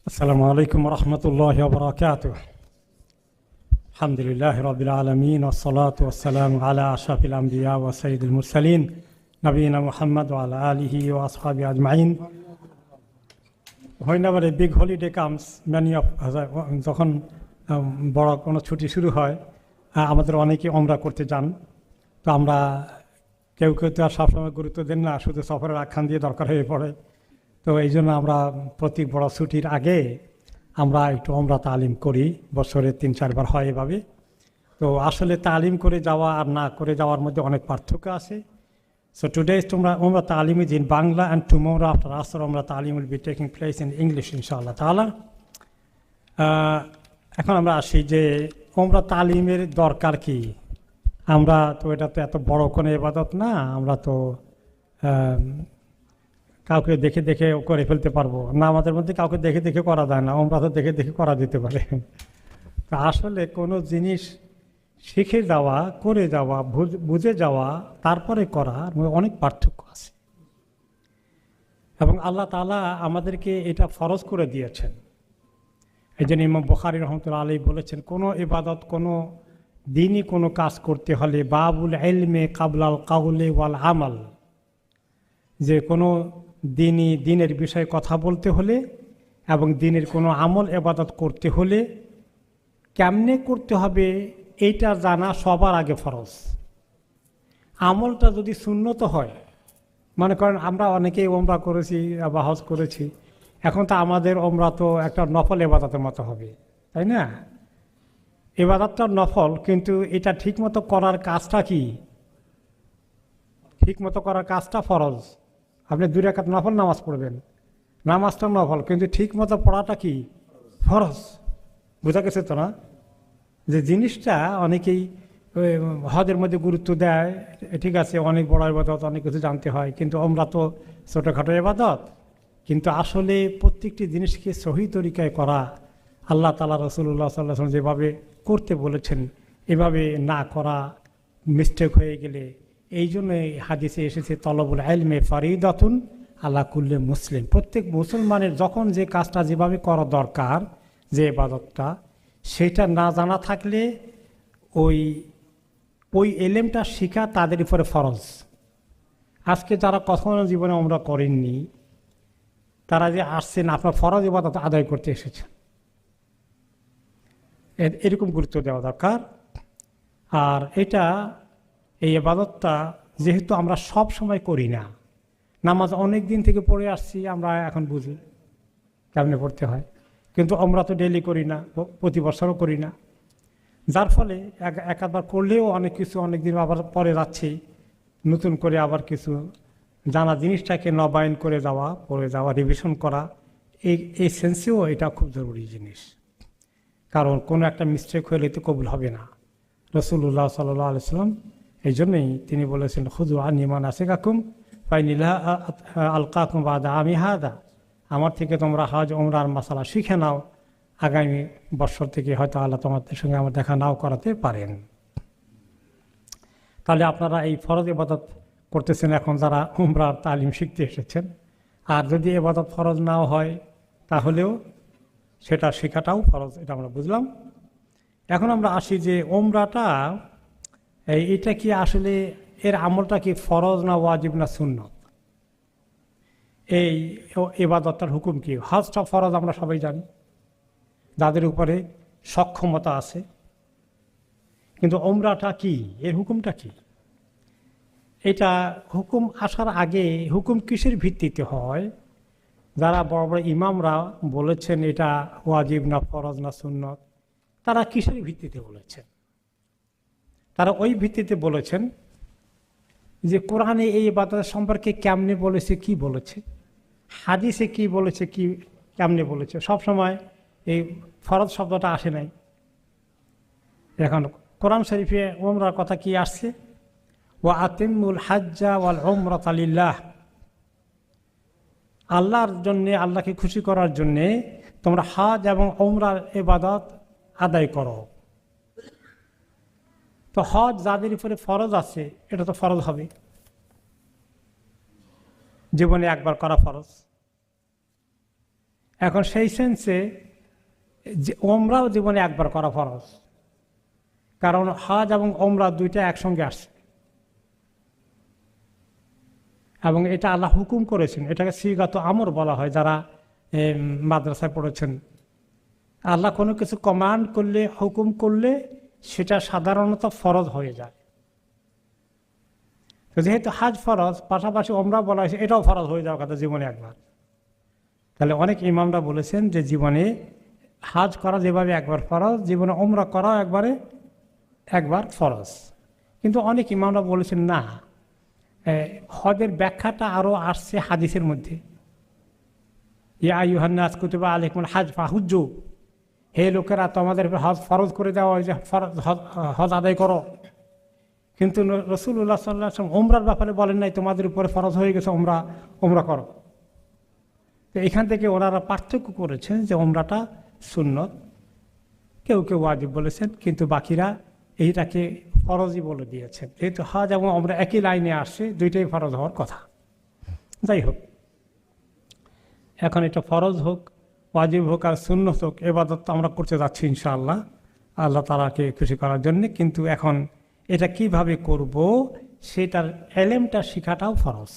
আসসালামু আলাইকুম রহমতুল্লাহ বরকাতুহ। আলহামদুলিল্লাহ রাব্বিল আলামিন ওয়াসসালাতু ওয়াসসালামু আলা আশরাফিল আমবিয়া ওয়া সাইয়্যিদিল মুরসালিন নবিয়িনা মুহাম্মদ ওয়া আলা আলিহি ওয়া আসহাবিহি আজমাইন। Whenever a big holiday comes, many of যখন বড় কোনো ছুটি শুরু হয়, আমাদের অনেকে ওমরা করতে যান। তো আমরা কেউ কেউ তো আর সবসময় গুরুত্ব দেন না, শুধু সফরের আখ্যান দিয়ে দরকার হয়ে পড়ে। তো এই জন্য আমরা প্রতি বড় ছুটির আগে আমরা একটু ওমরা তালিম করি, বছরে 3-4 বার হয় এভাবে। তো আসলে তালিম করে যাওয়া আর না করে যাওয়ার মধ্যে অনেক পার্থক্য আছে। So today's Umrah Ta'lim is in Bangla, and tomorrow after Asr Umrah Ta'lim will be taking place in English inshallah ta'ala. এখন আমরা আসি যে উমরা তালিমের দরকার কি। আমরা তো এটা তো এত বড় কোনো ইবাদত না, আমরা তো কাউকে দেখে দেখে করে ফেলতে পারবো না, আমাদের মধ্যে কাউকে দেখে দেখে করা যায় না, উমরা তো দেখে দেখে করা যেতে পারে। তো আসলে কোনো জিনিস শিখে যাওয়া, করে যাওয়া, বুঝে যাওয়া, তারপরে করা অনেক পার্থক্য আছে। এবং আল্লাহ তাআলা আমাদেরকে এটা ফরজ করে দিয়েছেন। এই জন্য ইমাম বুখারী রাহমাতুল্লাহ আলাইহি বলেছেন, কোনো ইবাদত, কোনো দিনই কোনো কাজ করতে হলে বাবুল ইলমে কাবলাল কাউলে ওয়াল আমাল, যে কোনো দিনের বিষয়ে কথা বলতে হলে এবং দিনের কোনো আমল ইবাদত করতে হলে কেমনে করতে হবে এইটা জানা সবার আগে ফরজ। আমলটা যদি সুন্নত হয়, মনে করেন আমরা অনেকেই ওমরা করেছি বা হজ করেছি, এখন তো আমাদের ওমরা তো একটা নফল ইবাদতের মতো হবে, তাই না? ইবাদতটা নফল, কিন্তু এটা ঠিকমতো করার কাজটা কি? ঠিকমতো করার কাজটা ফরজ। আপনি 2 রাকাত নফল নামাজ পড়বেন, নামাজটা নফল, কিন্তু ঠিকমতো পড়াটা কি? ফরজ। বোঝা গেছে তো না? যে জিনিসটা অনেকেই হজের মধ্যে গুরুত্ব দেয়, ঠিক আছে, অনেক বড় ইবাদত, অনেক কিছু জানতে হয়, কিন্তু আমরা তো ছোটোখাটো ইবাদত। কিন্তু আসলে প্রত্যেকটি জিনিসকে সহি তরিকায় করা, আল্লাহ তাআলা রাসূলুল্লাহ সাল্লাল্লাহু আলাইহি ওয়াসাল্লাম যেভাবে করতে বলেছেন এভাবে না করা, মিস্টেক হয়ে গেলে, এই জন্যই হাদিসে এসেছে তলবুল ইলমে ফারিদাতুন আলা কুল্লি মুসলিম। প্রত্যেক মুসলমানের যখন যে কাজটা যেভাবে করা দরকার, যে ইবাদতটা, সেটা না জানা থাকলে ওই এলেমটা শেখা তাদের উপরে ফরজ। আজকে যারা কখনো জীবনে ওমরা করেননি, তারা যে আসছেন আপনার ফরজ ইবাদত আদায় করতে এসেছেন, এরকম গুরুত্ব দেওয়া দরকার। আর এই ইবাদতটা যেহেতু আমরা সব সময় করি না, নামাজ অনেক দিন থেকে পড়ে আসছি, আমরা এখন বুঝি কেমনে পড়তে হয়, কিন্তু আমরা তো ডেইলি করি না, প্রতি বছরও করি না, যার ফলে একবার করলেও অনেক কিছু অনেক দিন আবার পরে যাচ্ছি, নতুন করে আবার কিছু জানা জিনিসটাকে নবায়ন করে যাওয়া, পড়ে যাওয়া, রিভিশন করা, এই সেন্সেও এটা খুব জরুরি জিনিস। কারণ কোনো একটা মিস্টেক হলে তো কবুল হবে না। রাসূলুল্লাহ সাল্লাল্লাহু আলাইহি ওয়াসাল্লাম এই জন্যই তিনি বলেছেন, খুযু আন্নী মানাসিকাকুম ফাইন্নী লা আলকাকুম বাদা আমি হাদা, আমার থেকে তোমরা হজ ওমরার মাসালা শিখে নাও, আগামী বছর থেকে হয়তো আল্লাহ তোমাদের সঙ্গে আমার দেখা নাও করাতে পারেন। তাহলে আপনারা এই ফরজ ইবাদত করতেছেন এখন যারা উমরার তালিম শিখতে এসেছেন। আর যদি ইবাদত ফরজ নাও হয় তাহলেও সেটা শেখাটাও ফরজ, এটা আমরা বুঝলাম। এখন আমরা আসি যে উমরাটা এটা কি আসলে এর আমলটা কি ফরজ না ওয়াজিব না সুন্নত, এই ইবাদতটার হুকুম কি? হজটা ফরজ আমরা সবাই জানি, যাদের উপরে সক্ষমতা আছে, কিন্তু উমরাটা কি, এর হুকুমটা কি? এটা হুকুম আসার আগে হুকুম কিসের ভিত্তিতে হয়? যারা বড় বড় ইমামরা বলেছেন এটা ওয়াজিব না ফরজ না সুন্নত, তারা কিসের ভিত্তিতে বলেছেন? তারা ওই ভিত্তিতে বলেছেন যে কোরআনে এই ইবাদত সম্পর্কে কেমনে বলেছে, কি বলেছে, হাদিসে কি বলেছে, কি কেমনে বলেছে। সবসময় এই ফরজ শব্দটা আসে নাই। এখন কোরআন শরীফে উমরার কথা কি আসছে? ওয়া আতিমুল হাজ্জা ওয়াল উমরাতা লিল্লাহ, আল্লাহর জন্যে, আল্লাহকে খুশি করার জন্যে তোমরা হজ এবং উমরার ইবাদত আদায় করো। তো হজ যাদের উপরে ফরজ আছে, এটা তো ফরজ হবে, জীবনে একবার করা ফরজ। এখন সেই সেন্সে যে ওমরাও জীবনে একবার করা ফরজ, কারণ হজ এবং ওমরা দুইটা একসঙ্গে আসছে এবং এটা আল্লাহ হুকুম করেছেন। এটাকে সিগাত আমর বলা হয় যারা মাদ্রাসায় পড়েছেন। আল্লাহ কোনো কিছু কমান্ড করলে, হুকুম করলে সেটা সাধারণত ফরজ হয়ে যায়। তো যেহেতু হাজ ফরজ, পাশাপাশি ওমরা বলা হয়েছে, এটাও ফরজ হয়ে যাওয়ার কথা জীবনে একবার। তাহলে অনেক ইমামরা বলেছেন যে জীবনে হাজ করা যেভাবে একবার ফরজ, জীবনে ওমরা করাও একবার ফরজ। কিন্তু অনেক ইমামরা বলেছেন না, হজের ব্যাখ্যাটা আরও আসছে হাদিসের মধ্যে। ইয়া আইয়ুহান্নাস কুতিবা আলাইকুমুল হাজ ফাহুজ্জু, হে লোকেরা তোমাদের হজ ফরজ করে দেওয়া হয়েছে, হজ আদায় করো। কিন্তু রাসূলুল্লাহ সাল্লাল্লাহু আলাইহি ওয়াসাল্লাম ওমরার ব্যাপারে বলেন নাই তোমাদের উপরে ফরজ হয়ে গেছে, ওমরা করো। তো এখান থেকে ওনারা পার্থক্য করেছেন যে ওমরাটা সুন্নত, কেউ কেউ ওয়াজিব বলেছেন, কিন্তু বাকিরা এইটাকে ফরজই বলে দিয়েছেন। যেহেতু হজ এবং ওমরা একই লাইনে আসছে, দুইটাই ফরজ হওয়ার কথা। যাই হোক, এখন এটা ফরজ হোক, ওয়াজিব হোক আর সুন্নত হোক, ইবাদত আমরা করতে যাচ্ছি ইনশাআল্লাহ আল্লাহ তাআলাকে খুশি করার জন্য। কিন্তু এখন এটা কিভাবে করব সেটার এলেমটা শেখাটাও ফরজ।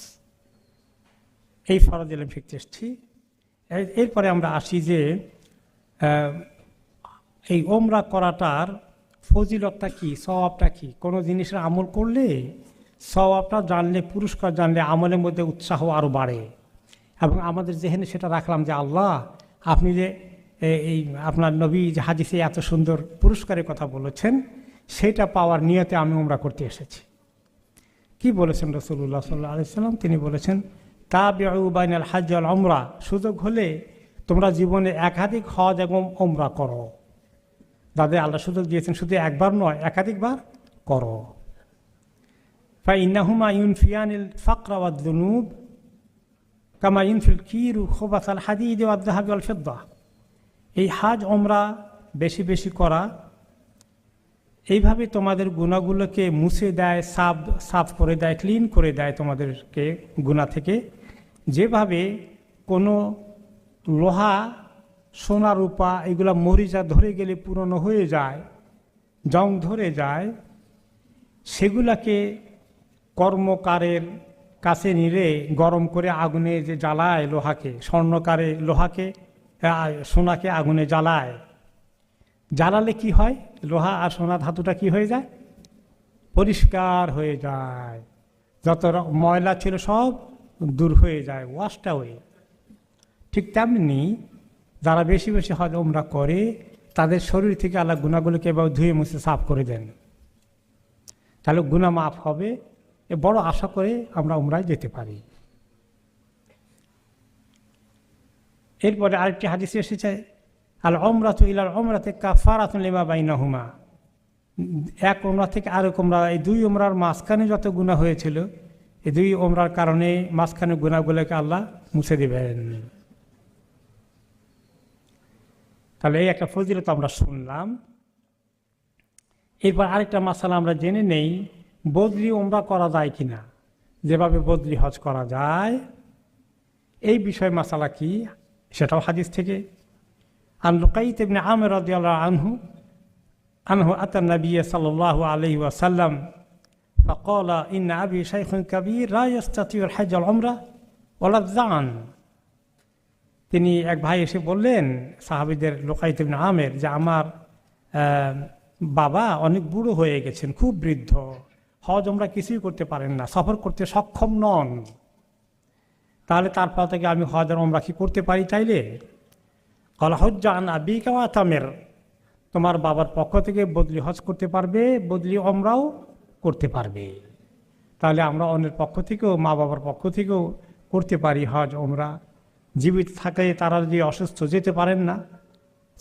এই ফরজ এলেম শিখতে এসেছি। এরপরে আমরা আসি যে এই ওমরা করাটার ফজিলতটা কি, সওয়াবটা কি। কোনো জিনিসের আমল করলে সওয়াবটা জানলে, পুরস্কার জানলে আমলের মধ্যে উৎসাহ আরও বাড়ে। এবং আমাদের যেখানে সেটা রাখলাম যে আল্লাহ আপনি যে এই আপনার নবী যে হাদিসে এত সুন্দর পুরস্কারের কথা বলেছেন, সেটা পাওয়ার নিয়তে আমি ওমরা করতে এসেছি। কি বলেছেন রাসূলুল্লাহ সাল্লাল্লাহু আলাইহি ওয়াসাল্লাম? তিনি বলেছেন তাবিউ বাইনাল হজ ওয়াল উমরা, সুযোগ হলে তোমরা জীবনে একাধিক হজ এবং ওমরা করো। যাদের আল্লাহ সুযোগ দিয়েছেন শুধু একবার নয়, একাধিকবার করো। ফাইন্নাহুমা ইউনফিয়ানিল ফাকরা ওয়াদ দুনুব কামা ইউনফিল কিরু খুবাসাল হাদিদ ওয়াদ যাহাব ওয়াল ফিদ্দা। এই হজ ওমরা বেশি বেশি করা এইভাবে তোমাদের গুনাহগুলোকে মুছে দেয়, সাফ করে দেয়, ক্লিন করে দেয় তোমাদেরকে গুনাহ থেকে। যেভাবে কোনো লোহা, সোনা, রূপা এগুলা মরিচা ধরে গেলে পুরনো হয়ে যায়, জং ধরে যায়, সেগুলাকে কর্মকারের কাছে নিলে গরম করে আগুনে যে জ্বালায় লোহাকে, স্বর্ণকারে লোহাকে, সোনাকে আগুনে জ্বালায়, জ্বালালে কি হয়? লোহা আর সোনা ধাতুটা কি হয়ে যায়? পরিষ্কার হয়ে যায়। যত ময়লা ছিল সব দূর হয়ে যায়, ওয়াশটা হয়ে। ঠিক তেমনি যারা বেশি বেশি হজ ওমরা করে তাদের শরীর থেকে আল্লাহ গুনাহগুলোকে এবার ধুয়ে মুছে সাফ করে দেন, তাহলে গুনাহ মাফ হবে। এ বড় আশা করে আমরা উমরায় যেতে পারি। এরপরে আরেকটি হাদিসে এসেছে আল উমরাতু ইলাল উমরাতি কাফারাতুন লিমা বাইনাহুমা। এক উমরা থেকে আরেক উমরা, এই দুই উমরার মাঝখানে যত গুনাহ হয়েছিল, এই দুই উমরার কারণে মাঝখানে গুনাহগুলোকে আল্লাহ মুছে দেবেন। তাহলে এই একটা ফজিলত আমরা শুনলাম। এরপর আরেকটা মাসালা আমরা জেনে নেই, বদলি উমরা করা যায় কিনা। যেভাবে বদলি হজ করা যায় এই বিষয়ে মাসালা কি, সেটাও হাদিস থেকে। আন লুকাইত ইবনে আমির রাদিয়াল্লাহু আনহু আতা নবী সাল্লাল্লাহু আলাইহি ওয়াসাল্লাম فقال إن أبي شيخ كبير لا يستطيع الحج والعمرة ولا الذعن। তিনি এক ভাই এসে বললেন সাহাবীদের, লুকাইত ইবনে আমির, যে আমার বাবা অনেক বুড়ো হয়ে গেছেন, খুব বৃদ্ধ, হজ ওমরা কিছুই করতে পারেন না, সফর করতে সক্ষম নন। তাহলে তারপর থেকে আমি হজ আর ওমরা কি করতে পারি চাইলে? ক্বালা হুজ্জা আন আবিকা ওয়া তামির, তোমার বাবার পক্ষ থেকে বদলি হজ করতে পারবে, বদলি ওমরাও করতে পারবে। তাহলে আমরা অন্যের পক্ষ থেকেও, মা বাবার পক্ষ থেকেও করতে পারি হজ ওমরা। জীবিত থাকে তারা যদি অসুস্থ, যেতে পারেন না,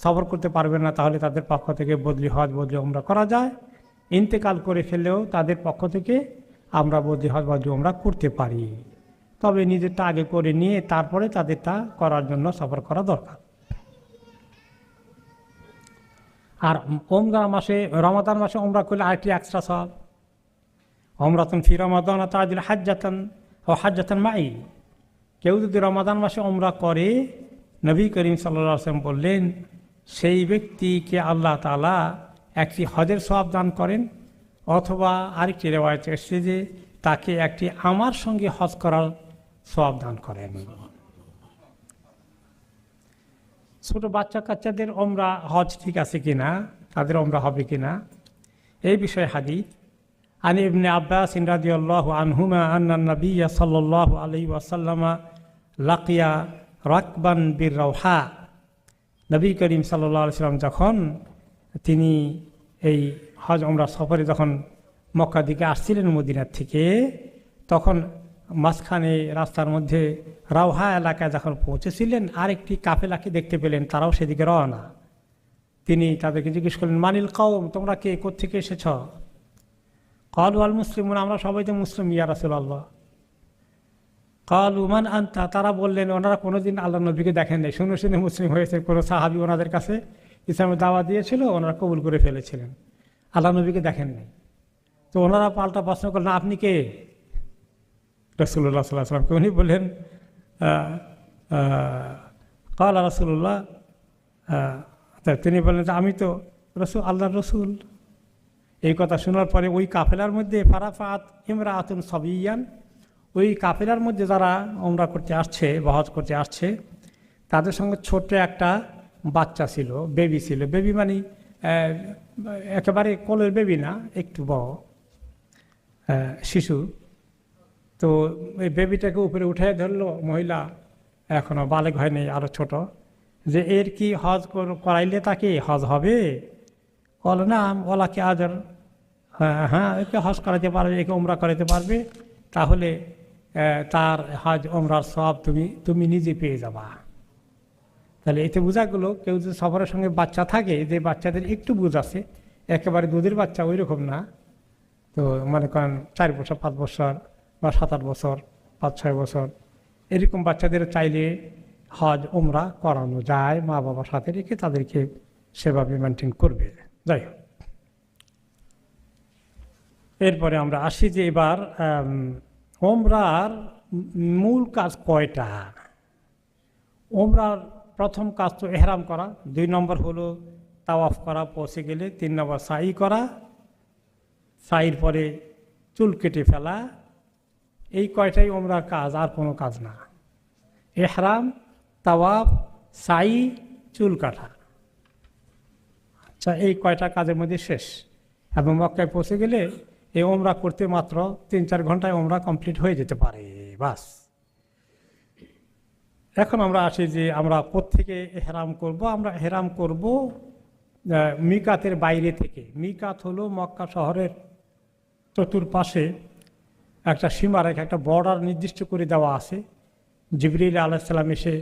সফর করতে পারবেন না, তাহলে তাদের পক্ষ থেকে বদলি হজ বদলি ওমরা করা যায়। ইন্তেকাল করে ফেললেও তাদের পক্ষ থেকে আমরা বদলি হজ বদলি ওমরা করতে পারি। তবে নিজেরটা আগে করে নিয়ে তারপরে তাদেরটা করার জন্য সফর করা দরকার। আর রমাদান মাসে ওমরা করলে আরেকটি এক্সট্রা সওয়াব, ওমরাতুন ফি রমাদান তা'দিল হাজ্জাতান ও হাজ্জাতান মাই। কেউ যদি রমাদান মাসে ওমরা করে নবী করিম সাল্লাল্লাহু আলাইহি ওয়াসাল্লাম বললেন, সেই ব্যক্তিকে আল্লাহ তাআলা একটি হজের সওয়াব দান করেন, অথবা আরেকটি রিওয়ায়াতে এসেছে যে তাকে একটি আমার সঙ্গে হজ করার সওয়াব দান করেন। ছোট বাচ্চা কাচ্চাদের ওমরা হজ ঠিক আছে কিনা, তাদের ওমরা হবে কিনা, এই বিষয়ে হাদিস আন ইবনে আব্বাস রাদিয়াল্লাহু আনহুমা আন্না নবিয়্য সাল্লাল্লাহু আলাইহি ওয়াসাল্লাম লাকিয়া রাকবান বির রাওহা। নবী করিম সাল্লাল্লাহু আলাইহি ওয়াসাল্লাম যখন তিনি এই হজ ওমরা সফরে যখন মক্কা দিকে আসছিলেন মদিনার থেকে, তখন মাঝখানে রাস্তার মধ্যে রাওহা এলাকায় যখন পৌঁছেছিলেন, আরেকটি কাফেলাকে দেখতে পেলেন, তারাও সেদিকে রওনা। তিনি তাদেরকে জিজ্ঞেস করলেন, মানিল কওম, তোমরা কে, কোত্থেকে এসেছ? ক্বালু আল মুসলিমুন, আমরা সবাই তো মুসলিম ইয়া রাসূলুল্লাহ। ক্বালু মান আনতা, তারা বললেন ওনারা কোনোদিন আল্লাহ নবীকে দেখেন নাই, শুনে শুনে মুসলিম হয়েছে। কোনো সাহাবী ওনাদের কাছে ইসলামের দাওয়াত দিয়েছিল, ওনারা কবুল করে ফেলেছিলেন, আল্লাহ নবীকে দেখেন নাই। তো ওনারা পাল্টা প্রশ্ন করলেন, আপনি কে? রাসূলুল্লাহ সাল্লাল্লাহু আলাইহি ওয়াসাল্লাম উনি বললেন, ক্বালা রাসূলুল্লাহ, তিনি বললেন যে আমি তো আল্লাহর রসুল। এই কথা শোনার পরে ওই কাফেলার মধ্যে ফারাফাত ইমরাআতুন সাবিয়ান, ওই কাফেলার মধ্যে যারা ওমরা করতে আসছে বা হজ করতে আসছে, তাদের সঙ্গে ছোট্ট একটা বাচ্চা ছিল, বেবি ছিল। বেবি মানে একেবারে কোলের বেবি না, একটু বড় শিশু। তো এই বেবিটাকে উপরে উঠে ধরলো মহিলা, এখনও বালেগ হয়নি, আরও ছোট, যে এর কি হজ করাইলে তাকে হজ হবে? বল না, ওলাকে আজর, হ্যাঁ একে হজ করাতে পারবে, একে ওমরা করাতে পারবে, তাহলে তার হজ ওমরার সওয়াব তুমি নিজে পেয়ে যাবা। তাহলে এতে বোঝা গেল, কেউ যদি সফরের সঙ্গে বাচ্চা থাকে, যে বাচ্চাদের একটু বুঝ আছে, একেবারে দুধের বাচ্চা ওই রকম না, তো মনে করেন 4 বছর 5 বছর বা 7-8 বছর 5-6 বছর এরকম বাচ্চাদের চাইলে হজ ওমরা করানো যায়, মা বাবার সাথে রেখে তাদেরকে সেভাবে মেনটেন করবে। যাই হোক, এরপরে আমরা আসি যে এবার ওমরার মূল কাজ কয়টা। ওমরার প্রথম কাজ তো এহরাম করা, 2 নম্বর হলো তাওয়াফ করা পৌঁছে গেলে, 3 নম্বর সাই করা, সাইর পরে চুল কেটে ফেলা। এই কয়টাই ওমরার কাজ, আর কোনো কাজ না। এহরাম, তাওয়াফ, সাই, চুল কাটা, আচ্ছা এই কয়টা কাজের মধ্যে শেষ। এবং মক্কায় পৌঁছে গেলে এই ওমরা করতে মাত্র 3-4 ঘন্টায় ওমরা কমপ্লিট হয়ে যেতে পারে, বাস। এখন আমরা আসি যে আমরা কোত্থেকে এহরাম করব। আমরা এহরাম করব মিকাতের বাইরে থেকে। মিকাত হলো মক্কা শহরের চতুর্পাশে একটা সীমারেখা, একটা বর্ডার নির্দিষ্ট করে দেওয়া আছে। জিবরিল আলাইহিস সালাম এসে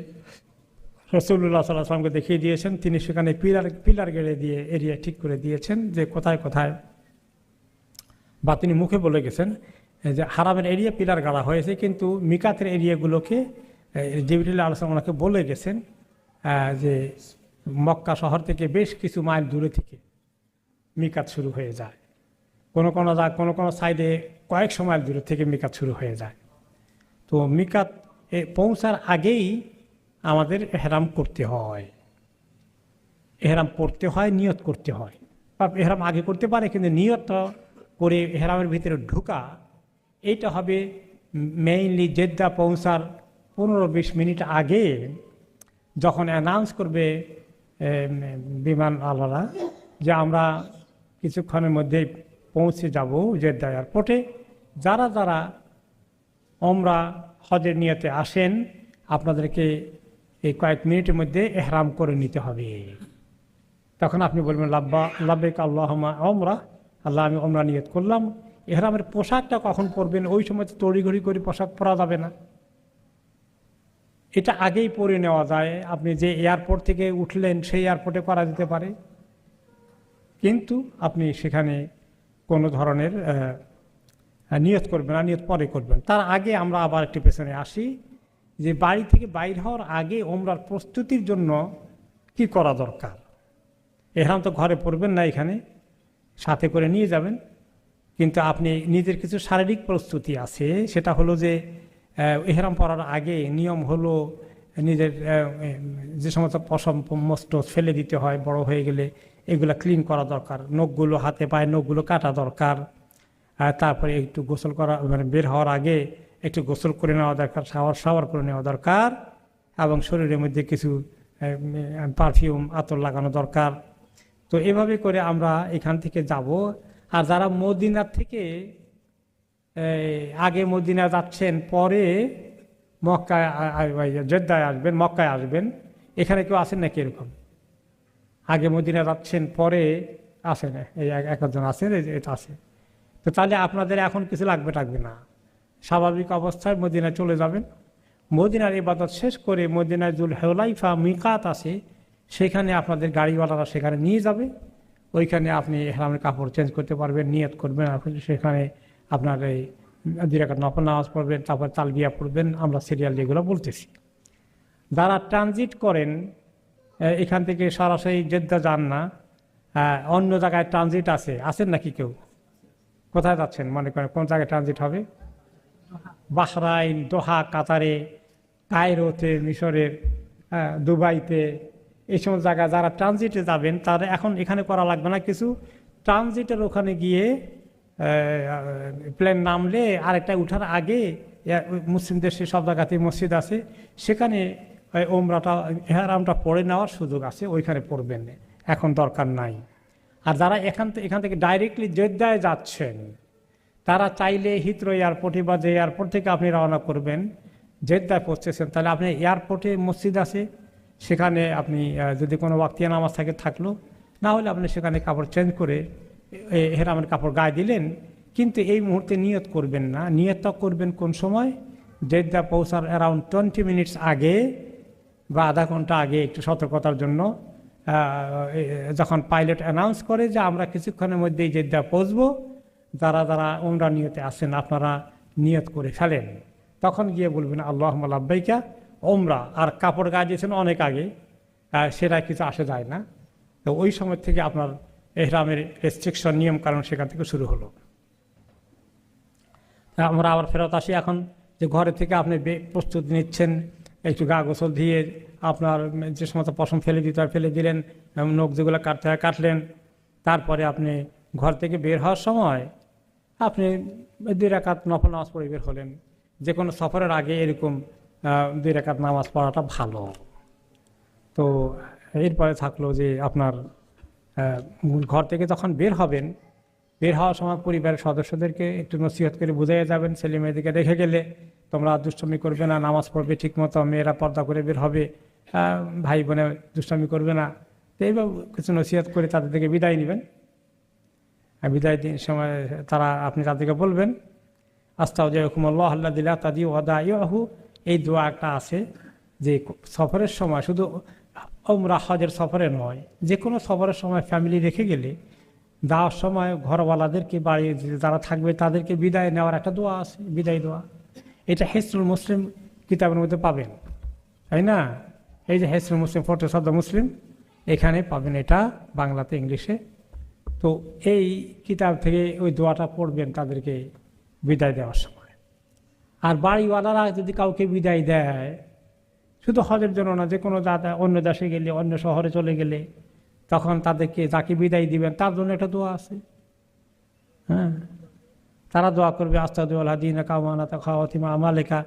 রাসূলুল্লাহ সাল্লাল্লাহু আলাইহি ওয়াসাল্লামকে দেখিয়ে দিয়েছেন, তিনি সেখানে পিলার গেড়ে দিয়ে এরিয়া ঠিক করে দিয়েছেন যে কোথায় কোথায়, বা তিনি মুখে বলে গেছেন যে হারামের এরিয়া পিলার গাড়া হয়েছে, কিন্তু মিকাতের এরিয়াগুলোকে জিবরিল আলাইহিস সালাম ওনাকে বলে গেছেন যে মক্কা শহর থেকে বেশ কিছু মাইল দূরে থেকে মিকাত শুরু হয়ে যায়। কোনো কোনো সাইডে কয়েকশো মাইল দূরে থেকে মিকাত শুরু হয়ে যায়। তো মিকাত পৌঁছার আগেই আমাদের এহরাম করতে হয়, এহরাম পড়তে হয়, নিয়ত করতে হয়। এহরাম আগে করতে পারে, কিন্তু নিয়ত করে এহরামের ভিতরে ঢুকা, এইটা হবে মেইনলি জেদ্দা পৌঁছার 15-20 মিনিট আগে, যখন অ্যানাউন্স করবে বিমান আলারা যে আমরা কিছুক্ষণের মধ্যেই পৌঁছে যাব জেদ্দা এয়ারপোর্টে। যারা যারা ওমরা হজের নিয়তে আসেন, আপনাদেরকে এই কয়েক মিনিটের মধ্যে এহরাম করে নিতে হবে। তখন আপনি বলবেন লাব্বাইক আল্লাহুম্মা ওমরা, আল্লাহ আমি ওমরা নিয়ত করলাম। এহরামের পোশাকটা কখন পরবেন, ওই সময় তো তড়িঘড়ি করে পোশাক পরা যাবে না, এটা আগেই পরে নেওয়া যায়। আপনি যে এয়ারপোর্ট থেকে উঠলেন সেই এয়ারপোর্টে করা যেতে পারে, কিন্তু আপনি সেখানে কোনো ধরনের নিয়ত করবেন না, নিয়ত পরে করবেন। তার আগে আমরা আবার একটু পেছনে আসি যে বাড়ি থেকে বাইর হওয়ার আগে ওমরার প্রস্তুতির জন্য কি করা দরকার। এহরাম তো ঘরে পরবেন না, এখানে সাথে করে নিয়ে যাবেন, কিন্তু আপনি নিজের কিছু শারীরিক প্রস্তুতি আছে। সেটা হলো যে এহরাম পরার আগে নিয়ম হলো নিজের যে সমস্ত পশম মস্ত ফেলে দিতে হয় বড় হয়ে গেলে, এগুলো ক্লিন করা দরকার। নখগুলো, হাতে পায়ে নখগুলো কাটা দরকার। তারপরে একটু গোসল করা, মানে বের হওয়ার আগে একটু গোসল করে নেওয়া দরকার, শাওয়ার করে নেওয়া দরকার, এবং শরীরের মধ্যে কিছু পারফিউম আতর লাগানো দরকার। তো এভাবে করে আমরা এখান থেকে যাব। আর যারা মদিনার থেকে আগে মদিনা যাচ্ছেন, পরে মক্কায় জেদ্দায় আসবেন, মক্কায় আসবেন, এখানে কেউ আসেন নাকি এরকম? আগে মদিনা যাচ্ছেন, পরে আসেন, এই একজন আছেন, এটা আছে। তো তাহলে আপনাদের এখন কিছু লাগবে না, স্বাভাবিক অবস্থায় মদিনায় চলে যাবেন। মদিনার ইবাদত শেষ করে মদিনায় জুল হুলাইফা মিকাত আছে, সেখানে আপনাদের গাড়িওয়ালারা সেখানে নিয়ে যাবে। ওইখানে আপনি ইহরামের কাপড় চেঞ্জ করতে পারবেন, নিয়ত করবেন, আপনি সেখানে আপনার এই 2 রাকাত নফল নামাজ পড়বেন, তারপর তালবিয়া পড়বেন। আমরা সিরিয়াল এগুলো বলতেছি। যারা ট্রানজিট করেন, এখান থেকে সরাসরি জেদ্দা যান না, অন্য জায়গায় ট্রানজিট আছেন নাকি কেউ? কোথায় যাচ্ছেন মনে করেন? কোন জায়গায় ট্রানজিট হবে? বাহরাইন, দোহা, কাতারে, কায়রোতে, মিশরের, দুবাইতে, এই সমস্ত জায়গায় যারা ট্রানজিটে যাবেন, তারা এখন এখানে করা লাগবে না কিছু। ট্রানজিটের ওখানে গিয়ে প্লেন নামলে আরেকটা উঠার আগে মুসলিম দেশে সব জায়গাতে মসজিদ আছে, সেখানে ওমরাটা, ইহরামটা পড়ে নেওয়ার সুযোগ আছে, ওইখানে পড়বেন, এখন দরকার নাই। আর যারা এখান থেকে ডাইরেক্টলি জেদ্দায় যাচ্ছেন, তারা চাইলে হিথ্রো এয়ারপোর্টে বা যে এয়ারপোর্ট থেকে আপনি রওনা করবেন, জেদ্দায় পৌঁছেছেন, তাহলে আপনি এয়ারপোর্টে মসজিদ আছে, সেখানে আপনি যদি কোনো ওয়াক্তিয়া নামাজ থাকলো, না হলে আপনি সেখানে কাপড় চেঞ্জ করে ইহরামের কাপড় গায়ে দিলেন। কিন্তু এই মুহূর্তে নিয়ত করবেন না। নিয়তটা করবেন কোন সময়? জেদ্দা পৌঁছার অ্যারাউন্ড 20 মিনিটস আগে বা আধা ঘন্টা আগে, একটু সতর্কতার জন্য। যখন পাইলট অ্যানাউন্স করে যে আমরা কিছুক্ষণের মধ্যেই জেদ্দা পৌঁছবো, যারা উমরা নিয়তে আসেন আপনারা নিয়ত করে ফেলেন, তখন গিয়ে বলবেন আল্লাহুম্মা লাব্বাইকা উমরা। আর কাপড় গায়ে দিয়েছেন অনেক আগে, সেটা কিছু আসে যায় না। তো ওই সময় থেকে আপনার ইহরামের রেস্ট্রিকশন, নিয়ম কারণ সেখান থেকে শুরু হলো। আমরা আবার ফেরত আসি এখন, যে ঘরে থেকে আপনি প্রস্তুতি নিচ্ছেন, একটু গা গোসল দিয়ে আপনার যে সমস্ত পশম ফেলে দিতে হয় ফেলে দিলেন, নখ যেগুলো কাটতে হয় কাটলেন। তারপরে আপনি ঘর থেকে বের হওয়ার সময় আপনি 2 রাকাত নফল নামাজ পড়ে বের হলেন। যে কোনো সফরের আগে এরকম 2 রাকাত নামাজ পড়াটা ভালো। তো এরপরে থাকলো যে আপনার ঘর থেকে যখন বের হবেন, বের হওয়ার সময় পরিবারের সদস্যদেরকে একটু নসিহত করে বুঝাইয়া যাবেন। ছেলে মেয়েদেরকে রেখে গেলে তোমরা দুষ্টমি করবে না, নামাজ পড়বে ঠিক মতো, মেয়েরা পর্দা করে বের হবে, ভাই বোনে দুষ্টমি করবে না। তো এইভাবে কিছু নসিহত করে তাদের থেকে বিদায় নেবেন। বিদায় দিন সময় আপনি তাদেরকে বলবেন আস্তাউযিকুমুল্লাহ আল্লাযী লা তাদিউ ওয়াদাইহু। এই দোয়া একটা আছে যে সফরের সময়, শুধু উমরা হজের সফরে নয়, যে কোনো সফরের সময় ফ্যামিলি রেখে গেলে যাওয়ার সময় ঘরওয়ালাদেরকে, বাড়ি যারা থাকবে তাদেরকে বিদায় নেওয়ার একটা দোয়া আছে, বিদায় দোয়া। এটা হিসনুল মুসলিম কিতাবের মধ্যে পাবেন, তাই না? এই যে হিসনুল মুসলিম, ফটোস অফ দ্য মুসলিম, এখানে পাবেন এটা বাংলাতে, ইংলিশে। তো এই কিতাব থেকে ওই দোয়াটা পড়বেন তাদেরকে বিদায় দেওয়ার সময়। আর বাড়িওয়ালারা যদি কাউকে বিদায় দেয়, শুধু হজের জন্য না, যে কোনো অন্য দেশে গেলে, অন্য শহরে চলে গেলে, তখন তাদেরকে যাকে বিদায় দিবেন তার জন্য একটা দোয়া আছে। হ্যাঁ, তারা দোয়া করবে আস্তাদুল্লাহ দিন কামানাত খাওয়াতিমা আমালেকা।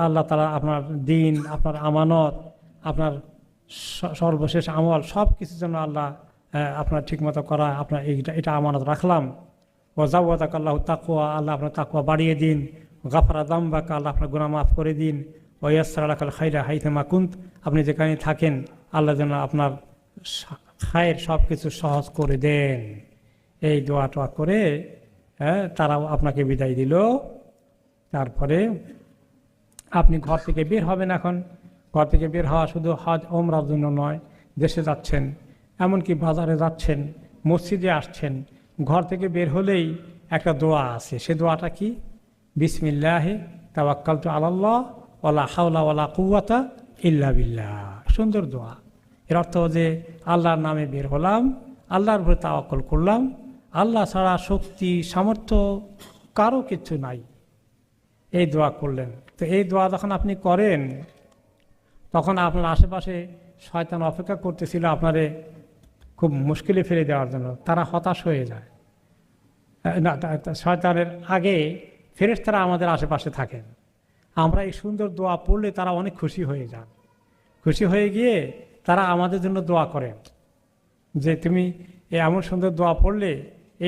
আল্লাহ তাআলা আপনার দিন, আপনার আমানত, আপনার সর্বশেষ আমল সব কিছুর জন্য আল্লাহ আপনার ঠিকমতো করা, আপনার এটা আমানত রাখলাম। ওয়াজাওয়াদাক আল্লাহু তাকওয়া, আল্লাহ আপনার তাকওয়া বাড়িয়ে দিন। গাফারা যামবাকা, আল্লাহ আপনার গুনাহ মাফ করে দিন। ওয়াইয়াসসারা লাকাল খায়রা হাইথামা কুনত, আপনি যেখানে থাকেন আল্লাহ যেন আপনার খায়ের সব কিছু সহজ করে দেন। এই দোয়াটা করে তারাও আপনাকে বিদায় দিল। তারপরে আপনি ঘর থেকে বের হবেন। এখন ঘর থেকে বের হওয়া শুধু হজ ওমরার জন্য নয়, দেশে যাচ্ছেন, এমনকি বাজারে যাচ্ছেন, মসজিদে আসছেন, ঘর থেকে বের হলেই একটা দোয়া আছে। সে দোয়াটা কি? বিসমিল্লাহি তাওয়াক্কালতু আলাল্লাহ ওয়ালা হাওলা ওয়ালা কুওয়াতা ইল্লা বিল্লাহ। সুন্দর দোয়া। এর অর্থ যে আল্লাহর নামে বের হলাম, আল্লাহর উপরে তাওয়াক্কুল করলাম, আল্লাহ ছাড়া শক্তি সামর্থ্য কারো কিছু নাই। এই দোয়া করলেন। তো এই দোয়া যখন আপনি করেন, তখন আপনার আশেপাশে শয়তান অপেক্ষা করতেছিল আপনারে খুব মুশকিলে ফেলে দেওয়ার জন্য, তারা হতাশ হয়ে যায়। না, শয়তানের আগে ফেরেশতারা আমাদের আশেপাশে থাকেন। আমরা এই সুন্দর দোয়া পড়লে তারা অনেক খুশি হয়ে যান। খুশি হয়ে গিয়ে তারা আমাদের জন্য দোয়া করেন যে তুমি এমন সুন্দর দোয়া পড়লে,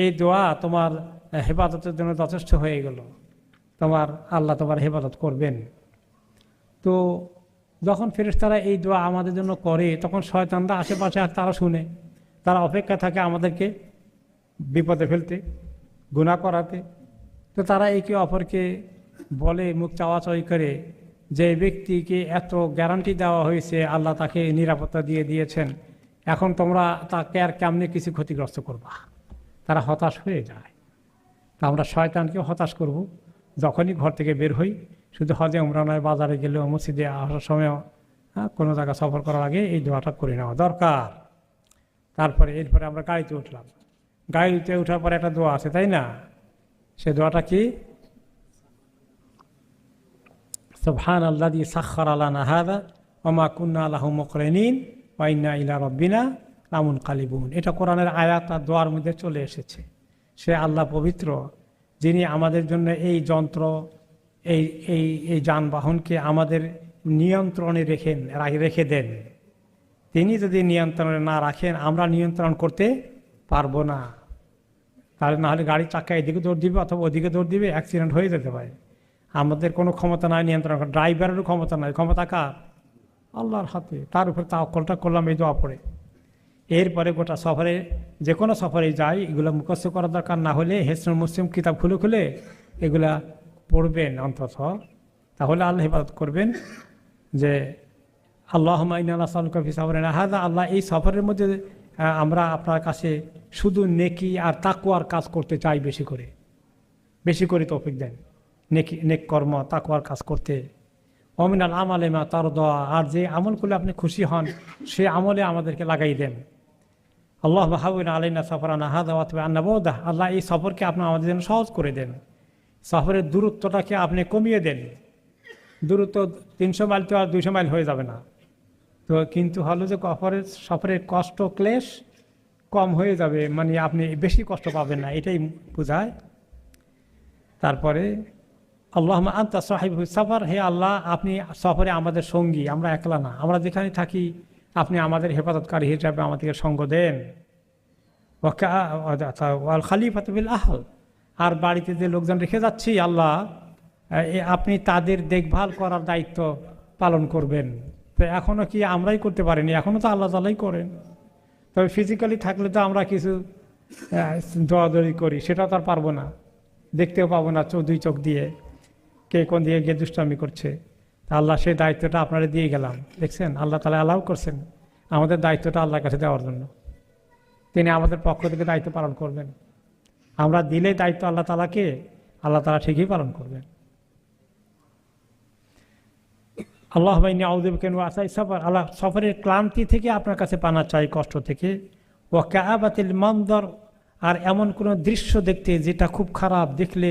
এই দোয়া তোমার হেফাজতের জন্য যথেষ্ট হয়ে গেল, তোমার আল্লাহ তোমার হেফাজত করবেন। তো যখন ফেরেশতারা এই দোয়া আমাদের জন্য করে, তখন শয়তানরা আশেপাশে আর তারা শুনে, তারা অপেক্ষা থাকে আমাদেরকে বিপদে ফেলতে, গুনাহ করাতে। তো তারা একে অপরকে বলে, মুখ চাওয়াচাওয়ি করে, যে ব্যক্তিকে এত গ্যারান্টি দেওয়া হয়েছে, আল্লাহ তাকে নিরাপত্তা দিয়ে দিয়েছেন, এখন তোমরা তাকে আর কেমনে কিছু ক্ষতিগ্রস্ত করবা। তারা হতাশ হয়ে যায়। তা আমরা শয়তানকেও হতাশ করব যখনই ঘর থেকে বের হই। শুধু হজে উমরা নয়, বাজারে গেলেও, মসজিদে আসার সময়ও, কোনো জায়গা সফর করার আগে এই দোয়াটা করে নেওয়া দরকার। তারপরে এরপরে আমরা গাড়িতে উঠলাম। গাড়িতে ওঠার পরে একটা দোয়া আছে, তাই না? সে দোয়াটা কি? সুবহানাল্লাযী সাখখারা লানা হাযা ওয়া মা কুন্না লাহু মুকরিনিন ওয়া ইন্না ইলা রাব্বিনা লামুনকালিবুন। এটা কোরআনের আয়াত আর দোয়ার মধ্যে চলে এসেছে। সে আল্লাহ পবিত্র, যিনি আমাদের জন্য এই যন্ত্র, এই এই এই যানবাহনকে আমাদের নিয়ন্ত্রণে রেখে দেন। তিনি যদি নিয়ন্ত্রণে না রাখেন, আমরা নিয়ন্ত্রণ করতে পারবো না। তাহলে না হলে গাড়ির চাকা এদিকে দৌড় দিবে অথবা ওদিকে দৌড় দিবে, অ্যাক্সিডেন্ট হয়ে যেতে পারে। আমাদের কোনো ক্ষমতা নাই নিয়ন্ত্রণ করার, ড্রাইভারেরও ক্ষমতা নাই। ক্ষমতা কার? আল্লাহর হাতে। তার উপরে তাওয়াক্কুলটা করলাম এই দোয়া পড়ে। এরপরে গোটা সফরে, যে কোনো সফরে যাই, এগুলো মুখস্থ করার দরকার না হলে হিসনুল মুসলিম কিতাব খুলে খুলে এগুলা পড়বেন অন্তত, তাহলে আল্লাহ হেফাজত করবেন। যে আল্লাহুম্মা ইন্না নাসআলুকা ফি সাফরিনা হাযা, আল্লাহ এই সফরের মধ্যে আমরা আপনার কাছে শুধু নেকি আর তাকওয়ার কাজ করতে চাই, বেশি করে তৌফিক দেন নেক কর্ম, তাকওয়ার কাজ করতে। অমিনাল আমালে মা তারদা, আর যে আমল করলে আপনি খুশি হন সে আমলে আমাদেরকে লাগাই দেন। আল্লাহুম্মা হাওবিন আলাইনা সাফরানা হাযা ওয়া তাবা আন্না বুদা, আল্লাহ এই সফরকে আপনি আমাদের জন্য সহজ করে দেন। সফরের দূরত্বটাকে আপনি কমিয়ে দেন। দূরত্ব 300 মাইল তো আর 200 মাইল হয়ে যাবে না। তো কিন্তু হলো যে সফরের কষ্ট ক্লেশ কম হয়ে যাবে, মানে আপনি বেশি কষ্ট পাবেন না, এটাই বোঝায়। তারপরে আল্লাহুম্মা আনতা সাহিবুস সাফর, হে আল্লাহ আপনি সফরে আমাদের সঙ্গী, আমরা একলা না। আমরা যেখানে থাকি আপনি আমাদের হেফাজতকারী হিসাবে আমাদেরকে সঙ্গ দেন। ওয়াল খালিফাতু ফিল আহল, আর বাড়িতে যে লোকজন রেখে যাচ্ছি আল্লাহ, আপনি তাদের দেখভাল করার দায়িত্ব পালন করবেন। তো এখনও কি আমরাই করতে পারিনি? এখনও তো আল্লাহ তাআলাই করেন। তবে ফিজিক্যালি থাকলে তো আমরা কিছু দৌড়াদৌড়ি করি, সেটা তো আর পারবো না, দেখতেও পাবো না দুই চোখ দিয়ে কে কোন দিয়ে গিয়ে দুষ্টামি করছে। তা আল্লাহ সেই দায়িত্বটা আপনারা দিয়ে গেলাম। দেখছেন আল্লাহ তাআলা অ্যালাউ করছেন আমাদের দায়িত্বটা আল্লাহর কাছে দেওয়ার জন্য। তিনি আমাদের পক্ষ থেকে দায়িত্ব পালন করবেন। আমরা দিলে দায়িত্ব আল্লাহ তাআলাকে, আল্লাহ তাআলা ঠিকই পালন করবেন। আল্লাহুম্মা ইন্নী আউযু বিকা মিন ওয়াসাইস সাফর, আল্লাহ সফরের ক্লান্তি থেকে আপনার কাছে পানা চাই, কষ্ট থেকে। ওয়া কাআবাতিল মানদর, আর এমন কোনো দৃশ্য দেখতে যেটা খুব খারাপ, দেখলে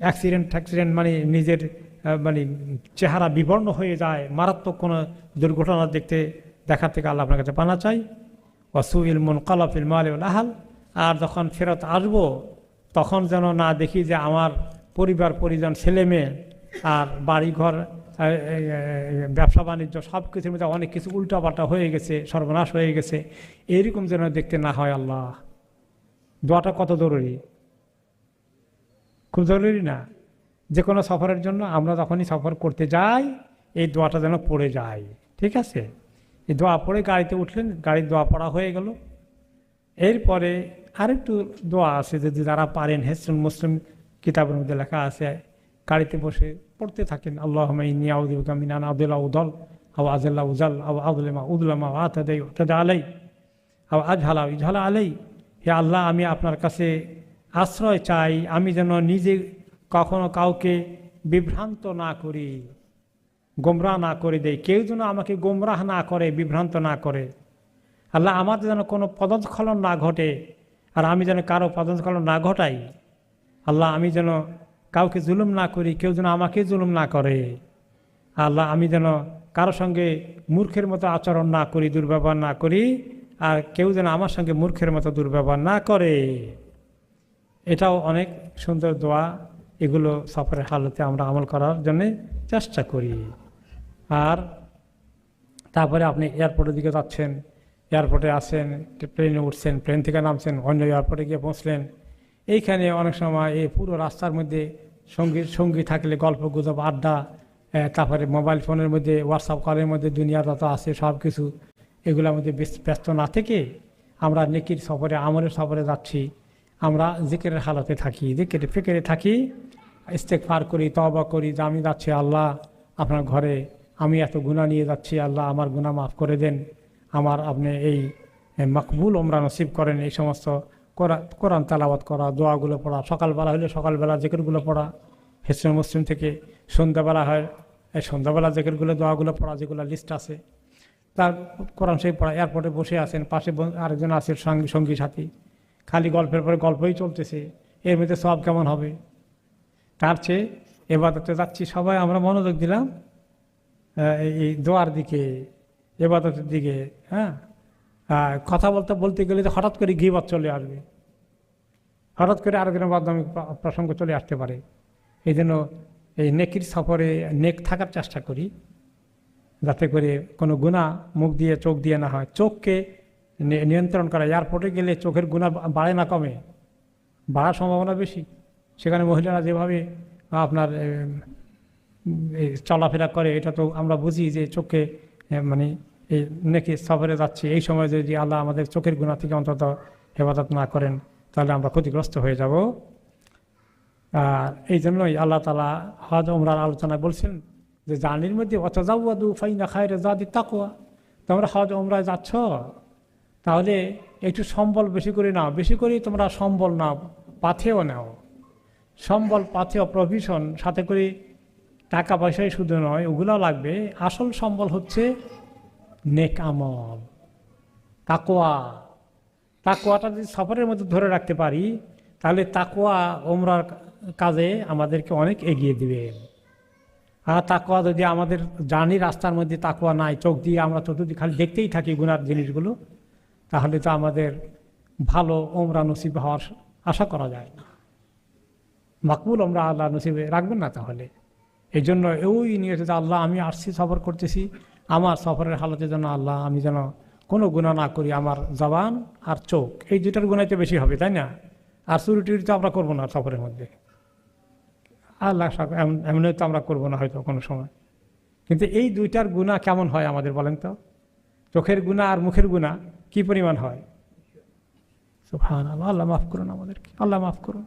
অ্যাক্সিডেন্ট মানে নিজের মানে চেহারা বিবর্ণ হয়ে যায়, মারাত্মক কোনো দুর্ঘটনা দেখার থেকে আল্লাহ আপনার কাছে পানা চাই। ওয়া সুইল মুনকালাব ফিল মালি ওয়াল আহল, আর যখন ফেরত আসবো তখন যেন না দেখি যে আমার পরিবার পরিজন, ছেলে মেয়ে আর বাড়িঘর, ব্যবসা বাণিজ্য সব কিছুর মধ্যে অনেক কিছু উল্টাপাল্টা হয়ে গেছে, সর্বনাশ হয়ে গেছে, এরকম যেন দেখতে না হয়। আল্লাহ, দোয়াটা কত জরুরি, খুব জরুরি না? যে কোনো সফরের জন্য আমরা যখনই সফর করতে যাই এই দোয়াটা যেন পড়ে যায়, ঠিক আছে? এই দোয়া পড়ে গাড়িতে উঠলেন, গাড়ির দোয়া পড়া হয়ে গেল। এরপরে আরেকটু দোয়া আছে, যদি যারা পারেন হিসনুল মুসলিম কিতাবের মধ্যে লেখা আছে, গাড়িতে বসে পড়তে থাকেন। আল্লাহুম্মা ইন্নী আউযু বিকা মিন আন আযিল্লা উযাল আও আযিল্লা উযাল আও আযলিমা উযলামা ওয়া আতাদা আলাই আও আজহালা ইজহালা আলাই। হে আল্লাহ, আমি আপনার কাছে আশ্রয় চাই, আমি যেন নিজে কখনো কাউকে বিভ্রান্ত না করি, গোমরাহ না করে দেই, কেউ যেন আমাকে গোমরাহ না করে, বিভ্রান্ত না করে। আল্লাহ, আমার যেন কোনো পদস্খলন না ঘটে, আর আমি যেন কারো পদস্খলন না ঘটাই। আল্লাহ, আমি যেন কাউকে জুলুম না করি, কেউ যেন আমাকে জুলুম না করে। আল্লাহ, আমি যেন কারোর সঙ্গে মূর্খের মতো আচরণ না করি, দুর্ব্যবহার না করি, আর কেউ যেন আমার সঙ্গে মূর্খের মতো দুর্ব্যবহার না করে। এটাও অনেক সুন্দর দোয়া। এগুলো সফরের হালতে আমরা আমল করার জন্যে চেষ্টা করি। আর তারপরে আপনি এয়ারপোর্টের দিকে যাচ্ছেন, এয়ারপোর্টে আসেন, প্লেনে উঠছেন, প্লেন থেকে নামছেন, অন্য এয়ারপোর্টে গিয়ে পৌঁছলেন। এইখানে অনেক সময় এই পুরো রাস্তার মধ্যে সঙ্গী থাকলে গল্প গুজব আড্ডা, তারপরে মোবাইল ফোনের মধ্যে হোয়াটসঅ্যাপ কলের মধ্যে দুনিয়ার যত আছে সব কিছু, এগুলোর মধ্যে ব্যস্ত না থেকে আমরা নেকির সফরে, আমলের সফরে যাচ্ছি। আমরা জিকিরের হালতে থাকি, জিকিরে ফিকিরে থাকি, ইস্তেগফার করি, তওবা করি যে আমি যাচ্ছি আল্লাহ আপনার ঘরে, আমি এত গুনাহ নিয়ে যাচ্ছি, আল্লাহ আমার গুনাহ মাফ করে দেন, আমার আপনি এই মকবুল ওমরা নসিব করেন। এই সমস্ত কোরআন তেলাওয়াত করা, দোয়াগুলো পড়া, সকালবেলা হলে সকালবেলা জিকিরগুলো পড়া, হিসনুল মুসলিম থেকে। সন্ধ্যাবেলা হয় এই সন্ধ্যাবেলা জিকিরগুলো, দোয়াগুলো পড়া, যেগুলো লিস্ট আছে, তার কোরআন শরীফ পড়া। এয়ারপোর্টে বসে আছেন, পাশে আরেকজন আছে সঙ্গী সাথী, খালি গল্পের পরে গল্পই চলতেছে, এর মধ্যে সব কেমন হবে? তার চেয়ে এবাদতে যাচ্ছি, সবাই আমরা মনোযোগ দিলাম এই দোয়ার দিকে, এবাদতের দিকে। হ্যাঁ, কথা বলতে গেলে তো হঠাৎ করে গীবত চলে আসবে, হঠাৎ করে আরেকজনের বদনামি প্রসঙ্গ চলে আসতে পারে। এই জন্য এই নেকির সফরে নেক থাকার চেষ্টা করি, যাতে করে কোনো গুনাহ মুখ দিয়ে চোখ দিয়ে না হয়। চোখকে নিয়ন্ত্রণ করা। এয়ারপোর্টে গেলে চোখের গুনাহ বাড়ে না কমে? বাড়ার সম্ভাবনা বেশি। সেখানে মহিলারা যেভাবে আপনার চলাফেরা করে, এটা তো আমরা বুঝি যে চোখে মানে এই নেকি সফরে যাচ্ছি, এই সময় যদি আল্লাহ আমাদের চোখের গুনাহ থেকে অন্তত হেফাজত না করেন, তাহলে আমরা ক্ষতিগ্রস্ত হয়ে যাব। আর এই জন্যই আল্লাহ তাআলা হজ ওমরার আলোচনায় বলছেন যে জার্নির মধ্যে ওয়াতাজাওয়াদু ফাইনা খায়রা যাদি তাকওয়া। তোমরা হজ ওমরায় যাচ্ছ, তাহলে একটু সম্বল বেশি করে নাও, বেশি করে তোমরা সম্বল নাও, পাথেও নাও, সম্বল পাথেও প্রভিশন, সাথে করে টাকা পয়সাই শুধু নয়, ওগুলো লাগবে। আসল সম্বল হচ্ছে নেক আমল, তাকওয়া। তাকওয়াটা যদি সফরের মধ্যে ধরে রাখতে পারি, তাহলে তাকওয়া ওমরার কাজে আমাদেরকে অনেক এগিয়ে দিবে। আর তাকওয়া যদি আমাদের জানি রাস্তার মধ্যে তাকওয়া নাই, চোখ দিয়ে আমরা চতুর্দিকে খালি দেখতেই থাকি গুনার জিনিসগুলো, তাহলে তো আমাদের ভালো ওমরা নসিব হওয়ার আশা করা যায় না। মাকবুল ওমরা আল্লাহ নসিবে রাখবেন না। তাহলে এই জন্য ওই নিয়ে যে আল্লাহ আমি আসছি, সফর করতেছি, আমার সফরের হালতে যেন আল্লাহ আমি যেন কোনো গুনাহ না করি। আমার জবান আর চোখ, এই দুটার গুনাহতে বেশি হবে, তাই না? আর চুরি টুরি তো আমরা করবো না সফরের মধ্যে, আল্লাহ এমনি তো আমরা করবো না হয়তো কোনো সময়। কিন্তু এই দুইটার গুনাহ কেমন হয় আমাদের বলেন তো? চোখের গুনাহ আর মুখের গুনাহ কি পরিমাণ হয়? সুবহানাল্লাহ, আল্লাহ মাফ করুন আমাদেরকে, আল্লাহ মাফ করুন।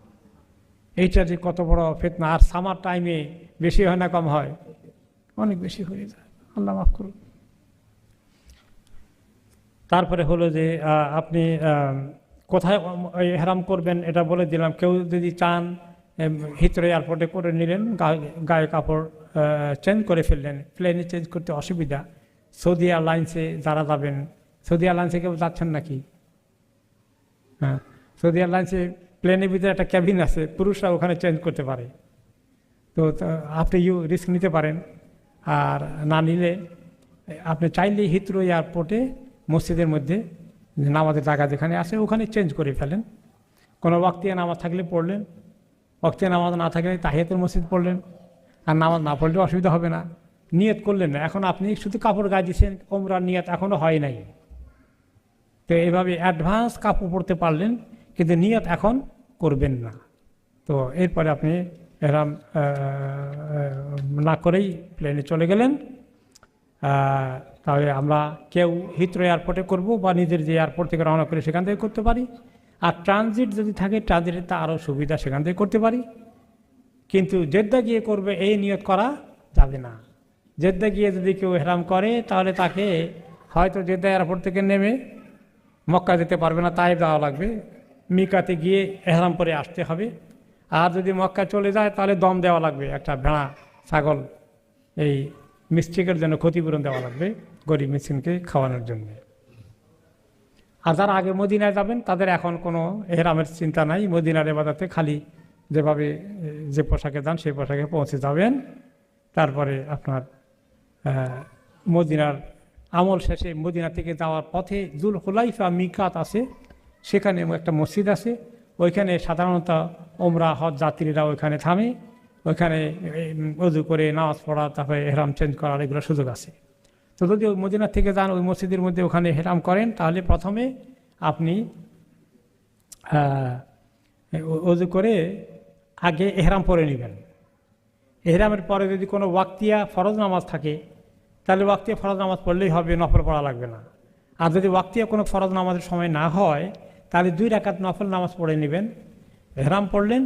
এইটা যে কত বড় ফিতনা! আর সামার টাইমে বেশি হয় না কম হয়? অনেক বেশি হয়ে যায়, আল্লাহ মাফ করুন। তারপরে হলো যে আপনি কোথায় ইহরাম করবেন এটা বলে দিলাম। কেউ যদি চান হিথ্রো এয়ারপোর্টে করে নিলেন, গায়ে কাপড় চেঞ্জ করে ফেললেন, প্লেনে চেঞ্জ করতে অসুবিধা। সৌদি এয়ারলাইন্সে যারা যাবেন, সৌদি এয়ারলাইন্সে কেউ যাচ্ছেন নাকি? হ্যাঁ, সৌদি এয়ারলাইন্সে প্লেনের ভিতরে একটা ক্যাবিন আছে, পুরুষরা ওখানে চেঞ্জ করতে পারে। তো আপনি রিস্ক নিতে পারেন। আর না নিলে আপনি চাইলেই হিথ্রো এয়ারপোর্টে মসজিদের মধ্যে নামাজের জায়গা যেখানে আছে ওখানে চেঞ্জ করে ফেলেন। কোনো ওয়াক্তিয়া নামাজ থাকলে পড়লেন, ওয়াক্তিয়া নামাজ না থাকলে তাহিয়াতুল মসজিদ পড়লেন। আর নামাজ না পড়লেও অসুবিধা হবে না, নিয়ত করলেন না। এখন আপনি শুধু কাপড় গায়ে দিচ্ছেন, ওমরার নিয়ত এখনও হয় নাই। তো এইভাবে অ্যাডভান্স কাপড় পরতে পারলেন, কিন্তু নিয়ত এখন করবেন না। তো এরপরে আপনি এরকম না করেই প্লেনে চলে গেলেন। তাহলে আমরা কেউ হিথ্রো এয়ারপোর্টে করব, বা নিজের যে এয়ারপোর্ট থেকে রওনা করে সেখান থেকে করতে পারি। আর ট্রানজিট যদি থাকে, ট্রানজিটে তা আরও সুবিধা, সেখান থেকে করতে পারি। কিন্তু জেদ্দা গিয়ে করবে এই নিয়ত করা যাবে না। জেদ্দা গিয়ে যদি কেউ ইহরাম করে, তাহলে তাকে হয়তো জেদ্দা এয়ারপোর্ট থেকে নেমে মক্কা যেতে পারবে না, তাই যাওয়া লাগবে। মিকাতে গিয়ে ইহরাম পরে আসতে হবে। আর যদি মক্কা চলে যায়, তাহলে দম দেওয়া লাগবে, একটা ভেড়া ছাগল এই মিস্টেকের জন্য ক্ষতিপূরণ দেওয়া লাগবে গরিব মিসকিনকে খাওয়ানোর জন্য। আর যারা আগে মদিনায় যাবেন, তাদের এখন কোনো ইহরামের চিন্তা নাই। মদিনার ইবাদতে খালি যেভাবে যে পোশাকে যান সেই পোশাকে পৌঁছে যাবেন। তারপরে আপনার মদিনার আমল শেষে মদিনা থেকে যাওয়ার পথে জুল হুলাইফা মিকাত আছে, সেখানে একটা মসজিদ আছে, ওইখানে সাধারণত ওমরা হজ যাত্রীরা ওইখানে থামে, ওইখানে ওযু করে নামাজ পড়া, তারপরে এহরাম চেঞ্জ করার এগুলো সুযোগ আছে। তো যদি ওই মদিনা থেকে যান ওই মসজিদের মধ্যে ওখানে এহরাম করেন, তাহলে প্রথমে আপনি ওযু করে আগে এহরাম পরে নেবেন। এহরামের পরে যদি কোনো ওয়াক্তিয়া ফরজ নামাজ থাকে তাহলে ওয়াক্তিয়া ফরজ নামাজ পড়লেই হবে, নফল পড়া লাগবে না। আর যদি ওয়াক্তিয়া কোনো ফরজ নামাজের সময় না হয় তাহলে 2 রাকাত নফল নামাজ পড়ে নেবেন। এহরাম পড়লেন,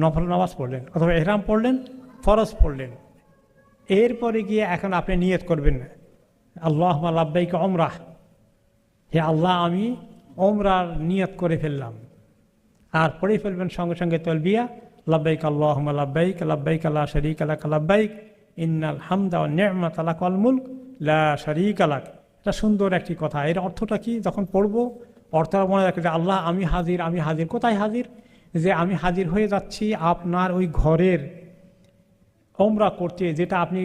নফল নামাজ পড়লেন, অথবা এহরাম পড়লেন, ফরজ পড়লেন। এরপরে গিয়ে এখন আপনি নিয়ত করবেন আল্লাহুম্মা লাব্বাইক উমরাহ, হে আল্লাহ আমি ওমরার নিয়ত করে ফেললাম। আর পড়ে ফেলবেন সঙ্গে সঙ্গে তালবিয়া, লাব্বাইক আল্লাহুম্মা লাব্বাইক, লাব্বাইক লা শারীকা লাক লাব্বাইক, ইন্নাল হামদা ওয়ান নি'মাতা লাকাল মুলক লা শারীকা লাক। এটা সুন্দর একটি কথা। এর অর্থটা কি? যখন পড়বো অর্থটা মনে রাখবে যে আল্লাহ আমি হাজির, আমি হাজির। কোথায় হাজির? যে আমি হাজির হয়ে যাচ্ছি আপনার ওই ঘরের ওমরা করতে, যেটা আপনি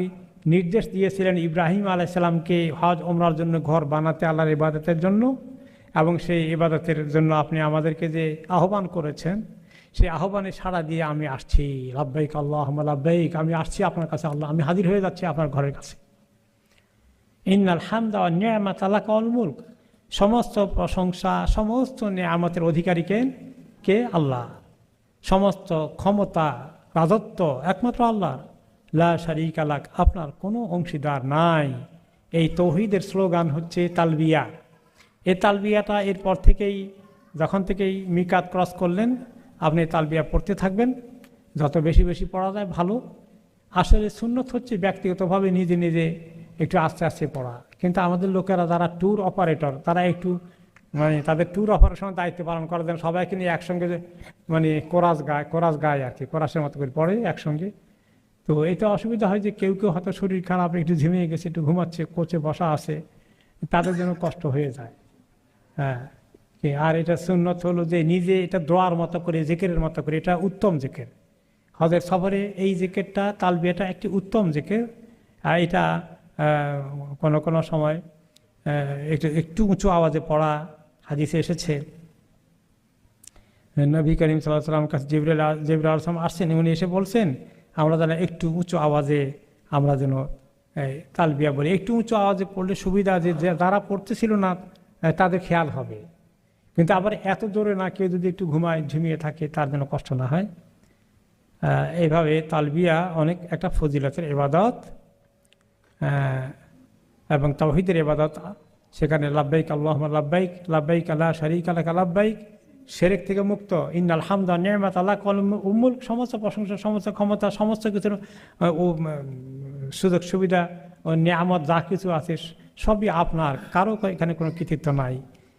নির্দেশ দিয়েছিলেন ইব্রাহিম আলাইহিস সালামকে হজ ওমরার জন্য ঘর বানাতে, আল্লাহর ইবাদতের জন্য। এবং সেই ইবাদতের জন্য আপনি আমাদেরকে যে আহ্বান করেছেন, সেই আহ্বানে সাড়া দিয়ে আমি আসছি, লাব্বাইক আল্লাহুম্মা লাব্বাইক, আমি আসছি আপনার কাছে আল্লাহ, আমি হাজির হয়ে যাচ্ছি আপনার ঘরের কাছে। ইন্নাল হামদা ওয়ান নি'মাতা লাকাল মুলক, সমস্ত প্রশংসা, সমস্ত নিয়ামতের অধিকারী কে? আল্লাহ। সমস্ত ক্ষমতা, রাজত্ব একমাত্র আল্লাহর। লা শারীকা লাক, আপনার কোনো অংশীদার নাই। এই তৌহিদের স্লোগান হচ্ছে তালবিয়া। এই তালবিয়াটা এরপর থেকেই, যখন থেকেই মিকাত ক্রস করলেন, আপনি তালবিয়া পড়তে থাকবেন। যত বেশি বেশি পড়া যায় ভালো। আসলে সুন্নত হচ্ছে ব্যক্তিগতভাবে নিজে নিজে একটু আস্তে আস্তে পড়া। কিন্তু আমাদের লোকেরা যারা ট্যুর অপারেটর, তারা একটু তাদের ট্যুর অপারেশনের দায়িত্ব পালন করে দেন, সবাইকে নিয়ে একসঙ্গে কোরাস গায় আর কি, কোরাসের মতো করে পড়ে একসঙ্গে। তো এটা অসুবিধা হয় যে কেউ কেউ হয়তো শরীর খারাপ, একটু ঝিমিয়ে গেছে, একটু ঘুমাচ্ছে, কোচে বসা আছে, তাদের জন্য কষ্ট হয়ে যায়। হ্যাঁ, আর এটা সুন্নত হলো যে নিজে এটা দোয়ার মতো করে, জিকিরের মতো করে, এটা উত্তম জিকির। হজের সফরে এই জিকিরটা, তালবিয়াটা একটি উত্তম জিকির। আর এটা কোনো সময় একটু উঁচু আওয়াজে পড়া হাদিসে এসেছে। নবী করিম সাল্লাল্লাহু আলাইহি ওয়াসাল্লামের কাছে জিবরাইল আলাইহিস সালাম আসছেন, উনি এসে বলছেন আমরা যেন একটু উঁচু আওয়াজে আমরা যেন তালবিয়া বলি। একটু উঁচু আওয়াজে পড়লে সুবিধা, যে যারা পড়তেছিল না তাদের খেয়াল হবে। কিন্তু আবার এত জোরে না, কেউ যদি একটু ঝিমিয়ে থাকে তার যেন কষ্ট না হয়। এইভাবে তালবিয়া অনেক একটা ফজিলতের ইবাদত এবং তাওহীদের ইবাদত। সেখানে লাব্বাইক আল্লাহুম্মা লাব্বাইক, লাব্বাইক লা শারীকা লাক লাব্বাইক, শিরক থেকে মুক্ত। ইন্নাল হামদা ওয়ান নি'মাতা লাকাল মুলক, সমস্ত প্রশংসা, সমস্ত ক্ষমতা, সমস্ত কিছুর সুযোগ সুবিধা ও নিয়ামত যা কিছু আছে সবই আপনার, কারো এখানে কোনো কৃতিত্ব নাই।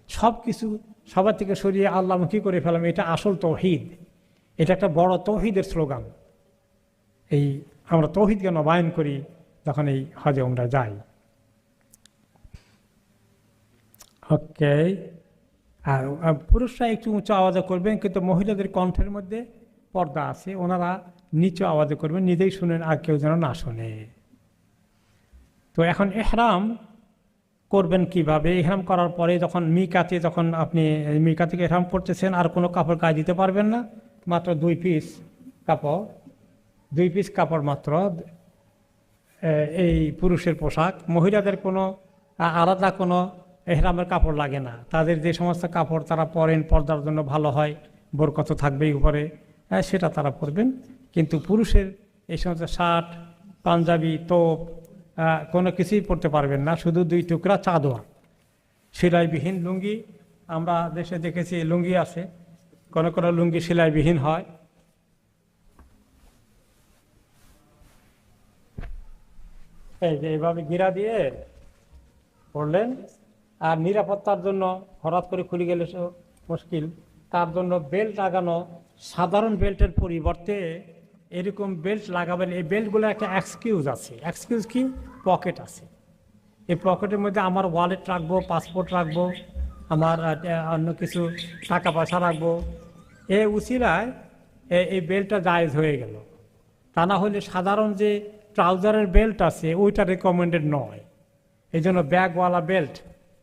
সব কিছু সবার থেকে সরিয়ে আল্লাহমুখী করে ফেলাম, এটা আসল তৌহিদ। এটা একটা বড় তৌহিদের স্লোগান। এই আমরা তৌহিদকে নবায়ন করি যখন এই হজে উমরা যাই। ওকে, আর পুরুষরা একটু উঁচু আওয়াজে করবেন, কিন্তু মহিলাদের কণ্ঠের মধ্যে পর্দা আছে, ওনারা নিচু আওয়াজে করবেন, নিজেই শুনেন আর কেউ যেন না শোনে। তো এখন এহরাম করবেন কিভাবে? এহরাম করার পরে যখন যখন আপনি মিকাতে এহরাম করতেছেন, আর কোনো কাপড় গায়ে দিতে পারবেন না, মাত্র 2 পিস কাপড় মাত্র এই পুরুষের পোশাক। মহিলাদের কোনো আলাদা কোনো এহরামের কাপড় লাগে না। তাদের যে সমস্ত কাপড় তারা পরেন, পর্দার জন্য ভালো হয়, বরকত থাকবেই উপরে, সেটা তারা পরবেন। কিন্তু পুরুষের এই সমস্ত শার্ট, পাঞ্জাবি, তোপ কোনো কিছুই পরতে পারবেন না, শুধু 2 টুকরা চাদর, সেলাইবিহীন লুঙ্গি। আমরা দেশে দেখেছি লুঙ্গি আছে, কোনো লুঙ্গি সেলাইবিহীন হয়। এই যে এইভাবে গিরা দিয়ে পড়লেন। আর নিরাপত্তার জন্য হঠাৎ করে খুলে গেলে মুশকিল, তার জন্য বেল্ট লাগানো, সাধারণ বেল্টের পরিবর্তে এরকম বেল্ট লাগাবেন। এই বেল্টগুলো একটা এক্সকিউজ আছে। এক্সকিউজ কি? পকেট আছে। এই পকেটের মধ্যে আমার ওয়ালেট রাখবো, পাসপোর্ট রাখবো, আমার অন্য কিছু টাকা পয়সা রাখবো। এই উসিলায় এই বেল্টটা জায়েজ হয়ে গেল। তা না হলে সাধারণ যে ট্রাউজারের বেল্ট আছে ওইটা রেকমেন্ডেড নয়। এই জন্য ব্যাগওয়ালা বেল্ট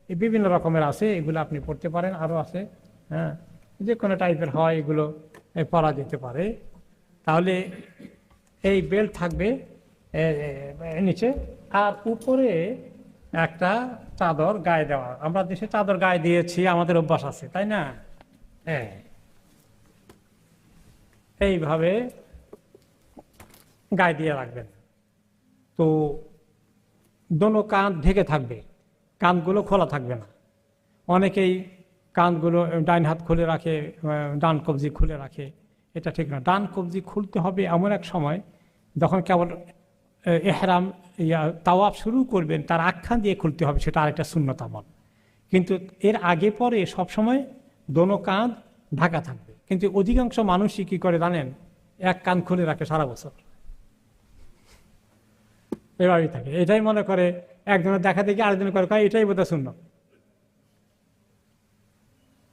এই বিভিন্ন রকমের আছে, এগুলো আপনি পড়তে পারেন, আরও আছে। হ্যাঁ, যে কোনো টাইপের হয় এগুলো পরা যেতে পারে। তাহলে এই বেল্ট থাকবে নিচে, আর উপরে একটা চাদর গায়ে দেওয়া। আমরা দেশে চাদর গায়ে দিয়েছি, আমাদের অভ্যাস আছে, তাই না? হ্যাঁ, এইভাবে গায়ে দিয়ে রাখবেন। তো দোনো কান ঢেকে থাকবে, কানগুলো খোলা থাকবে না। অনেকেই কানগুলো ডান হাত খুলে রাখে, ডান কবজি খুলে রাখে, এটা ঠিক না। ডান কবজি খুলতে হবে এমন এক সময় যখন কেবল এহরাম তাওয়াফ শুরু করবেন, তার আখ্যান দিয়ে খুলতে হবে, সেটা আরেকটা সুন্নত আমল। কিন্তু এর আগে পরে সবসময় দোনো কান ঢাকা থাকবে। কিন্তু অধিকাংশ মানুষই কি করে জানেন, এক কান খুলে রাখে সারা বছর, এভাবেই থাকে। এটাই মনে করে একজনের দেখা দেখি আরেকজন করে, এটাই বোধহয় সুন্নত।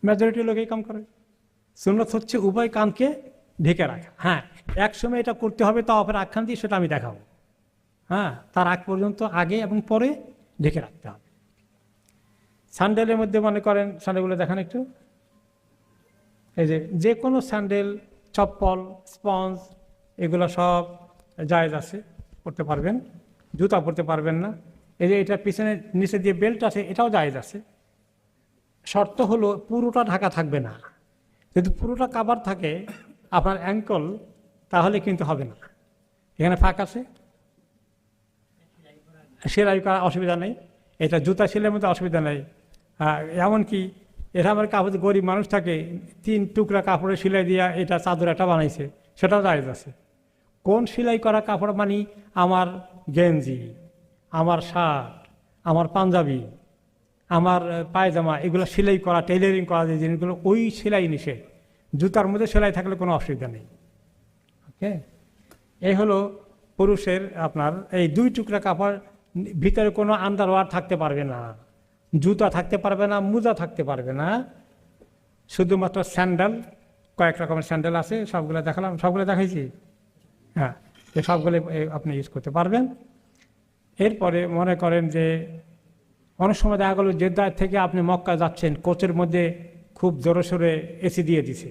মেজরিটি লোক এই কাম করে। সুন্নত হচ্ছে উভয় কানকে ঢেকে রাখা। হ্যাঁ, এক সময় এটা করতে হবে, তাওয়াফের আখ্যান দিয়ে, সেটা আমি দেখাবো। হ্যাঁ, তার আগ পর্যন্ত আগে এবং পরে ঢেকে রাখতে হবে। স্যান্ডেলের মধ্যে মনে করেন, স্যান্ডেলগুলো দেখান একটু। এই যে কোনো স্যান্ডেল, চপ্পল, স্পঞ্জ, এগুলো সব জায়েজ আছে, পরতে পারবেন। জুতা পরতে পারবেন না। এই যে এটার পিছনে নিচে দিয়ে বেল্ট আছে, এটাও জায়েজ আছে। শর্ত হলো পুরোটা ঢাকা থাকবে না। যদি পুরোটা কাভার থাকে আপনার অ্যাঙ্কল, তাহলে কিন্তু হবে না। এখানে ফাঁক আছে, সেলাই করা অসুবিধা নেই। এটা জুতা সেলাইয়ের মধ্যে অসুবিধা নেই। এমনকি এটা আমার কাপড়, গরিব মানুষ থাকে, 3 টুকরা কাপড়ে সেলাই দিয়া এটা চাদর একটা বানাইছে, সেটাও জায়েজ আছে। কোন সেলাই করা কাপড় মানে আমার গেঞ্জি, আমার শার্ট, আমার পাঞ্জাবি, আমার পায়জামা, এগুলো সেলাই করা, টেইলারিং করা যে জিনিসগুলো, ওই সেলাই নিষেধ। জুতার মধ্যে সেলাই থাকলে কোনো অসুবিধা নেই। ওকে, এই হলো পুরুষের আপনার এই 2 টুকরা কাপড়, ভিতরে কোনো আন্ডারওয়্যার থাকতে পারবে না, জুতা থাকতে পারবে না, মোজা থাকতে পারবে না, শুধুমাত্র স্যান্ডেল। কয়েক রকমের স্যান্ডেল আছে, সবগুলো দেখালাম, সবগুলো দেখাইছি। হ্যাঁ, সবগুলো আপনি ইউজ করতে পারবেন। এরপরে মনে করেন যে অনেক সময় দেখা গেল জেদ্দা থেকে আপনি মক্কা যাচ্ছেন, কোচের মধ্যে খুব জোরে সোরে এসি দিয়ে দিছে,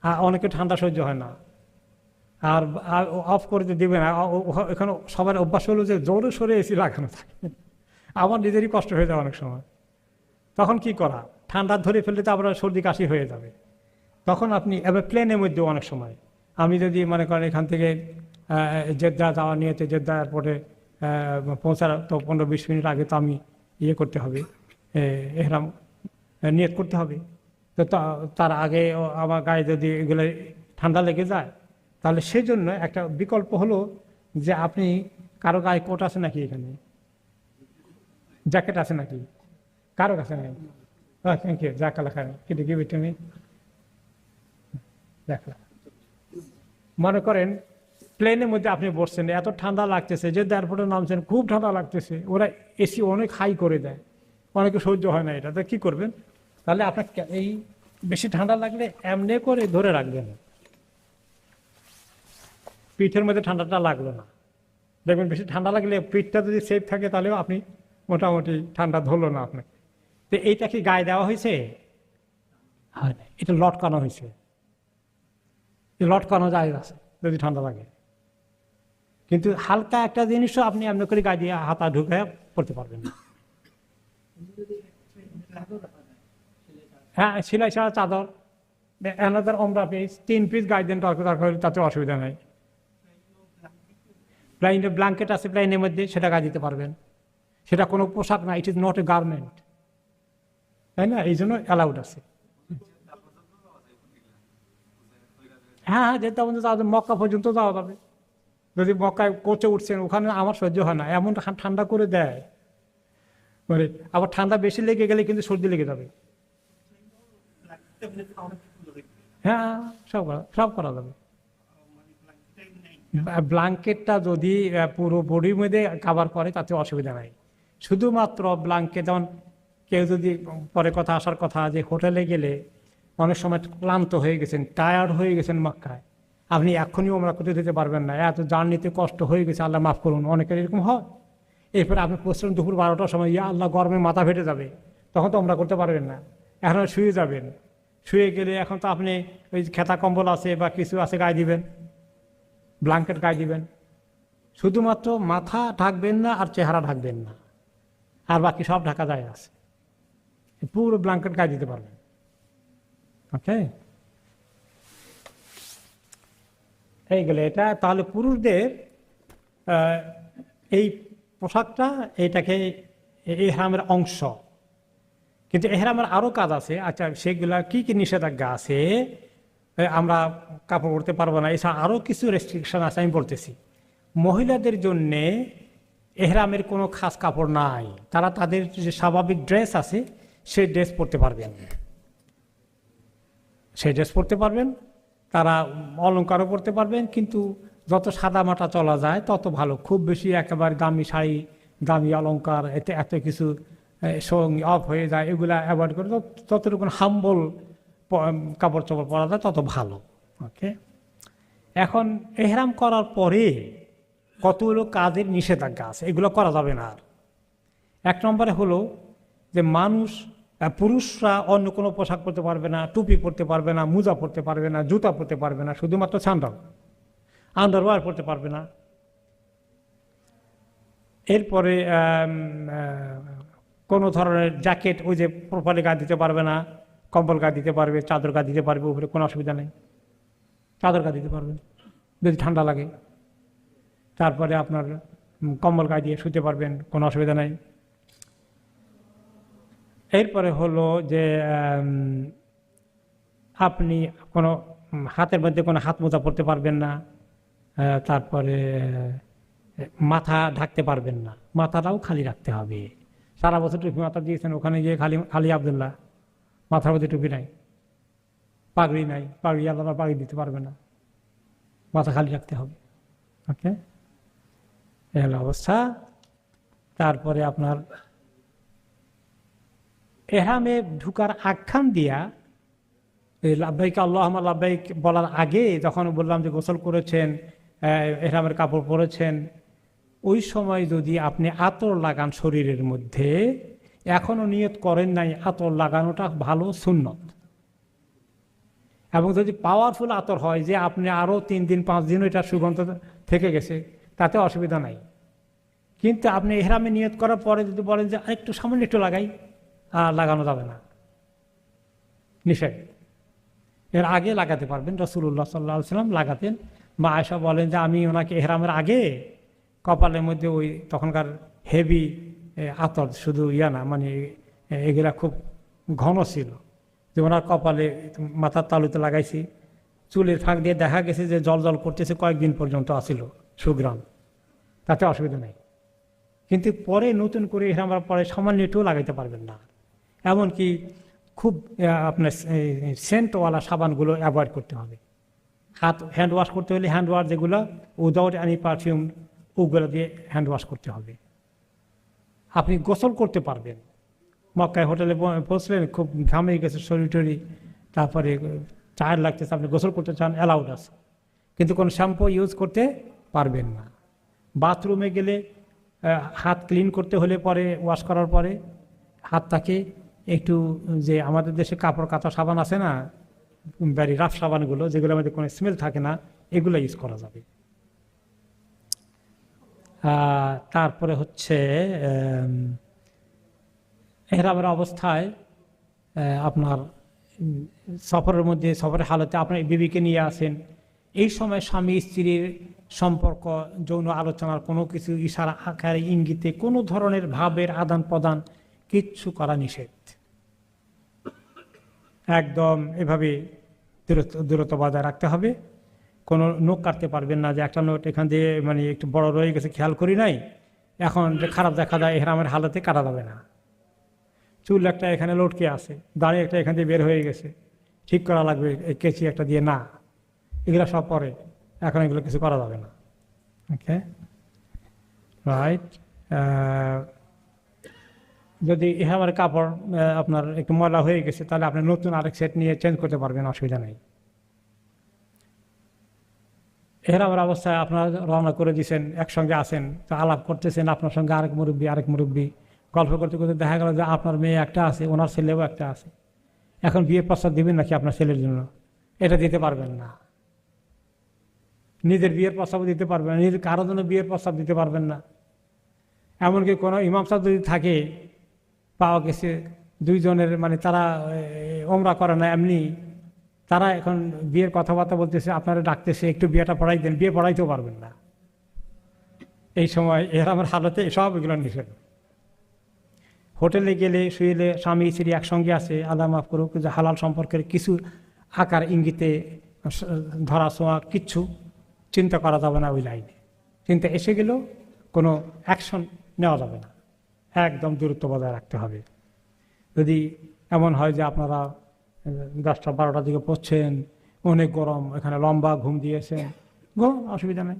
আর অনেকে ঠান্ডা সহ্য হয় না, আর অফ করে দিবে না। এখানে সবার অভ্যাস হলো যে জোরে সোরে এসি লাগানো থাকে। আমার নিজেরই কষ্ট হয়ে যায় অনেক সময়। তখন কি করা, ঠান্ডা ধরে ফেললে তো আপনার সর্দি কাশি হয়ে যাবে। তখন আপনি এবার প্লেনের মধ্যেও অনেক সময়, আমি যদি মনে করেন এখান থেকে জেদ্দা যাওয়া নিয়েতে, জেদ্দা এয়ারপোর্টে পৌঁছার তো 15-20 মিনিট আগে তো আমি ইয়ে করতে হবে, এহরাম নিয়ত করতে হবে। তো তার আগে আমার গায়ে যদি এগুলো ঠান্ডা লেগে যায়, তাহলে সেই জন্য একটা বিকল্প হলো যে আপনি, কারো গায়ে কোট আছে নাকি, এখানে জ্যাকেট আছে নাকি, কারো কাছে নেই? থ্যাংক ইউ, জাকালা খান, কিন্তু গিভ ইট টু মি। দেখলাম, মনে করেন প্লেনের মধ্যে আপনি বসছেন, এত ঠান্ডা লাগতেছে, যে এয়ারপোর্টে নামছেন, খুব ঠান্ডা লাগতেছে, ওরা এসি অনেক হাই করে দেয়, অনেকে সহ্য হয় না এটা, তো কী করবেন? তাহলে আপনার এই বেশি ঠান্ডা লাগলে এমনি করে ধরে রাখবেন, পিঠের মধ্যে ঠান্ডাটা লাগলো না। দেখবেন বেশি ঠান্ডা লাগলে পিঠটা যদি সেফ থাকে, তাহলেও আপনি মোটামুটি ঠান্ডা ধরলো না আপনাকে। তো এইটা কি গায়ে দেওয়া হয়েছে? হয় না, এটা লটকানো হয়েছে। লটকানো যায় আছে যদি ঠান্ডা লাগে, কিন্তু হালকা একটা জিনিসও আপনি এমনি করে গায়ে দিয়ে হাতা ঢুকে পড়তে পারবেন না। হ্যাঁ, সেলাই ছাড়া চাদর, অ্যানাদার ওমরা পিস, 3 পিস গায়ে দেন দরকার, তাতে অসুবিধা নেই। প্লাইনের ব্ল্যাঙ্কেট আছে প্লাইনের মধ্যে, সেটা গায়ে দিতে পারবেন। সেটা কোনো পোশাক না, it is not a garment, তাই না? এই জন্য অ্যালাউড আছে। হ্যাঁ, যেতে পর্যন্ত যাওয়া যাবে, মক্কা পর্যন্ত যাওয়া যাবে। যদি মক্কায় কোচে উঠছেন, ওখানে আমার সহ্য হয় না, এমন ঠান্ডা করে দেয়, মানে আবার ঠান্ডা বেশি লেগে গেলে কিন্তু সর্দি লেগে যাবে। হ্যাঁ, সব করা যাবে। ব্ল্যাঙ্কেটটা যদি পুরো বডির মধ্যে কাভার করে, তাতে অসুবিধা নাই। শুধুমাত্র ব্ল্যাঙ্কেট, যেমন কেউ যদি, পরে কথা আসার কথা, যে হোটেলে গেলে অনেক সময় ক্লান্ত হয়ে গেছেন, টায়ার্ড হয়ে গেছেন মক্কায়, আপনি এখনই ওমরা করতে দিতে পারবেন না, এত জার্নিতে কষ্ট হয়ে গেছে, আল্লাহ মাফ করুন, অনেকের এরকম হয়। এরপরে আপনি পড়ছিলেন দুপুর 12টার সময়, ইয়া আল্লাহ গরমে মাথা ফেটে যাবে, তখন তো আমরা করতে পারবেন না, এখন শুয়ে যাবেন। শুয়ে গেলে এখন তো আপনি ওই খেতা কম্বল আছে বা কিছু আছে গায়ে দিবেন, ব্ল্যাঙ্কেট গায়ে দিবেন, শুধুমাত্র মাথা ঢাকবেন না আর চেহারা ঢাকবেন না, আর বাকি সব ঢাকা যায় আছে, পুরো ব্ল্যাঙ্কেট গায়ে দিতে পারবেন। ওকে, এইগুলো এটা তাহলে পুরুষদের এই পোশাকটা এইটাকে এহরামের অংশ। কিন্তু এহরামের আরও কাজ আছে, আচ্ছা সেগুলা কি কি নিষেধাজ্ঞা আছে, আমরা কাপড় পরতে পারবো না, এছাড়া আরও কিছু রেস্ট্রিকশন আছে আমি বলতেছি। মহিলাদের জন্যে এহরামের কোনো খাস কাপড় নাই, তারা তাদের যে স্বাভাবিক ড্রেস আছে সেই ড্রেস পরতে পারবেন, সেই ড্রেস পরতে পারবেন, তারা অলঙ্কারও পরতে পারবেন, কিন্তু যত সাদা মাটা চলা যায় তত ভালো। খুব বেশি একেবারে দামি শাড়ি, দামি অলঙ্কার, এতে এত কিছু সঙ্গে অফ হয়ে যায়, এগুলা অ্যাভয়েড করে ততটুকু হাম্বল কাপড় চোপড় পরা যায় তত ভালো। ওকে, এখন এহরাম করার পরে কতগুলো কাজের নিষেধাজ্ঞা আছে, এগুলো করা যাবে না। আর এক নম্বরে হলো যে পুরুষরা অন্য কোনো পোশাক পরতে পারবে না, টুপি পরতে পারবে না, মোজা পরতে পারবে না, জুতা পরতে পারবে না, শুধুমাত্র স্যান্ডাল, আন্ডারওয়্যার পরতে পারবে না। এরপরে কোনো ধরনের জ্যাকেট ওই যে প্রপারে গায়ে দিতে পারবে না, কম্বল গায়ে দিতে পারবে, চাদর গায়ে দিতে পারবে, উপরে কোনো অসুবিধা নেই, চাদর গায়ে দিতে পারবে যদি ঠান্ডা লাগে। তারপরে আপনার কম্বল গায়ে দিয়ে শুতে পারবেন, কোনো অসুবিধা নেই। এরপরে হলো যে আপনি কোনো হাতের মধ্যে কোনো হাত মোজা পরতে পারবেন না, তারপরে মাথা ঢাকতে পারবেন না, মাথাটাও খালি রাখতে হবে। সারা বছর টুপি মাথা দিয়েছেন, ওখানে গিয়ে খালি আবদুল্লাহ, মাথার মধ্যে টুপি নাই, পাগড়ি নাই, পাগড়ি আল্লাহ পাগড়ি দিতে পারবে না, মাথা খালি রাখতে হবে। ওকে, এই হলো অবস্থা। তারপরে আপনার এহরামে ঢুকার আখ্যান দিয়া লাব্বাইক আল্লাহুম্মা লাব্বাইক বলার আগে যখন বললাম যে গোসল করেছেন, এহরামের কাপড় পরেছেন, ওই সময় যদি আপনি আতর লাগান শরীরের মধ্যে, এখনো নিয়ত করেন নাই, আতর লাগানোটা ভালো সুন্নত। এবং যদি পাওয়ারফুল আতর হয় যে আপনি আরও 3 দিন 5 দিন এটা সুগন্ধ থেকে গেছে, তাতে অসুবিধা নাই। কিন্তু আপনি এহরামে নিয়ত করার পরে যদি বলেন যে একটু সামান্য একটু লাগাই, লাগানো যাবে না, নিষেধ। এর আগে লাগাতে পারবেন, রাসূলুল্লাহ সাল্লাল্লাহু আলাইহি ওয়াসাল্লাম লাগাতেন। মা আয়েশা বলেন যে আমি ওনাকে এহরামের আগে কপালের মধ্যে ওই তখনকার হেভি আতর, শুধু না মানে এগুলা খুব ঘন ছিল, যে ওনার কপালে মাথার তালুতে লাগাইছি, চুলের ফাঁক দিয়ে দেখা গেছে যে জল জল করতেছে, কয়েকদিন পর্যন্ত আসিল সুগ্রাম, তাতে অসুবিধা নেই। কিন্তু পরে নতুন করে এহরামের পরে সামান্য একটু লাগাইতে পারবেন না। এমনকি খুব আপনার সেন্টওয়ালা সাবানগুলো অ্যাভয়েড করতে হবে। হ্যান্ড ওয়াশ করতে হলে হ্যান্ড ওয়াশ যেগুলো উইদাউট এনি পারফিউম, ওগুলো দিয়ে হ্যান্ড ওয়াশ করতে হবে। আপনি গোসল করতে পারবেন, মক্কায় হোটেলে পৌঁছলেন, খুব ঘামে গেছে শরীর টরি, তারপরে টায়ার লাগতেছে, আপনি গোসল করতে চান, অ্যালাউড আছে, কিন্তু কোনো শ্যাম্পু ইউজ করতে পারবেন না। বাথরুমে গেলে হাত ক্লিন করতে হলে পরে ওয়াশ করার পরে হাতটাকে একটু, যে আমাদের দেশে কাপড় কাচা সাবান আছে না, ভেরি রাফ সাবানগুলো, যেগুলোর মধ্যে কোনো স্মেল থাকে না, এগুলো ইউজ করা যাবে। তারপরে হচ্ছে এহরামের অবস্থায় আপনার সফরের মধ্যে, সফরের হালতে আপনার বিবিকে নিয়ে আসেন, এই সময় স্বামী স্ত্রীর সম্পর্ক, যৌন আলোচনার কোনো কিছু, ইশারা আকারে ইঙ্গিতে কোনো ধরনের ভাবের আদান প্রদান কিচ্ছু করা নিষেধ। একদম এভাবে দূরত্ব বজায় রাখতে হবে। কোনো নখ কাটতে পারবেন না, যে একটা নোট এখান দিয়ে মানে একটু বড় রয়ে গেছে খেয়াল করি নাই, এখন যে খারাপ দেখা যায়, এহরামের হালতে কাটা যাবে না। চুল একটা এখানে লটকে আছে, দাঁড়ি একটা এখান দিয়ে বের হয়ে গেছে, ঠিক করা লাগবে কেচি একটা দিয়ে, না, এগুলো সব পরে, এখন এগুলো কিছু করা যাবে না। ওকে, রাইট। যদি এহরামের কাপড় আপনার একটু ময়লা হয়ে গেছে, তাহলে আপনি নতুন আরেক সেট নিয়ে চেঞ্জ করতে পারবেন, অসুবিধা নেই। এহরামের অবস্থায় আপনারা রওনা করে দিয়েছেন, একসঙ্গে আছেন, তো আলাপ করতেছেন, আপনার সঙ্গে আরেক মুরব্বী গল্প করতে করতে দেখা গেল যে আপনার মেয়ে একটা আছে, ওনার ছেলেও একটা আছে। এখন বিয়ের প্রস্তাব দিবেন নাকি আপনার ছেলের জন্য? এটা দিতে পারবেন না। নিজের বিয়ের প্রস্তাব দিতে পারবেন না, নিজের কারোর জন্য বিয়ের প্রস্তাব দিতে পারবেন না। এমনকি কোনো ইমাম সাহেব যদি থাকে, পাওয়া গেছে দুইজনের মানে তারা ওমরা করে না, এমনি তারা এখন বিয়ের কথাবার্তা বলতেছে, আপনারা ডাকতেছে একটু বিয়েটা পড়াই দেন, বিয়ে পড়াইতেও পারবেন না। এই সময় এহরামের হালতে এসব এগুলো নিষেধ। হোটেলে গেলে শুয়েলে স্বামী স্ত্রী একসঙ্গে আছে, আল্লাহ মাফ করুক, যে হালাল সম্পর্কের কিছু আকার ইঙ্গিতে ধরা ছোঁয়া কিচ্ছু চিন্তা করা যাবে না ওই লাইনে। চিন্তা এসে গেলেও কোনো অ্যাকশন নেওয়া যাবে না, একদম দূরত্ব বজায় রাখতে হবে। যদি এমন হয় যে আপনারা 10টা 12টার দিকে পড়ছেন, অনেক গরম, এখানে লম্বা ঘুম দিয়েছেন, অসুবিধা নেই,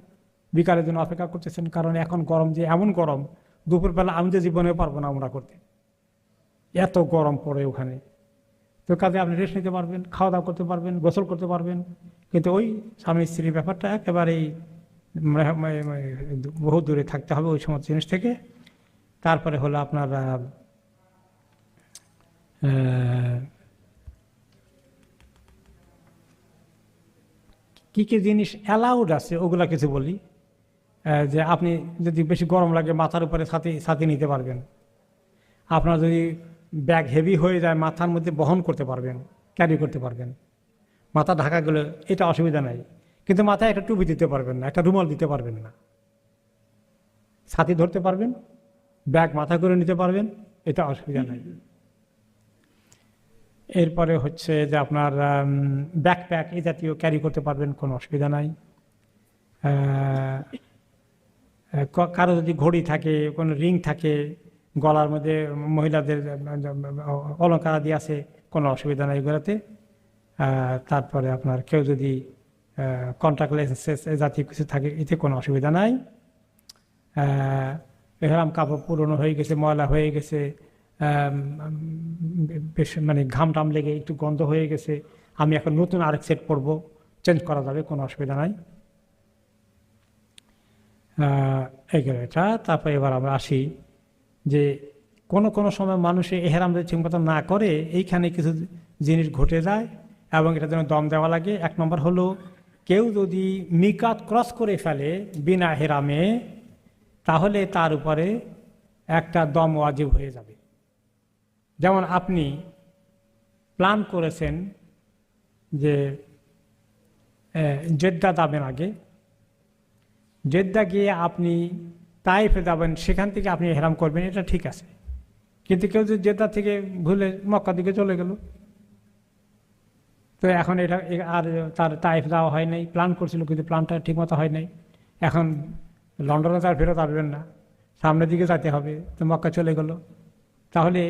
বিকালের জন্য অপেক্ষা করতেছেন, কারণ এখন গরম যে এমন গরম, দুপুরবেলা আমি যে জীবনেও পারবো না আমরা করতে, এত গরম পড়ে ওখানে। তো কাজে আপনি রেস্ট নিতে পারবেন, খাওয়া দাওয়া করতে পারবেন, গোসল করতে পারবেন, কিন্তু ওই স্বামী স্ত্রীর ব্যাপারটা একেবারেই বহু দূরে থাকতে হবে ওই সমস্ত জিনিস থেকে। তারপরে হলো আপনার কি কি জিনিস অ্যালাউড আছে ওগুলা কিছু বলি। যে আপনি যদি বেশি গরম লাগে মাথার উপরে ছাতি নিতে পারবেন। আপনার যদি ব্যাগ হেভি হয়ে যায় মাথার মধ্যে বহন করতে পারবেন, ক্যারি করতে পারবেন, মাথা ঢাকা গেলে এটা অসুবিধা নাই। কিন্তু মাথায় একটা টুপি দিতে পারবেন না, একটা রুমাল দিতে পারবেন না। ছাতি ধরতে পারবেন, ব্যাগ মাথা করে নিতে পারবেন, এটা অসুবিধা নাই। এরপরে হচ্ছে যে আপনার ব্যাকপ্যাক এই জাতীয় ক্যারি করতে পারবেন, কোনো অসুবিধা নাই। কারো যদি ঘড়ি থাকে, কোনো রিং থাকে, গলার মধ্যে মহিলাদের অলঙ্কার দিয়ে আছে, কোনো অসুবিধা নাই এগুলোতে। তারপরে আপনার কেউ যদি কন্ট্যাক্ট লেন্সেস জাতীয় কিছু থাকে, এতে কোনো অসুবিধা নাই। এহরাম কাপড় পুরনো হয়ে গেছে, ময়লা হয়ে গেছে, বেশ মানে ঘাম টাম লেগে একটু গন্ধ হয়ে গেছে, আমি এখন নতুন আরেক সেট পরবো, চেঞ্জ করা যাবে, কোনো অসুবিধা নাই। এইগুলো এটা। তারপরে এবার আমরা আসি যে কোনো সময় মানুষে এহরাম যদি ঠিকমতো না করে, এইখানে কিছু জিনিস ঘটে যায় এবং এটা যেন দম দেওয়া লাগে। এক নম্বর হলো, কেউ যদি মিকাত ক্রস করে ফেলে বিনা এহরামে, তাহলে তার উপরে একটা দম ওয়াজিব হয়ে যাবে। যেমন আপনি প্ল্যান করেছেন যে জেদ্দা যাবেন, আগে জেদ্দা গিয়ে আপনি তাইফে যাবেন, সেখান থেকে আপনি এহরাম করবেন, এটা ঠিক আছে। কিন্তু কেউ যদি জেদ্দা থেকে ভুলে মক্কা দিকে চলে গেল, তো এখন এটা আর তার তাইফ যাওয়া হয় নাই, প্ল্যান করছিল কিন্তু প্ল্যানটা ঠিকমতো হয় নাই, এখন লন্ডনে তার ফেরত আসবেন না, সামনের দিকে যেতে হবে, তো মক্কা চলে গেল, তাহলে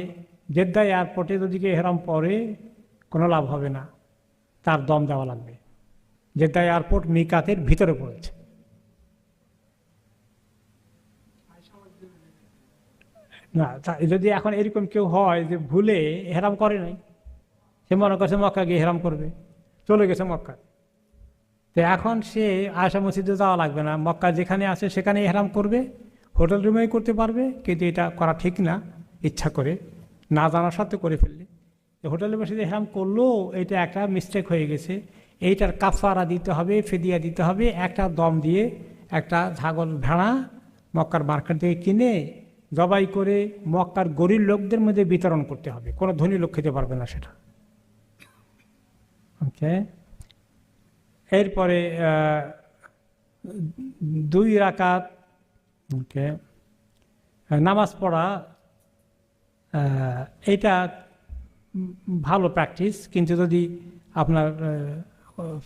জেদ্দা এয়ারপোর্টে যদি এহরাম পরে কোনো লাভ হবে না, তার দম দেওয়া লাগবে। জেদ্দা এয়ারপোর্ট মিকাতের ভিতরে পড়েছে। না, যদি এখন এরকম কেউ হয় যে ভুলে এহরাম করে নাই, সে মনে করছে মক্কা গিয়ে এহরাম করবে, চলে গেছে মক্কা, তো এখন সে আয়েশা মসজিদে যাওয়া লাগবে না, মক্কা যেখানে আছে সেখানে এহরাম করবে, হোটেল রুমেই করতে পারবে। কিন্তু এটা করা ঠিক না, ইচ্ছা করে না জানার সাথে করে ফেললে। হোটেলে বসে এহরাম করলো, এটা একটা মিস্টেক হয়ে গেছে, এইটার কাফারা দিতে হবে, ফিদিয়া দিতে হবে। একটা দম দিয়ে একটা ছাগল ভেড়া মক্কার মার্কেট থেকে কিনে জবাই করে মক্কার গরিব লোকদের মধ্যে বিতরণ করতে হবে, কোনো ধনী লোক খেতে পারবে না সেটা। ওকে, এরপরে 2 রাকাত ওকে নামাজ পড়া, এটা ভালো প্র্যাকটিস। কিন্তু যদি আপনার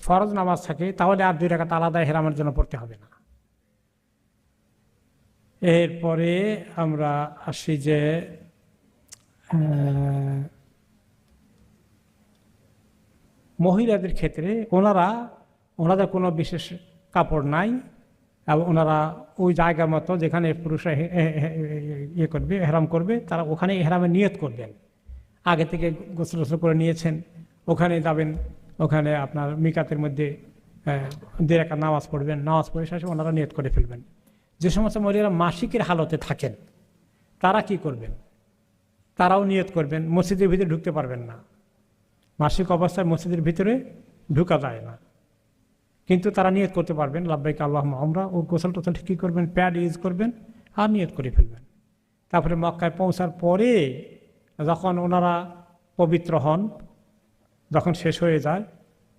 ফরজ নামাজ থাকে, তাহলে আর 2 রাকাত আলাদা এহরামের জন্য পড়তে হবে না। এরপরে আমরা আসি যে মহিলাদের ক্ষেত্রে ওনাদের কোনো বিশেষ কাপড় নাই, এবং ওনারা ওই জায়গা মতো যেখানে পুরুষরা ইয়ে করবে, এহরাম করবে, তারা ওখানে এহরামের নিয়ত করবেন। আগে থেকে গোসল করে নিয়েছেন, ওখানে যাবেন, ওখানে আপনার মিকাতের মধ্যে দুই রাকাত নামাজ পড়বেন, নামাজ পড়ে শেষে ওনারা নিয়ত করে ফেলবেন। যে সমস্ত মহিলারা মাসিকের হালতে থাকেন তারা কি করবেন, তারাও নিয়ত করবেন। মসজিদের ভিতরে ঢুকতে পারবেন না, মাসিক অবস্থায় মসজিদের ভিতরে ঢুকা যায় না, কিন্তু তারা নিয়ত করতে পারবেন লাব্বাইক আল্লাহুম্মা উমরা। ও গোসল টোসল ঠিক করবেন, প্যাড ইউজ করবেন আর নিয়ত করে ফেলবেন। তারপরে মক্কায় পৌঁছার পরে যখন ওনারা পবিত্র হন, যখন শেষ হয়ে যায়,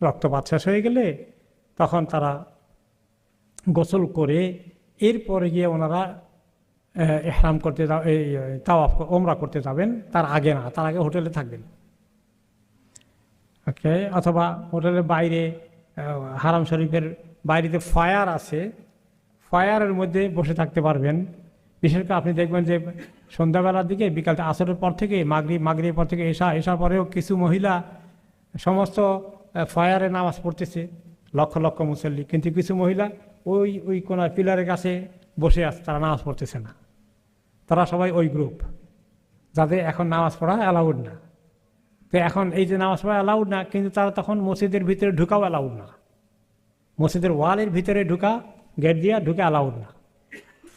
রক্তপাত শেষ হয়ে গেলে তখন তারা গোসল করে এরপরে গিয়ে ওনারা ইহরাম করতে এই তাওয়াফ ওমরা করতে যাবেন। তার আগে না, তার আগে হোটেলে থাকবেন, ওকে। অথবা হোটেলের বাইরে হারাম শরীফের বাইরেতে ফায়ার আছে, ফায়ারের মধ্যে বসে থাকতে পারবেন। বিশেষ করে আপনি দেখবেন যে সন্ধ্যাবেলার দিকে, বিকাল আসরের পর থেকে মাগরিবের পর থেকে এসার পরেও কিছু মহিলা সমস্ত ফায়ারে নামাজ পড়তেছে, লক্ষ লক্ষ মুসল্লি, কিন্তু কিছু মহিলা ওই কোন পিলারের কাছে বসে আছে, তারা নামাজ পড়তেছে না। তারা সবাই ওই গ্রুপ যাদের এখন নামাজ পড়া অ্যালাউড না। তো এখন এই যে নামাজ পড়া অ্যালাউড না, কিন্তু তারা তখন মসজিদের ভিতরে ঢুকাও অ্যালাউড না, মসজিদের ওয়ালের ভিতরে ঢুকা, গেট দিয়া ঢুকে অ্যালাউড না,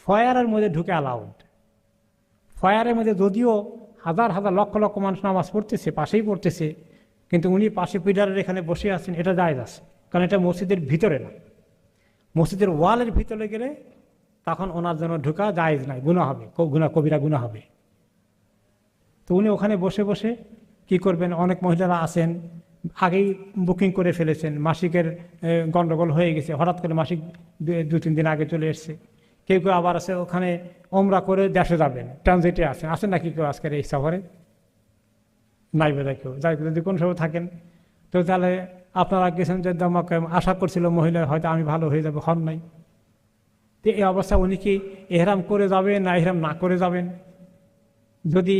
ফায়ারের মধ্যে ঢুকে অ্যালাউড। ফায়ারের মধ্যে যদিও হাজার হাজার লক্ষ লক্ষ মানুষ নামাজ পড়তেছে, পাশেই পড়তেছে, কিন্তু উনি পাশে পিলারের এখানে বসে আছেন, এটা জায়েজ আছে, কারণ এটা মসজিদের ভিতরে না। মসজিদের ওয়ালের ভিতরে গেলে তখন ওনার জন্য ঢুকা জায়েজ নাই, গুনাহ হবে, কবিরা গুনাহ হবে। তো উনি ওখানে বসে বসে কি করবেন, অনেক মহিলারা আছেন আগেই বুকিং করে ফেলেছেন, মাসিকের গন্ডগোল হয়ে গেছে, হঠাৎ করে মাসিক 2-3 দিন আগে চলে এসছে। কেউ কেউ আবার আছে ওখানে ওমরা করে দেশে যাবেন, ট্রানজিটে আসেন নাকি কেউ আজকের এই সফরে? নাই বোধহয় কেউ, যাই যদি কোন সময় থাকেন। তো তাহলে আপনারা গেছেন যে আমাকে আশা করছিল মহিলা হয়তো আমি ভালো হয়ে যাবো, হন নাই। তো এই অবস্থা উনি কি এহরাম করে যাবেন না এহরাম না করে যাবেন? যদি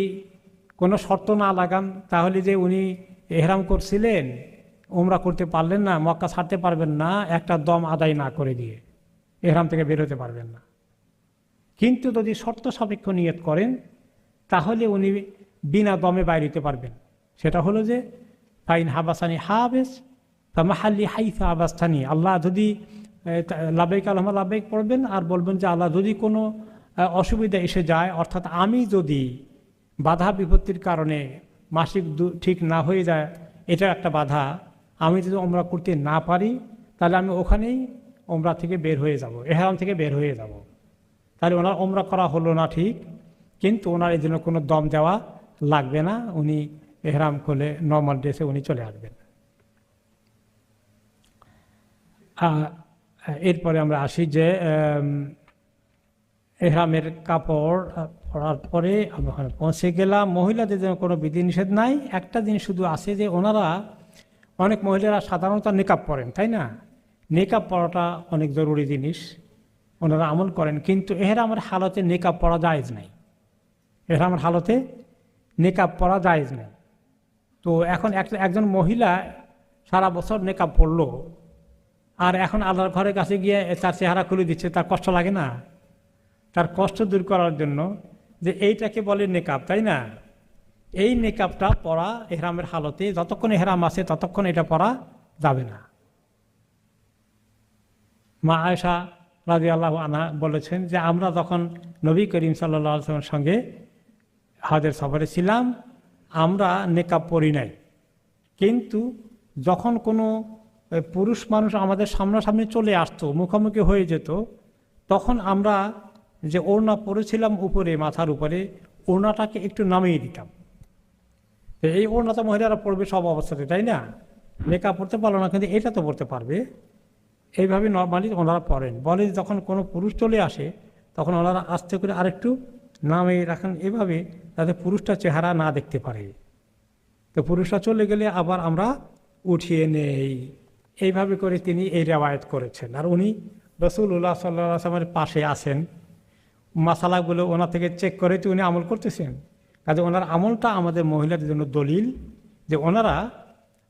কোনো শর্ত না লাগান তাহলে যে উনি এহরাম করছিলেন, ওমরা করতে পারলেন না, মক্কা ছাড়তে পারবেন না একটা দম আদায় না করে দিয়ে, এহরাম থেকে বের হতে পারবেন না। কিন্তু যদি শর্ত সাপেক্ষ নিয়ত করেন তাহলে উনি বিনা দমে বাইরে হতে পারবেন। সেটা হলো যে ফাইন হাবাসানি হাবেস বা মাহাল্লি হাইফা আবাস্তানি, আল্লাহ যদি লাবেক আল্লাহ লাবেক পড়বেন আর বলবেন যে আল্লাহ যদি কোনো অসুবিধা এসে যায়, অর্থাৎ আমি যদি বাধা বিপত্তির কারণে মাসিক ঠিক না হয়ে যায়, এটা একটা বাধা, আমি যদি ওমরা করতে না পারি তাহলে আমি ওখানেই ওমরা থেকে বের হয়ে যাব, এহরাম থেকে বের হয়ে যাব। তাহলে ওনার ওমরা করা হলো না ঠিক, কিন্তু ওনার এই জন্য কোনো দম দেওয়া লাগবে না, উনি এহরাম করলে নর্মাল ড্রেসে উনি চলে আসবেন। এরপরে আমরা আসি যে এহরামের কাপড় পরার পরে আমরা ওখানে পৌঁছে গেলাম। মহিলাদের জন্য কোনো বিধিনিষেধ নাই, একটা জিনিস শুধু আছে যে ওনারা, অনেক মহিলারা সাধারণত নিকাব পরেন, তাই না? নিকাব পরাটা অনেক জরুরি জিনিস, ওনারা আমল করেন, কিন্তু এহরামের হালতে নিকাব পরা জায়েজ নাই, এহরামের হালতে নিকাব পরা জায়েজ নাই। তো এখন একজন মহিলা সারা বছর নিকাব পরলো, আর এখন আল্লাহর ঘরের কাছে গিয়ে তার চেহারা খুলে দিচ্ছে, তার কষ্ট লাগে না? তার কষ্ট দূর করার জন্য যে এইটাকে বলে নেকাব, তাই না? এই নেকাবটা পরা এহরামের হালতে, যতক্ষণ এহরাম আছে ততক্ষণ এটা পরা যাবে না। মা আয়েশা রাদিয়াল্লাহু আনহা বলেছেন যে আমরা যখন নবী করিম সাল্লাল্লাহু আলাইহি ওয়াসাল্লামের সঙ্গে হজের সফরে ছিলাম, আমরা নেকাব পরি নাই, কিন্তু যখন কোনো পুরুষ মানুষ আমাদের সামনাসামনি চলে আসতো, মুখোমুখি হয়ে যেত, তখন আমরা যে ওড়না পরেছিলাম উপরে, মাথার উপরে, ওড়নাটাকে একটু নামিয়ে দিতাম। এই ওড়না তো মহিলারা পড়বে সব অবস্থাতে, তাই না? নেকাব পড়তে পারলো না, কিন্তু এটা তো পড়তে পারবে। এইভাবে নর্মালি ওনারা পড়েন। বলে যখন কোনো পুরুষ চলে আসে তখন ওনারা আস্তে করে আরেকটু নামিয়ে রাখেন, এভাবে যাতে পুরুষটা চেহারা না দেখতে পারে। তো পুরুষরা চলে গেলে আবার আমরা উঠিয়ে নেই। এইভাবে করে তিনি এই রেওয়ায়েত করেছেন। আর উনি রাসূলুল্লাহ সাল্লাল্লাহু আলাইহি ওয়াসাল্লামের পাশে আছেন, মাসালাগুলো ওনার থেকে চেক করে তো উনি আমল করতেছেন। কাজে ওনার আমলটা আমাদের মহিলাদের জন্য দলিল যে ওনারা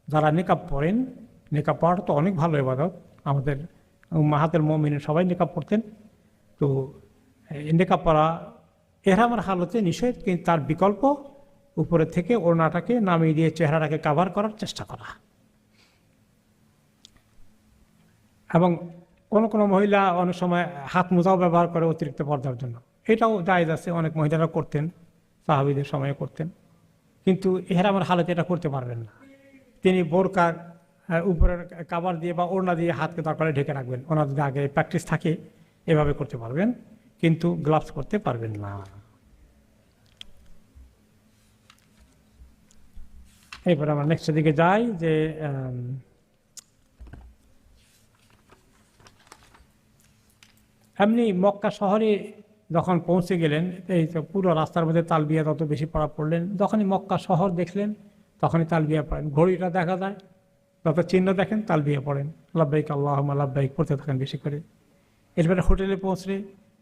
যারা নিকাব পড়েন, নিকাব পড়াটা তো অনেক ভালো ইবাদত, আমাদের উম্মাহাতুল মুমিনিন সবাই নিকাব পড়তেন। তো নিকাব পড়া এহরামের হালতে নিষেধ, কিন্তু তার বিকল্প উপরে থেকে ওড়নাটাকে নামিয়ে দিয়ে চেহারাটাকে কাভার করার চেষ্টা করা। এবং কোনো কোনো মহিলা অনেক সময় হাত মোজাও ব্যবহার করে অতিরিক্ত পর্দার জন্য, এটাও জায়েজ আছে, অনেক মহিলারা করতেন, সাহাবীদের সময়ে করতেন। কিন্তু ইহরামের হালতে এটা করতে পারবেন না। তিনি বোরকার উপরের কাভার দিয়ে বা ওড়না দিয়ে হাতকে দরকারে ঢেকে রাখবেন, ওনার যদি আগে প্র্যাকটিস থাকে এভাবে করতে পারবেন, কিন্তু গ্লাভস করতে পারবেন না। এরপরে আমরা নেক্সটের দিকে যাই, যে এমনি মক্কা শহরে যখন পৌঁছে গেলেন, এই তো পুরো রাস্তার মধ্যে তালবিয়া তত বেশি পড়া পড়লেন, যখনই মক্কা শহর দেখলেন তখনই তালবিয়া পড়েন, ঘড়িটা দেখা যায়, যত চিহ্ন দেখেন তালবিয়া পড়েন, লাব্বাইক আল্লাহুম্মা লাব্বাইক পড়তে থাকেন বেশি করে। এরপরে হোটেলে পৌঁছলে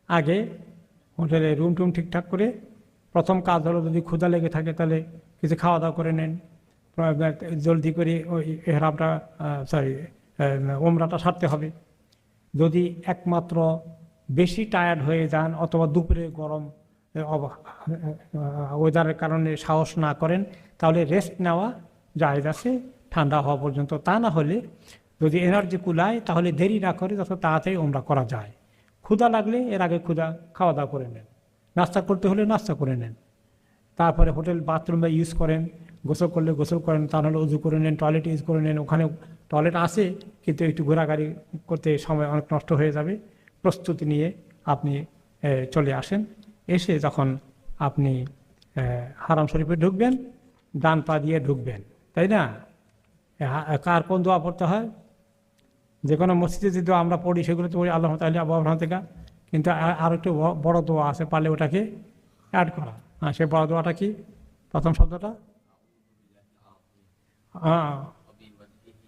আগে হোটেলে রুম টুম ঠিকঠাক করে, প্রথম কাজ হলো যদি ক্ষুধা লেগে থাকে তাহলে কিছু খাওয়া দাওয়া করে নেন, জলদি করে ওই এহরামটা ওমরাটা সারতে হবে। যদি একমাত্র বেশি টায়ার্ড হয়ে যান অথবা দুপুরে গরম ওয়েদারের কারণে সাহস না করেন, তাহলে রেস্ট নেওয়া জায়েজ আছে ঠান্ডা হওয়া পর্যন্ত। তা না হলে যদি এনার্জি কুলায় তাহলে দেরি না করে যত তাড়াতাড়ি ওমরা করা যায়। ক্ষুধা লাগলে এর আগে খাওয়া দাওয়া করে নেন, নাস্তা করতে হলে নাস্তা করে নেন, তারপরে হোটেল বাথরুমে ইউজ করেন, গোসল করলে গোসল করেন, তা নাহলে উজু করে নেন, টয়লেট ইউজ করে নেন। ওখানে টয়লেট আছে কিন্তু একটু ঘোরাঘুরি করতে সময় অনেক নষ্ট হয়ে যাবে। প্রস্তুতি নিয়ে আপনি চলে আসেন, এসে যখন আপনি হারাম শরীফে ঢুকবেন ডান পা দিয়ে ঢুকবেন, তাই না? কার কোন দোয়া পড়তে হয়? যে কোনো মসজিদে যে দোয়া আমরা পড়ি সেগুলো তো পড়ি আল্লাহ তাআলা আবু রহমাতিকা, কিন্তু আর একটু বড় দোয়া আছে, পারলে ওটাকে অ্যাড করা। সে বড় দোয়াটা কি? প্রথম শব্দটা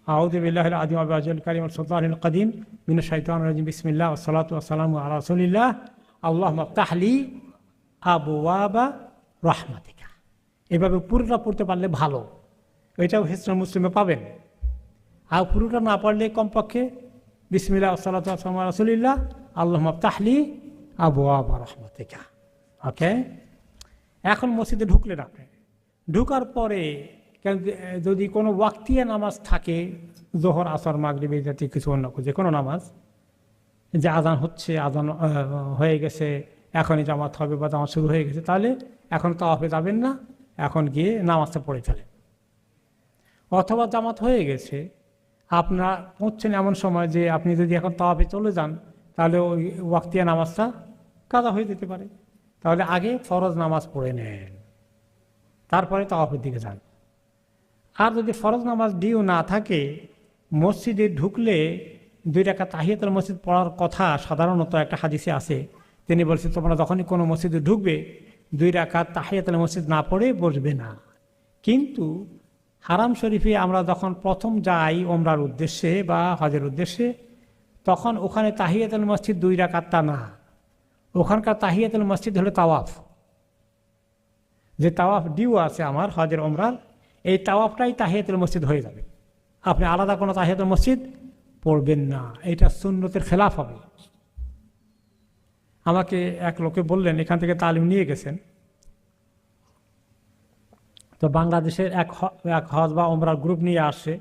আউযু বিল্লাহিল আযীম ওয়া বিওয়াজহিল কারীম ওয়া সুলতানিল কাদীম মিনাশ শাইতানির রাজীম বিসমিল্লাহ ওয়া সলাতু ওয়া সালামু আলা রাসূলিল্লাহ আল্লাহুম্মা ইফতাহ লি আবওয়াবা রাহমাতিকা। এভাবে পুরোটা পড়তে পারলে ভালো, এটাও হিসনুল মুসলিমে পাবেন। আর পুরোটা না পারলে কমপক্ষে বিসমিল্লাহ ওয়া সলাতু ওয়া সালামু আলা রাসূলিল্লাহ আল্লাহুম্মা ইফতাহ লি আবওয়াবা রাহমাতিকা। ওকে, এখন মসজিদে ঢুকলেন আপনি, ঢুকার পরে যদি কোনো ওয়াক্তিয়া নামাজ থাকে, জোহর আসর মাগরিব জাতীয় কিছু অন্য যে কোনো নামাজ, যে আজান হচ্ছে, আজান হয়ে গেছে, এখনই জামাত হবে বা জামাত শুরু হয়ে গেছে, তাহলে এখন তাওয়াফে যাবেন না, এখন গিয়ে নামাজটা পড়ে ফেলেন। অথবা জামাত হয়ে গেছে, আপনার পৌঁছছেন এমন সময় যে আপনি যদি এখন তাওয়াফে চলে যান তাহলে ওই ওয়াক্তিয়া নামাজটা কাজা হয়ে যেতে পারে, তাহলে আগে ফরজ নামাজ পড়ে নেন, তারপরে তাওয়াফের দিকে যান। আর যদি ফরজ নামাজ ডিউ না থাকে, মসজিদে ঢুকলে 2 রাকাত তাহিয়াতুল মসজিদ পড়ার কথা সাধারণত একটা হাদিসে আছে। তিনি বলছেন তোমরা যখনই কোনো মসজিদে ঢুকবে 2 রাকাত তাহিয়াতুল মসজিদ না পড়ে বসবে না। কিন্তু হারাম শরীফে আমরা যখন প্রথম যাই ওমরার উদ্দেশ্যে বা হজের উদ্দেশ্যে, তখন ওখানে তাহিয়াতুল মসজিদ 2 রাকাতটা না, ওখানকার তাহিয়াতুল মসজিদ হলো তাওয়াফ। যে তাওয়াফ ডিউ আছে আমার হজের ওমরার, এই তাওয়াফটাই তাহিয়াতুল মসজিদ হয়ে যাবে, আপনি আলাদা কোনো তাহিয়াতুল মসজিদ পড়বেন না, এটা সুন্নতের খেলাফ হবে। আমাকে এক লোকে বললেন, এখান থেকে তালিম নিয়ে গেছেন, তো বাংলাদেশের এক হজ বা ওমরার গ্রুপ নিয়ে আসছে,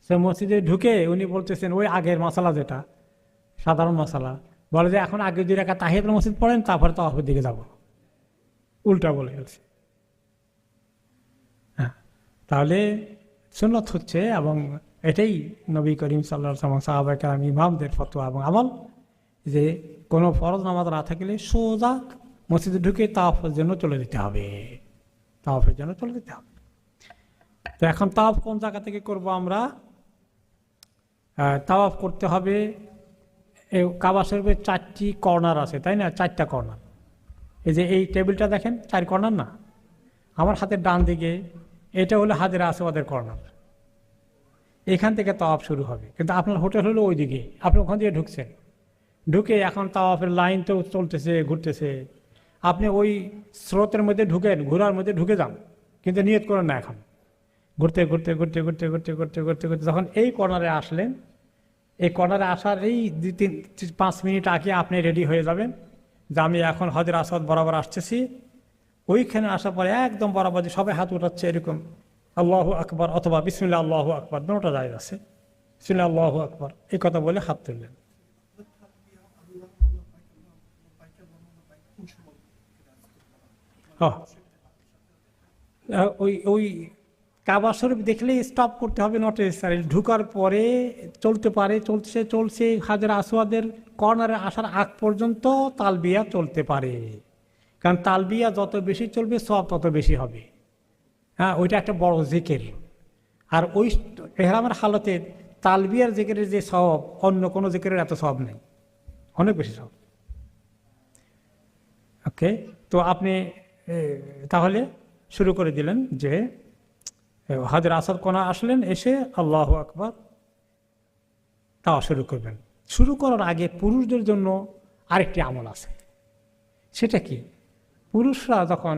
সে মসজিদে ঢুকে উনি বলতেছেন ওই আগের মশালা, যেটা সাধারণ মশালা, বলে যে এখন আগে 2 রাকাত তাহিয়াতুল মসজিদ পড়েন তারপরে তাওয়াফের দিকে যাব, উল্টা বলে গেছে। তাহলে সুন্নত হচ্ছে, এবং এটাই নবী করিম সাল্লাল্লাহু আলাইহি ওয়াসাল্লাম সাহাবায়ে কেরাম ইমামদের ফতোয়া এবং আমল, যে কোনো ফরজ নামাজ না থাকলে সোজা মসজিদে ঢুকে তাওয়াফের জন্য চলে যেতে হবে, তাওয়াফের জন্য চলে যেতে হবে। তো এখন তাওয়াফ কোন জায়গা থেকে করব আমরা? তাওয়াফ করতে হবে, কাবা শরীফের 4টি কর্নার আছে, তাই না? 4টা কর্নার। এই যে এই টেবিলটা দেখেন 4 কর্নার না, আমার হাতের ডান দিকে এটা হলো হাজের আসওয়াদের কর্নার, এখান থেকে তাওয়াফ শুরু হবে। কিন্তু আপনার হোটেল হলো ওই দিকে, আপনি ওখান দিয়ে ঢুকছেন, ঢুকে এখন তাওয়াফের লাইন তো চলতেছে, ঘুরতেছে, আপনি ওই স্রোতের মধ্যে ঢুকেন, ঘোরার মধ্যে ঢুকে যান, কিন্তু নিয়ত করেন না। এখন ঘুরতে ঘুরতে ঘুরতে ঘুরতে ঘুরতে ঘুরতে ঘুরতে ঘুরতে যখন এই কর্নারে আসলেন, এই কর্নারে আসার এই 2-3-5 মিনিট আগে আপনি রেডি হয়ে যাবেন যে আমি এখন হজের আসওয়াদ বরাবর আসতেছি। ওইখানে আসার পরে একদম বরাবর সবাই হাত উঠাচ্ছে এরকম আল্লাহু আকবার অথবা বিসমিল্লাহ আল্লাহু আকবার, দুটোটা জায়েজ আছে, শুনে আল্লাহু আকবার এই কথা বলে হাত তুললেন। ওই ওই কাবা শরীফ দেখলেই স্টপ করতে হবে, নট নেসেসারি। ঢুকার পরে চলতে পারে, চলছে হাজার আসওয়াদের কর্নারে আসার আগ পর্যন্ত তালবিয়া চলতে পারে, কারণ তালবিয়া যত বেশি চলবে সব তত বেশি হবে। হ্যাঁ, ওইটা একটা বড় জিকির। আর ওই এহরামের হালতে তালবিয়ার জিকিরের যে সওয়াব অন্য কোনো জিকিরের এত সওয়াব নেই, অনেক বেশি সওয়াব। ওকে, তো আপনি তাহলে শুরু করে দিলেন যে হাজর আসাদ কোনা আসলেন, এসে আল্লাহু আকবার তাও শুরু করবেন। শুরু করার আগে পুরুষদের জন্য আরেকটি আমল আছে। সেটা কি? পুরুষরা যখন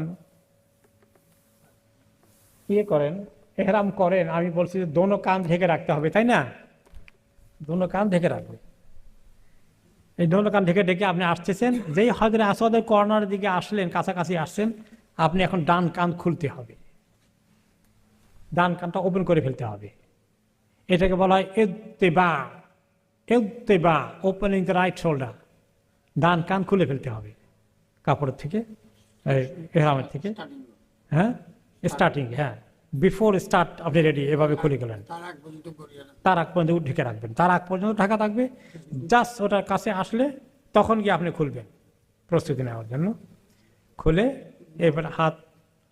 করেন, এহরাম করেন, আমি বলছি যে দোনো কান ঢেকে রাখতে হবে, তাই না? দোনো কান ঢেকে রাখবে। এই দোনো কান ঢেকে ঢেকে আপনি আসতেছেন, যেই হাজরে আসওয়াদের কর্নারের দিকে আসলেন, কাছাকাছি আসছেন, আপনি এখন ডান কান খুলতে হবে, ডান কানটা ওপেন করে ফেলতে হবে। এটাকে বলা হয় ইত্তিবা। ইত্তিবা, ওপেনিং দ্য রাইট শোল্ডার। ডান কান খুলে ফেলতে হবে কাপড়ের থেকে, এহরামের থেকে। হ্যাঁ, স্টার্টিং, হ্যাঁ, বিফোর স্টার্ট আপনি রেডি, এভাবে খুলে গেলেন। তার আগ পর্যন্ত ঢেকে রাখবেন, তার আগ পর্যন্ত ঢাকা থাকবে। জাস্ট ওটার কাছে আসলে তখন গিয়ে আপনি খুলবেন প্রস্তুতি নেওয়ার জন্য। খুলে এবার হাত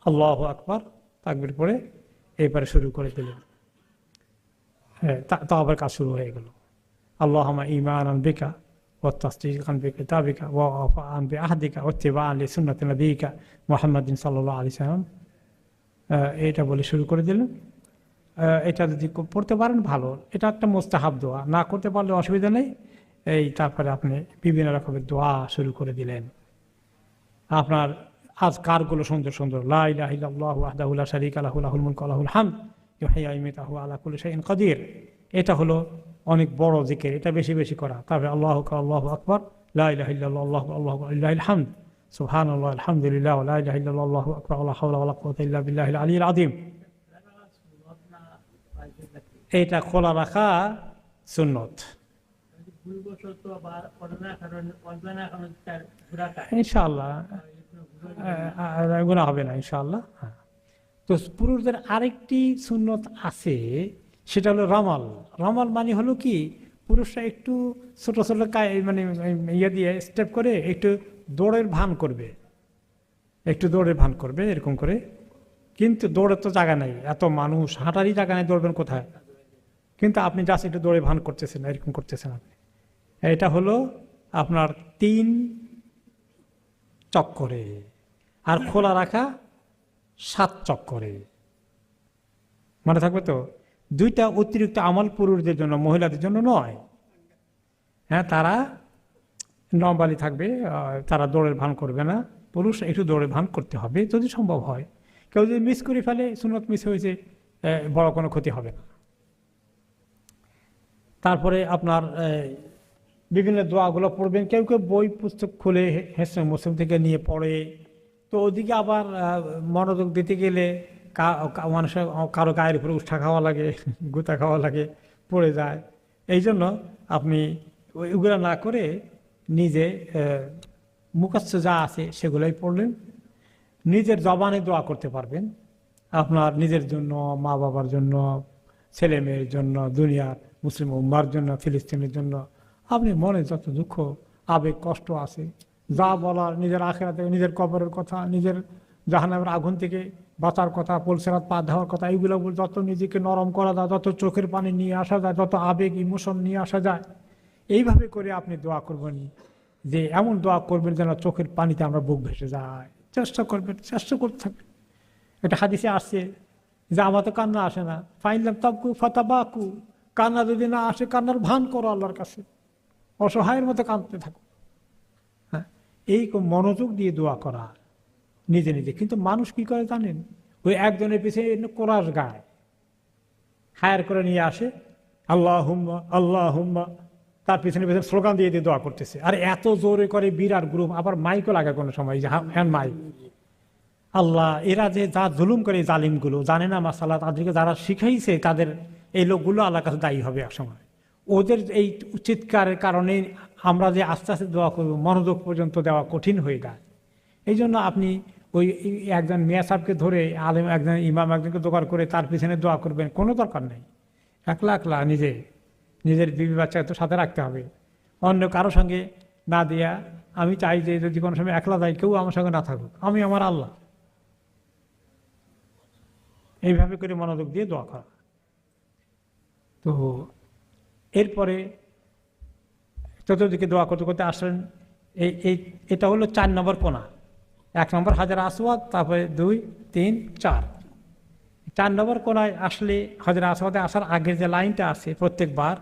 আল্লাহু আকবার তাকবীর পড়ে এবারে শুরু করে দিলেন। হ্যাঁ, তো আবার কাজ শুরু হয়ে গেল। আল্লাহুম্মা ঈমানান বিকা ওয়া তাসদীকান বিকিতাবিকা ওয়া ওয়াফাআন বিআহদিকা ওয়া ইত্তিবাআন লিসুন্নাতি নাবিয়িকা মুহাম্মাদিন সাল্লাল্লাহু আলাইহি ওয়াসাল্লাম। এটা বলে শুরু করে দিলেন। এটা যদি পড়তে পারেন ভালো, এটা একটা মুস্তাহাব দোয়া, না করতে পারলে অসুবিধা নেই। তারপরে আপনি বিভিন্ন রকমের দোয়া শুরু করে দিলেন। আপনার আজকারগুলো সুন্দর সুন্দর, লা ইলাহা ইল্লাল্লাহু ওয়াহদাহু লা শারীকা লাহু লাহুল মুলকু ওয়া লাহুল হামদ ইউহয়ি ওয়া ইউমীতু ওয়া আলা কুল্লি শাইইন কাদির। এটা হলো অনেক বড় জিকির, এটা বেশি বেশি করা। তারপরে আল্লাহু আকবার, লা ইলাহা ইল্লাল্লাহ আল্লাহু লিল্লাহিল হামদ, সুবহানাল্লাহ, আলহামদুলিল্লাহ, লা ইলাহা ইল্লাল্লাহ আল্লাহু আকবার, লা হাওলা ওয়া লা কুওয়াতা ইল্লা বিল্লাহিল আলিয়্যিল আযীম। এটা খোলা রাখা সুন্নত। ইনশাআল্লাহ গুনাহ হবে না ইনশাআল্লাহ। তো পুরুষদের আরেকটি সুন্নত আছে, সেটা হলো রমাল। রমাল মানে হলো কি, পুরুষরা একটু ছোট ছোট মানে ইয়ে দিয়ে স্টেপ করে একটু দৌড়ের ভান করবে, একটু দৌড়ের ভান করবে এরকম করে। কিন্তু দৌড়ের তো জায়গা নেই, এত মানুষ, হাঁটারই জায়গা নেই, দৌড়বেন কোথায়? কিন্তু আপনি জাস্ট একটু দৌড়ে ভান করতেছেন, এরকম করতেছেন আপনি। এটা হলো আপনার 3 চক্করে, আর খোলা রাখা 7 চক্করে। মনে থাকবে তো? 2টা অতিরিক্ত আমল পুরুষদের জন্য, মহিলাদের জন্য নয়। হ্যাঁ, তারা নর্মালি থাকবে, তারা দৌড়ের ভান করবে না। পুরুষ একটু দৌড়ের ভান করতে হবে যদি সম্ভব হয়। কেউ যদি মিস করে ফেলে, সুন্নত মিস হয়েছে, বড় কোনো ক্ষতি হবে না। তারপরে আপনার বিভিন্ন দোয়াগুলো পড়বেন। কেউ কেউ বই পুস্তক খুলে হিসনে মুসলিম থেকে নিয়ে পড়ে, তো ওদিকে আবার মনোযোগ দিতে গেলে মানুষের কারো গায়ের উপরে উষ্ঠা খাওয়া লাগে, গুতা খাওয়া লাগে, পড়ে যায়। এই জন্য আপনি ওইগুলো না করে নিজে মুখস্থ যা আছে সেগুলোই পড়লেন। নিজের জবানে দোয়া করতে পারবেন, আপনার নিজের জন্য, মা বাবার জন্য, ছেলে মেয়ের জন্য, দুনিয়ার মুসলিম উম্মার জন্য, ফিলিস্তিনের জন্য। আপনি মনে যত দুঃখ, আবেগ, কষ্ট আছে, যা বলার, নিজের আখিরাতে, নিজের কবরের কথা, নিজের জাহান্নামের আগুন থেকে বাঁচার কথা, পুলসিরাত পার দেওয়ার কথা, এইগুলো যত নিজেকে নরম করা যায়, যত চোখের পানি নিয়ে আসা যায়, যত আবেগ ইমোশন নিয়ে আসা যায়, এইভাবে করে আপনি দোয়া করবেন। যে এমন দোয়া করবেন যেন চোখের পানিতে আমরা বুক ভেসে যায়। চেষ্টা করবেন, চেষ্টা করতে থাকবেন। এটা হাদিসে আসছে যে আমার তো কান্না আসে না, ফাইনলাম তাবকু ফাতাবাকু, কান্না যদি না আসে কান্নার ভান করো আল্লাহর কাছে, অসহায়ের মতো কাঁদতে থাকো। হ্যাঁ, এই মনোযোগ দিয়ে দোয়া করা নিজে নিজে। কিন্তু মানুষ কি করে জানেন? ওই একজনের পিছনে কোরআশ গায়, হায়ার করে নিয়ে আসে, আল্লাহুম্মা আল্লাহুম্মা, তার পিছনে পিছনে স্লোগান দিয়ে দিয়ে দোয়া করতেছে। আর এত জোরে করে বিরাট গ্রুপ, আবার মাইকও লাগে কোনো সময়, হ্যান্ড মাইক। আল্লাহ, এরা যে যা জুলুম করে, জালিমগুলো জানে না মাসালা, তাদেরকে যারা শিখাইছে, তাদের এই লোকগুলো আল্লাহর কাছে দায়ী হবে এক সময়। ওদের এই চিৎকারের কারণে আমরা যে আস্তে আস্তে দোয়া করব মনোযোগ পর্যন্ত দেওয়া কঠিন হয়ে যায়। এই জন্য আপনি ওই একজন মিয়া সাহেবকে ধরে আলেম একজন ইমাম একজনকে দোকান করে তার পিছনে দোয়া করবেন, কোনো দরকার নেই। একলা একলা নিজের বিবি বাচ্চাকে তো সাথে রাখতে হবে, অন্য কারো সঙ্গে না দিয়া। আমি চাই যে যদি কোনো সময় একলা যাই, কেউ আমার সঙ্গে না থাকুক, আমি আমার আল্লাহ, এইভাবে করে মনোযোগ দিয়ে দোয়া করা। তো এরপরে চতুর্দিকে দোয়া করতে করতে আসলেন। এটা হলো 4 নম্বর কোণা। 1 নম্বর হাজার আসওয়াদ, তারপরে 2, 3, 4। 4 নম্বর কোণায় আসলে হাজার আসওয়াদে আসার আগের যে লাইনটা আছে প্রত্যেকবার,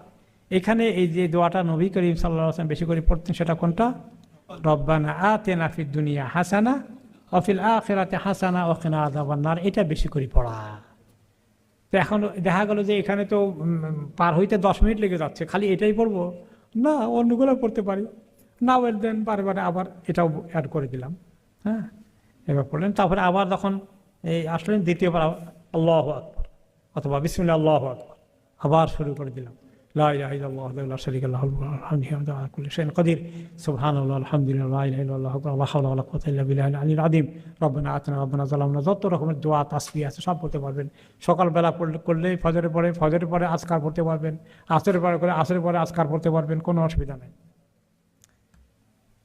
এখানে এই যে দোয়াটা নবী করিম সাল্লাল্লাহু আলাইহি ওয়াসাল্লাম বেশি করে পড়তেন, সেটা কোনটা? রব্বানা আতিনা ফিদ দুনিয়া হাসানা ওয়া ফিল আখিরাতি হাসানা ওয়া কিনা আযাবান নার। এটা বেশি করে পড়া। তো এখন দেখা গেল যে এখানে তো পার হইতে 10 মিনিট লেগে যাচ্ছে, খালি এটাই পড়বো না, অন্যগুলো পড়তে পারি না। ওয়েল দেন বারে আবার এটাও অ্যাড করে দিলাম। হ্যাঁ, এবার পড়লেন। তারপরে আবার যখন এই আসলেন দ্বিতীয়বার আল্লাহু আকবার অথবা বিসমিল্লাহ আল্লাহু আকবার, আবার শুরু করে দিলাম লা ইলাহা ইল্লাল্লাহু ওয়াহদাহু লা শারীকা লাহু আল-মুলকু ওয়া কুল্লি শাইইন কাদির সুবহানাল্লাহি আলহামদুলিল্লাহি লা ইলাহা ইল্লাল্লাহু লা হাওলা ওয়া লা কুওয়াতা ইল্লা বিল্লাহিল আলিয়্যিল আযীম রব্বানা আতিনা রব্বানা যালামনা। যত রকমের দোয়া তাসবিহ আছে সব পড়তে পারবেন। সকালবেলা করলে ফজরের পরে আজকার পড়তে পারবেন, আসরের পরে করে আসরের পরে আজকার পড়তে পারবেন, কোনো অসুবিধা নেই।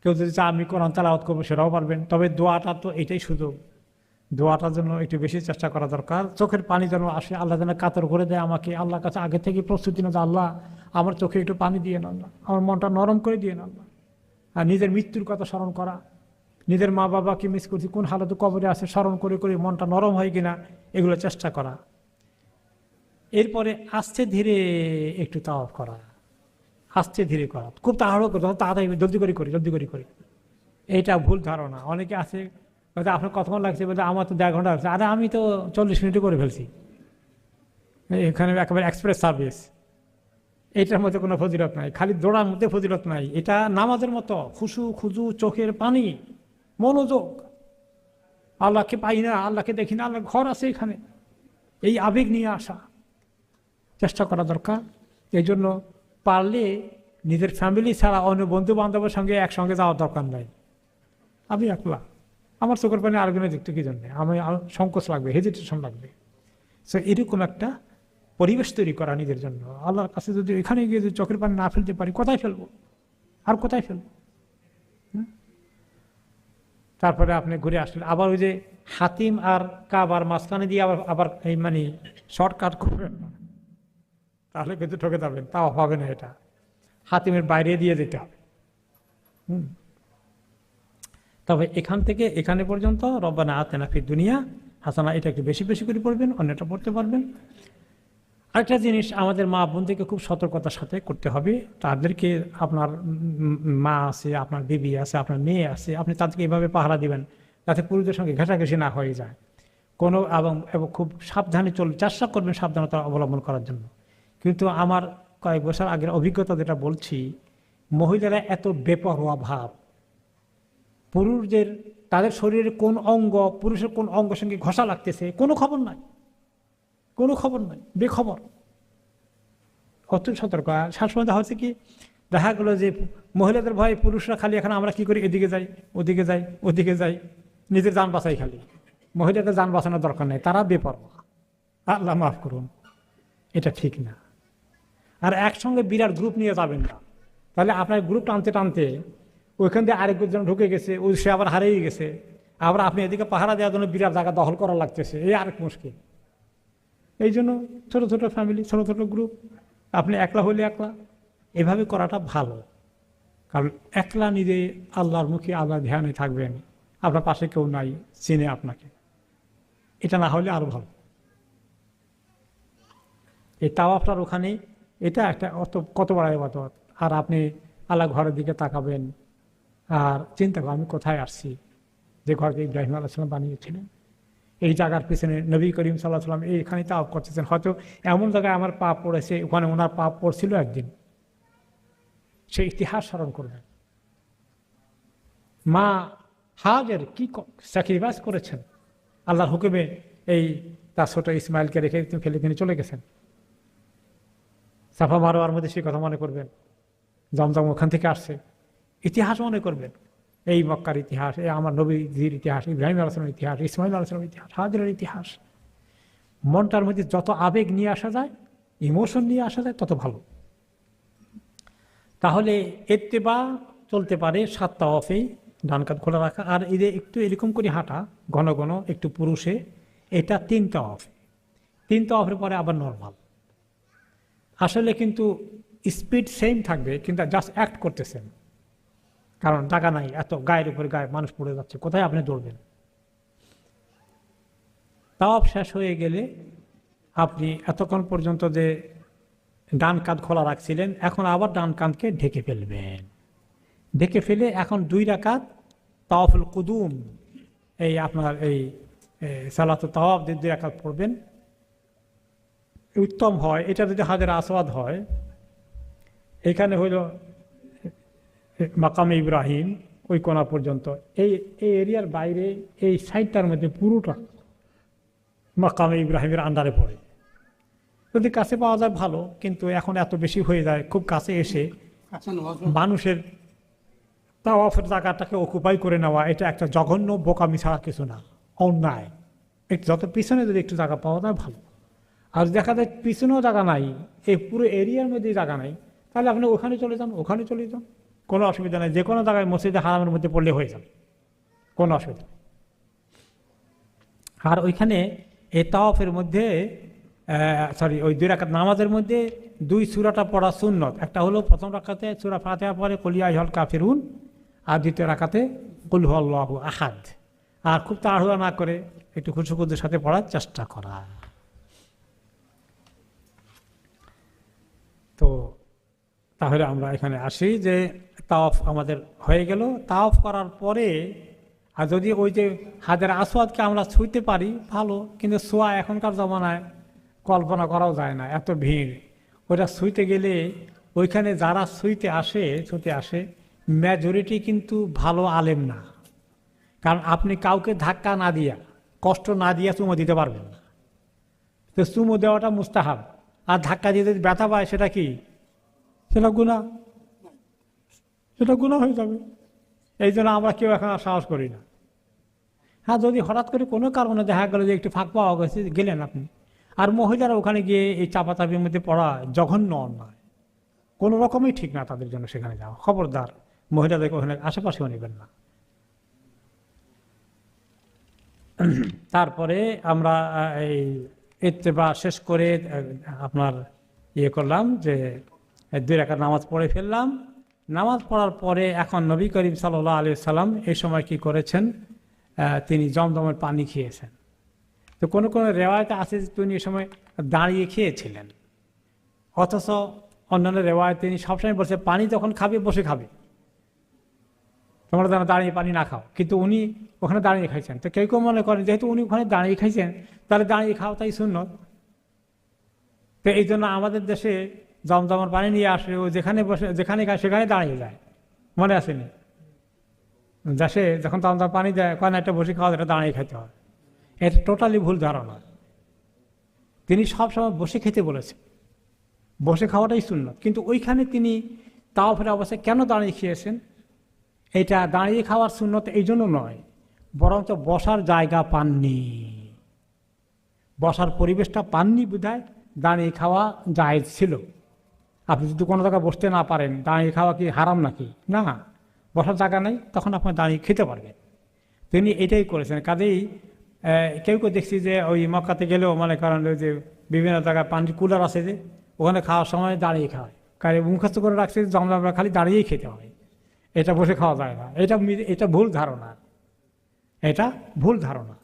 কেউ যদি চায় আমি কোরআন তেলাওয়াত করবো, সেটাও পারবেন। তবে দোয়াটা তো এটাই সুযোগ, দোয়াটার জন্য একটু বেশি চেষ্টা করা দরকার। চোখের পানি যেন আসে, আল্লাহ যেন কাতর করে দেয় আমাকে। আল্লাহর কাছে আগে থেকে প্রস্তুতি না, আল্লাহ আমার চোখে একটু পানি দিয়ে না, আল্লাহ আমার মনটা নরম করে দিয়ে না, আল্লাহ। আর নিজের মৃত্যুর কথা স্মরণ করা, নিজের মা বাবাকে মিস করছি, কোন হালতে কবরে আছে স্মরণ করে করে মনটা নরম হয় কিনা, এগুলো চেষ্টা করা। এরপরে আস্তে ধীরে একটু তাওয়াফ করা, আস্তে ধীরে করা। খুব তাড়াহুড়ো করে, তাড়াতাড়ি জলদি করে করি, এইটা ভুল ধারণা। অনেকে আছে আপনার কতক্ষণ লাগছে, বলতে আমার তো 1.5 ঘন্টা লাগছে। আরে আমি তো 40 মিনিটে করে ফেলছি। এখানে একেবারে এক্সপ্রেস সার্ভিস, এইটার মধ্যে কোনো ফজিলত নাই, খালি দৌড়ার মধ্যে ফজিলত নাই। এটা নামাজের মতো খুশু খুজু, চোখের পানি, মনোযোগ। আল্লাহকে পাই না, আল্লাহকে দেখি না, আল্লাহর ঘর আছে এখানে, এই আবেগ নিয়ে আসা চেষ্টা করা দরকার। এই জন্য পারলে নিজের ফ্যামিলি ছাড়া অন্য বন্ধু বান্ধবের সঙ্গে একসঙ্গে যাওয়ার দরকার নাই। আমি একলা, আমার চোখের পানি আরেকজনের দেখতে কি জন্যে, আমি সংকোচ লাগবে, হেজিটেশন লাগবে। সো এরকম একটা পরিবেশ তৈরি করা নিজের জন্য। আল্লাহর কাছে যদি এখানে গিয়ে যদি চোখের পানি না ফেলতে পারি, কোথায় ফেলবো, আর কোথায় ফেলবো? তারপরে আপনি ঘুরে আসলেন, আবার ওই যে হাতিম আর কাবার মাঝখানে দিয়ে আবার এই মানে শর্টকাট করবেন না, তাহলে কিন্তু ঠকে যাবেন, তাও হবে না। এটা হাতিমের বাইরে দিয়ে যেতে হবে। তবে এখান থেকে এখানে পর্যন্ত রব্বানা আতিনা ফিদ দুনিয়া হাসানা, এটা একটু বেশি বেশি করে পড়বেন, অন্যটা পড়তে পারবেন। আরেকটা জিনিস আমাদের মা বোনদেরকে খুব সতর্কতার সাথে করতে হবে। তাদেরকে আপনার মা আছে, আপনার বিবি আছে, আপনার মেয়ে আছে, আপনি তাদেরকে এভাবে পাহারা দিবেন যাতে পুরুষদের সঙ্গে ঘেঁষাঘেঁষি না হয়ে যায়। কোনো এবং খুব সাবধানে চেষ্টা করবেন সাবধানতা অবলম্বন করার জন্য। কিন্তু আমার কয়েক বছর আগের অভিজ্ঞতা যেটা বলছি, মহিলারা এত বেপরোয়া ভাব, পুরুষদের তাদের শরীরের কোন অঙ্গ পুরুষের কোন অঙ্গের সঙ্গে ঘষা লাগতেছে কোনো খবর নাই, বেখবর। অত সতর্ক। সবসময় দেখা হচ্ছে কি, দেখা গেলো যে মহিলাদের ভয়ে পুরুষরা খালি এখন আমরা কি করি, এদিকে যাই ওদিকে যাই, নিজের যান বাঁচাই। খালি মহিলাদের যান বাঁচানোর দরকার নেই, তারা বেপরোয়া। আল্লাহ মাফ করুন, এটা ঠিক না। আর একসঙ্গে বিরাট গ্রুপ নিয়ে যাবেন না, তাহলে আপনার গ্রুপ টানতে টানতে ওইখান দিয়ে আরেকজন ঢুকে গেছে, সে আবার হারিয়ে গেছে, আবার আপনি এদিকে পাহারা দেওয়ার জন্য বিরাট জায়গা দখল করা লাগতেছে, এই আরেক মুশকিল। এই জন্য ছোট ছোট ফ্যামিলি, ছোট ছোট গ্রুপ, আপনি একলা হলে একলা, এভাবে করাটা ভালো। কারণ একলা নিজে আল্লাহর মুখে আল্লাহ ধ্যানে থাকবেন, আপনার পাশে কেউ নাই চিনে আপনাকে, এটা না হলে আরো ভালো। এই তাওয়াফটার ওখানে এটা একটা কত বড় ইবাদত। আর আপনি আল্লাহ ঘরের দিকে তাকাবেন আর চিন্তা করেন, আমি কোথায় আসছি, যে ঘরকে ইব্রাহিম আলাইহিস সালাম বানিয়েছিলেন, এই জায়গার পিছনে নবী করিম সাল্লাল্লাহু আলাইহি ওয়াসাল্লাম এইখানে তাওয়াফ করতেছেন। হয়তো এমন জায়গায় আমার পা পড়েছে, ওখানে ওনার পা পড়ছিল একদিন, সেই ইতিহাস স্মরণ করবেন। মা হাজের কি স্যাক্রিফাইস করেছেন আল্লাহর হুকুমে, এই তার ছোট ইসমাইলকে রেখে ফিলিস্তিনে চলে গেছেন। সাফা মারোয়ার মধ্যে সেই কথা মনে করবেন, জমজম ওখান থেকে আসছে, ইতিহাস মনে করবেন, এই মক্কার ইতিহাস, এই আমার নবীজির ইতিহাস, ইব্রাহিম আলাইহিসসালামের ইতিহাস, ইসমাইল আলাইহিসসালামের ইতিহাস, হাজরের ইতিহাস। মনটার মধ্যে যত আবেগ নিয়ে আসা যায়, ইমোশন নিয়ে আসা যায়, তত ভালো। তাহলে ইত্তেবা চলতে পারে 7 তাওয়াফেই, ডান কাঁধ খোলা রাখা, আর এদের একটু এরকম করে হাঁটা ঘন ঘন একটু পুরুষে, এটা 3 তাওয়াফ। 3 তাওয়াফের পরে আবার নর্মাল। আসলে কিন্তু স্পিড সেম থাকবে, কিন্তু জাস্ট অ্যাক্ট করতেছেন, কারণ টাকা নাই, এত গায়ের উপরে গায়ে মানুষ পড়ে যাচ্ছে, কোথায় আপনি দৌড়বেন। তাওয়াফ শেষ হয়ে গেলে আপনি এতক্ষণ পর্যন্ত যে ডান কাঁধ খোলা রাখছিলেন, এখন আবার ডান কাঁধকে ঢেকে ফেলবেন। ঢেকে ফেলে এখন 2 রাকাত তাওয়াফুল কুদুম, এই আপনার এই সালাতুত তাওয়াফ 2 রাকাত পড়বেন, উত্তম হয়। এটা যদি হাজরে আসওয়াদ হয়, এখানে হইল মাকামে ইব্রাহিম, ওই কোণা পর্যন্ত, এই এরিয়ার বাইরে এই সাইডটার মধ্যে পুরোটা মাকামে ইব্রাহিমের আন্ডারে পড়ে। যদি কাছে পাওয়া যায় ভালো, কিন্তু এখন এত বেশি হয়ে যায়, খুব কাছে এসে মানুষের তাওয়াফের জায়গাটাকে অকুপাই করে নেওয়া, এটা একটা জঘন্য বোকামি ছাড়া কিছু না, অন্যায়। একটু যত পিছনে যদি একটু জায়গা পাওয়া যায় ভালো। আর দেখা যায় পিছনেও জায়গা নাই, এই পুরো এরিয়ার মধ্যে জায়গা নাই, তাহলে আপনি ওখানে চলে যান, ওখানে চলে যান, কোনো অসুবিধা নেই। যে কোনো জায়গায় মসজিদে হারামের মধ্যে পড়লে হয়ে যাবে, কোনো অসুবিধা নেই। আর ওইখানে এই তাওয়াফের মধ্যে ওই 2 রাকাত নামাজের মধ্যে 2 সূরাটা পড়া সুন্নত। একটা হলো প্রথম রাকাতে সূরা ফাতিহা পরে কুল ইয়া আইয়ুহাল কাফিরুন, আর দ্বিতীয় রাকাতে কুল হুয়াল্লাহু আহাদ। আর খুব তাড়াহুড়া না করে একটু খুশুখুদের সাথে পড়ার চেষ্টা করা। তো তাহলে আমরা এখানে আসি যে তাওয়াফ আমাদের হয়ে গেল। তাওয়াফ করার পরে আর যদি ওই যে হাজার আসওয়াদকে আমরা ছুঁইতে পারি ভালো, কিন্তু ছোঁয়া এখনকার জমানায় কল্পনা করাও যায় না, এত ভিড়। ওইটা ছুঁইতে গেলে ওইখানে যারা ছুঁতে আসে মেজরিটি কিন্তু ভালো আলেম না, কারণ আপনি কাউকে ধাক্কা না দিয়া, কষ্ট না দিয়া চুমো দিতে পারবেন না। তো চুমো দেওয়াটা মুস্তাহাব, আর ধাক্কা দিয়ে যদি ব্যথা পায় সেটা কি, সেটা গুনাহ, সেটা গুনাহ হয়ে যাবে। এই জন্য আমরা কেউ এখন আর সাহস করি না। হ্যাঁ, যদি হঠাৎ করে কোনো কারণে দেখা গেল যে একটু ফাঁক পাওয়া গেছে, গেলেন আপনি। আর মহিলারা ওখানে গিয়ে এই চাপাচাপির মধ্যে পড়া জঘন্য অন্যায়, কোনো রকমই ঠিক না তাদের জন্য সেখানে যাওয়া। খবরদার, মহিলাদেরকে ওখানে আশেপাশেও নেবেন না। তারপরে আমরা এই ইত্তেবা শেষ করে আপনার করলাম যে 2 রাকাত নামাজ পড়ে ফেললাম। নামাজ পড়ার পরে এখন নবী করিম সাল্লাল্লাহু আলাইহি সাল্লাম এই সময় কি করেছেন, তিনি জমজমের পানি খেয়েছেন। তো কোনো কোনো রেওয়ায়তে আছে যে তিনি এই সময় দাঁড়িয়ে খেয়েছিলেন, অথচ অন্যান্য রেওয়ায়তে তিনি সবসময় বলছে পানি যখন খাবে বসে খাবে, তোমরা যেন দাঁড়িয়ে পানি না খাও। কিন্তু উনি ওখানে দাঁড়িয়ে খাইছেন। তো কেউ কেউ মনে করেন যেহেতু উনি ওখানে দাঁড়িয়ে খাইছেন, তাহলে দাঁড়িয়ে খাও তাই সুন্নত। তো এই জন্য আমাদের দেশে জমজমের পানি নিয়ে আসলে ও যেখানে বসে, যেখানে খায় সেখানে দাঁড়িয়ে যায়, মনে আসেনি? দেশে যখন জমজম পানি দেয়, কারণ একটা বসে খাওয়া, এটা দাঁড়িয়ে খাইতে হয়। এটা টোটালি ভুল ধারণা। তিনি সবসময় বসে খেতে বলেছেন, বসে খাওয়াটাই সুন্নত। কিন্তু ওইখানে তিনি তাওয়াফের অবস্থায় কেন দাঁড়িয়ে খেয়েছেন? এটা দাঁড়িয়ে খাওয়ার সুন্নত এই জন্য নয়, বরঞ্চ বসার জায়গা পাননি, বসার পরিবেশটা পাননি বিধায় দাঁড়িয়ে খাওয়া জায়েজ ছিল। আপনি যদি কোনো জায়গায় বসতে না পারেন, দাঁড়িয়ে খাওয়া কি হারাম নাকি? না, বসার জায়গা নেই, তখন আপনি দাঁড়িয়ে খেতে পারবেন। তিনি এটাই করেছেন। কাজেই কেউ কেউ দেখছি যে ওই মক্কাতে গেলেও মনে করেন যে বিভিন্ন জায়গায় পানির কুলার আছে, যে ওখানে খাওয়ার সময় দাঁড়িয়ে খাওয়ায়, কারণ মুখস্থ করে রাখছে জমজমরা খালি দাঁড়িয়েই খেতে হয়, এটা বসে খাওয়া যায় না। এটা ভুল ধারণা, এটা ভুল ধারণা।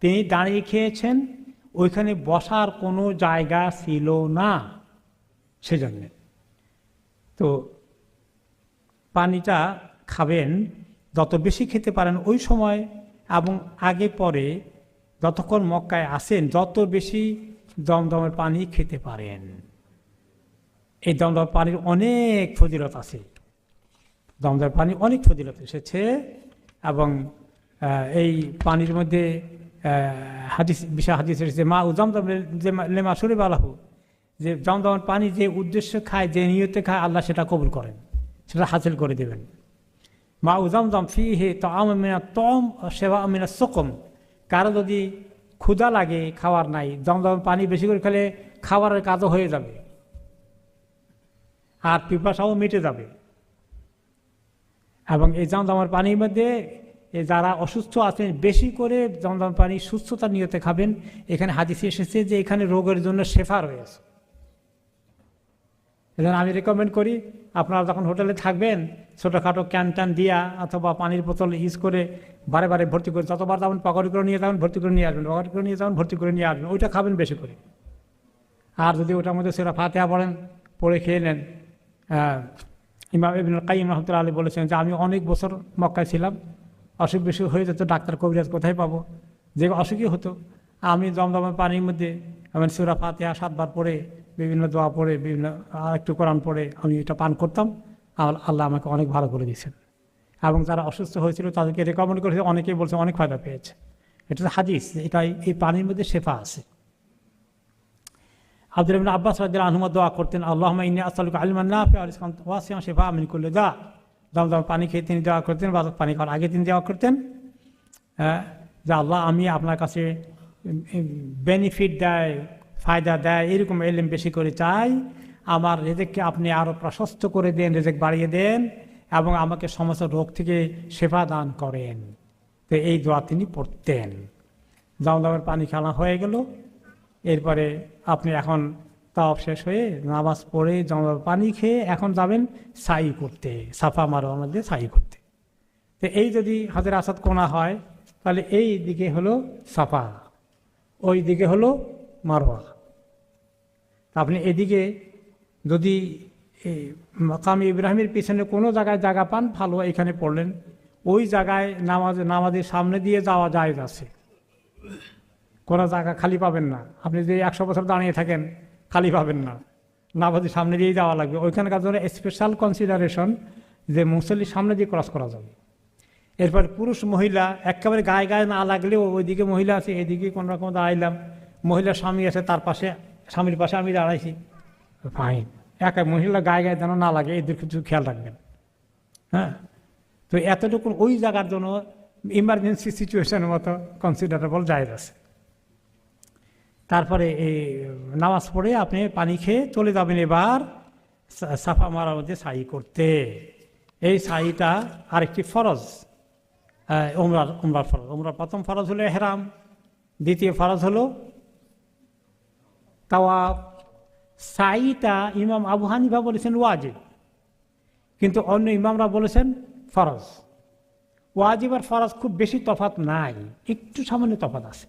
তিনি দাঁড়িয়ে খেয়েছেন, ওইখানে বসার কোনো জায়গা ছিল না, সেজন্যে। তো পানিটা খাবেন যত বেশি খেতে পারেন ওই সময়, এবং আগে পরে যতক্ষণ মক্কায় আসেন যত বেশি দমদমের পানি খেতে পারেন। এই দমদমের পানির অনেক ফজিলত আছে, দমদমের পানি অনেক ফজিলত এসেছে। এবং এই পানির মধ্যে হাদিস, বিশাল হাদিস এসেছে, মা দমদম লেমা শরীব আলাহু, যে জমজমের পানি যে উদ্দেশ্যে খায়, যে নিয়তে খায়, আল্লাহ সেটা কবুল করেন, সেটা হাসিল করে দেবেন। মা উজামজম ফি হে তম সেবা আমিনা সকম, কারো যদি ক্ষুধা লাগে, খাওয়ার নাই, জমজম পানি বেশি করে খেলে খাওয়ারের কাজও হয়ে যাবে আর পিপাসাও মিটে যাবে। এবং এই জমজমের পানির মধ্যে যারা অসুস্থ আছেন বেশি করে জমজম পানি সুস্থতার নিয়তে খাবেন। এখানে হাদিসে এসেছে যে এখানে রোগের জন্য শেফা রয়েছে। এজন্য আমি রেকমেন্ড করি, আপনারা যখন হোটেলে থাকবেন ছোটোখাটো ক্যান ট্যান দিয়া অথবা পানির বোতল ইউজ করে বারে বারে ভর্তি করে, যতবার যাবেন পকেট করে নিয়ে যাবেন, ভর্তি করে নিয়ে আসবেন, পকেট করে নিয়ে যাবেন, ভর্তি করে নিয়ে আসবেন, ওইটা খাবেন বেশি করে। আর যদি ওটার মধ্যে সূরা ফাতিহা পড়েন, পড়ে খেয়ে নেন। ইমাম ইবনুল কাইয়িম রাহমাতুল্লাহ আলাইহি বলেছেন যে আমি অনেক বছর মক্কায় ছিলাম, অসুখ বিসুখ হয়ে যেত, ডাক্তার কবিরাজ কোথায় পাবো, যে অসুখই হতো, আমি জমজমের পানির মধ্যে আমি সূরা ফাতিহা 7 বার পড়ে, বিভিন্ন দোয়া পড়ে, বিভিন্ন একটু কোরআন পড়ে আমি এটা পান করতাম। আল্লাহ আমাকে অনেক ভালো করে দিয়েছেন। এবং যারা অসুস্থ হয়েছিল তাদেরকে রেকমেন্ড করেছে, অনেকেই বলছে অনেক ফায়দা পেয়েছে। এটা তো হাদিস, এটাই এই পানির মধ্যে শেফা আছে। আব্দুল্লাহ ইবনে আব্বাস রাদিয়াল্লাহু আনহু দোয়া করতেন, আল্লাহুম্মা ইন্নী আসআলুকা ইলমান নাফিআ ওয়া রিজকান ওয়াসিআন ওয়া শিফাআ মিন কুল্লি দা। জমজম পানি খেয়ে তিনি দোয়া করতেন, বা পানি খাওয়ার আগে তিনি দোয়া করতেন যে আল্লাহ আমি আপনার কাছে বেনিফিট দেয়, ফায়দা দেয়, এরকম ইলম বেশি করে চাই, আমার রিজিককে আপনি আরও প্রশস্ত করে দেন, রিজিক বাড়িয়ে দেন, এবং আমাকে সমস্ত রোগ থেকে সেবা দান করেন। তো এই দোয়া তিনি পড়তেন। জমজমের পানি খাওয়া হয়ে গেল, এরপরে আপনি এখন তাওয়াফ শেষ হয়ে নামাজ পড়ে জমজমের পানি খেয়ে এখন যাবেন সাই করতে, সাফা মারওয়ার মধ্যে সাই করতে। তো এই যদি হাজরে আসাদ কোনা হয় তাহলে এই দিকে হলো সাফা, ওই দিকে হলো মারওয়া। আপনি এদিকে যদি মাকাম ইব্রাহিমের পিছনে কোনো জায়গায় জায়গা পান ভালো, এখানে পড়লেন, ওই জায়গায় নামাজের সামনে দিয়ে যাওয়া জায়েজ আছে, কোনো জায়গা খালি পাবেন না। আপনি যদি 100 বছর দাঁড়িয়ে থাকেন খালি পাবেন না, নামাজের সামনে দিয়েই যাওয়া লাগবে। ওইখানকার জন্য স্পেশাল কনসিডারেশন যে মুসল্লির সামনে দিয়ে ক্রস করা যাবে। এরপর পুরুষ মহিলা একেবারে গায়ে গায়ে না লাগলেও ওইদিকে মহিলা আছে, এদিকে কোনো রকম দাঁড়াইলাম, মহিলার স্বামী আছে তার পাশে, স্বামীর পাশে আমি দাঁড়াইছি, ফাইন। একা মহিলা গায়ে গায়ে যেন না লাগে, এদের কিছু খেয়াল রাখবেন। হ্যাঁ, তো এতটুকু ওই জায়গার জন্য ইমার্জেন্সি সিচুয়েশনের মতো কনসিডারেবল জায়েজ আছে। তারপরে এই নামাজ পড়ে আপনি পানি খেয়ে চলে যাবেন এবার সাফা মারার মধ্যে সাই করতে। এই সাইটা আরেকটি ফরজ, উমরার ফরজ। উমরার প্রথম ফরজ হলো ইহরাম, দ্বিতীয় ফরজ হলো তাওয়াফ। সাইটা ইমাম আবু হানিফা বলেছেন ওয়াজিব, কিন্তু অন্য ইমামরা বলেছেন ফরজ। ওয়াজিব আর ফরজ খুব বেশি তফাৎ নাই, একটু সামান্য তফাৎ আছে।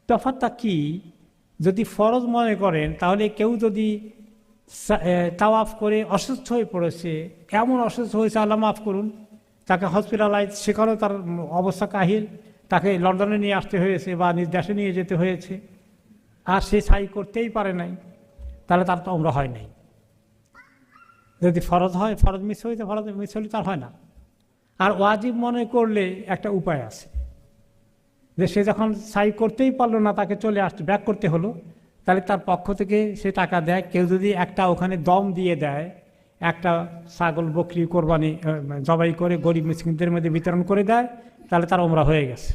তফাৎটা কি? যদি ফরজ মনে করেন তাহলে কেউ যদি তাওয়াফ করে অসুস্থ হয়ে পড়েছে, এমন অসুস্থ হয়েছে আল্লাহ মাফ করুন, তাকে হসপিটালাইজ, সেখানেও তার অবস্থা কাহিল, তাকে লন্ডনে নিয়ে আসতে হয়েছে বা নিজ দেশে নিয়ে যেতে হয়েছে, আর সে সাই করতেই পারে নাই, তাহলে তার তো উমরা হয় নাই। যদি ফরজ হয়, ফরজ মিস হয়েছে, ফরজ মিস হলে তার হয় না। আর ওয়াজিব মনে করলে একটা উপায় আছে, যে সে যখন সাই করতেই পারলো না, তাকে চলে আসতে ব্যাক করতে হলো, তাহলে তার পক্ষ থেকে সে টাকা দেয়। কেউ যদি একটা ওখানে দম দিয়ে দেয়, একটা ছাগল বকরি কোরবানি জবাই করে গরিব মিসকিনদের মধ্যে বিতরণ করে দেয়, তাহলে তার উমরা হয়ে গেছে,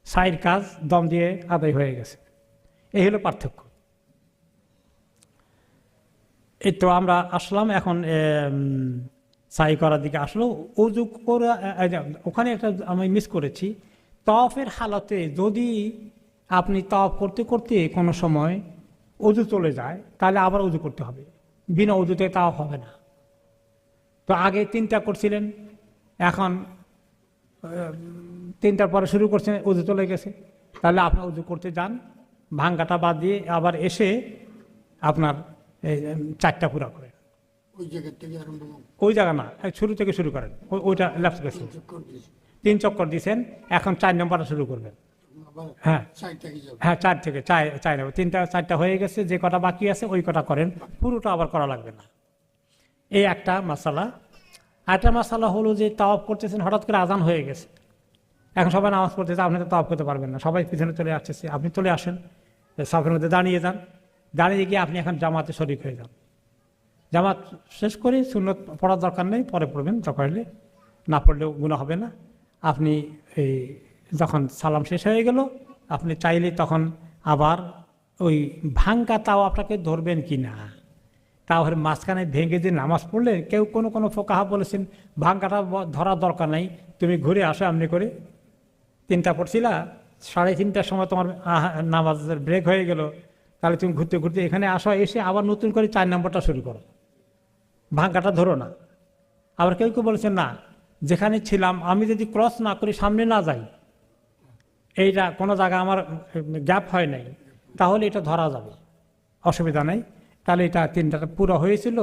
সাইর কাজ দম দিয়ে আদায় হয়ে গেছে। এই হলো পার্থক্য। এই তো আমরা আসলাম এখন সাই করার দিকে আসলো। উযু করে ওখানে একটা আমি মিস করেছি, তাওয়াফের হালতে যদি আপনি তাওয়াফ করতে করতে কোনো সময় উযু চলে যায়, তাহলে আবার উযু করতে হবে, বিনা উযুতে তাওয়াফ হবে না। তো আগে 3টা করছিলেন, এখন 3টার পরে শুরু করছেন, উযু চলে গেছে, তাহলে আপনি উযু করতে যান, ভাঙ্গাটা বাদ দিয়ে আবার এসে আপনার 4টা পুরা করেন। ওই জায়গা না, শুরু থেকে শুরু করেন, ওইটা লেফট গেছে, 3 চক্কর দিয়েছেন, এখন 4 নম্বরটা শুরু করবেন। হ্যাঁ হ্যাঁ, 4 থেকে 4 নেব, 3টা হয়ে গেছে, যে কটা বাকি আছে ওই কটা করেন, পুরোটা আবার করা লাগবে না। এই একটা মাসালা। আরেকটা মাসালা হলো যে তাওয়াফ করতেছেন, হঠাৎ করে আজান হয়ে গেছে, এখন সবাই নামাজ পড়তেছে, আপনি তো তাওয়াফ করতে পারবেন না, সবাই পিছনে চলে আসতেছে, আপনি চলে আসেন, সাফের মধ্যে দাঁড়িয়ে যান, দাঁড়িয়ে গিয়ে আপনি এখন জামাতে শরীক হয়ে যান। জামাত শেষ করে সুন্নত পড়ার দরকার নেই, পরে পড়বেন, দরকার হলে, না পড়লেও গুনাহ হবে না। আপনি এই যখন সালাম শেষ হয়ে গেল, আপনি চাইলে তখন আবার ওই ভাঙ্গা তাও আপনাকে ধরবেন কি না, তাহলে মাঝখানে ভেঙে যে নামাজ পড়লে কেউ কোনো ফোকাহা বলেছেন ভাঙ্গাটা ধরার দরকার নাই, তুমি ঘুরে আসো এমনি করে। 3টা পড়ছিলা, 3:30টার সময় তোমার নামাজের ব্রেক হয়ে গেল, তাহলে তুমি ঘুরতে ঘুরতে এখানে আসো, এসে আবার নতুন করে 4 নম্বরটা শুরু করো, ভাঙ্গাটা ধরো না। আবার কেউ বলেছেন না, যেখানে ছিলাম আমি যদি ক্রস না করি, সামনে না যাই, এইটা কোনো জায়গা আমার গ্যাপ হয় নাই, তাহলে এটা ধরা যাবে, অসুবিধা নেই। তাহলে এটা 3টা পুরো হয়েছিল,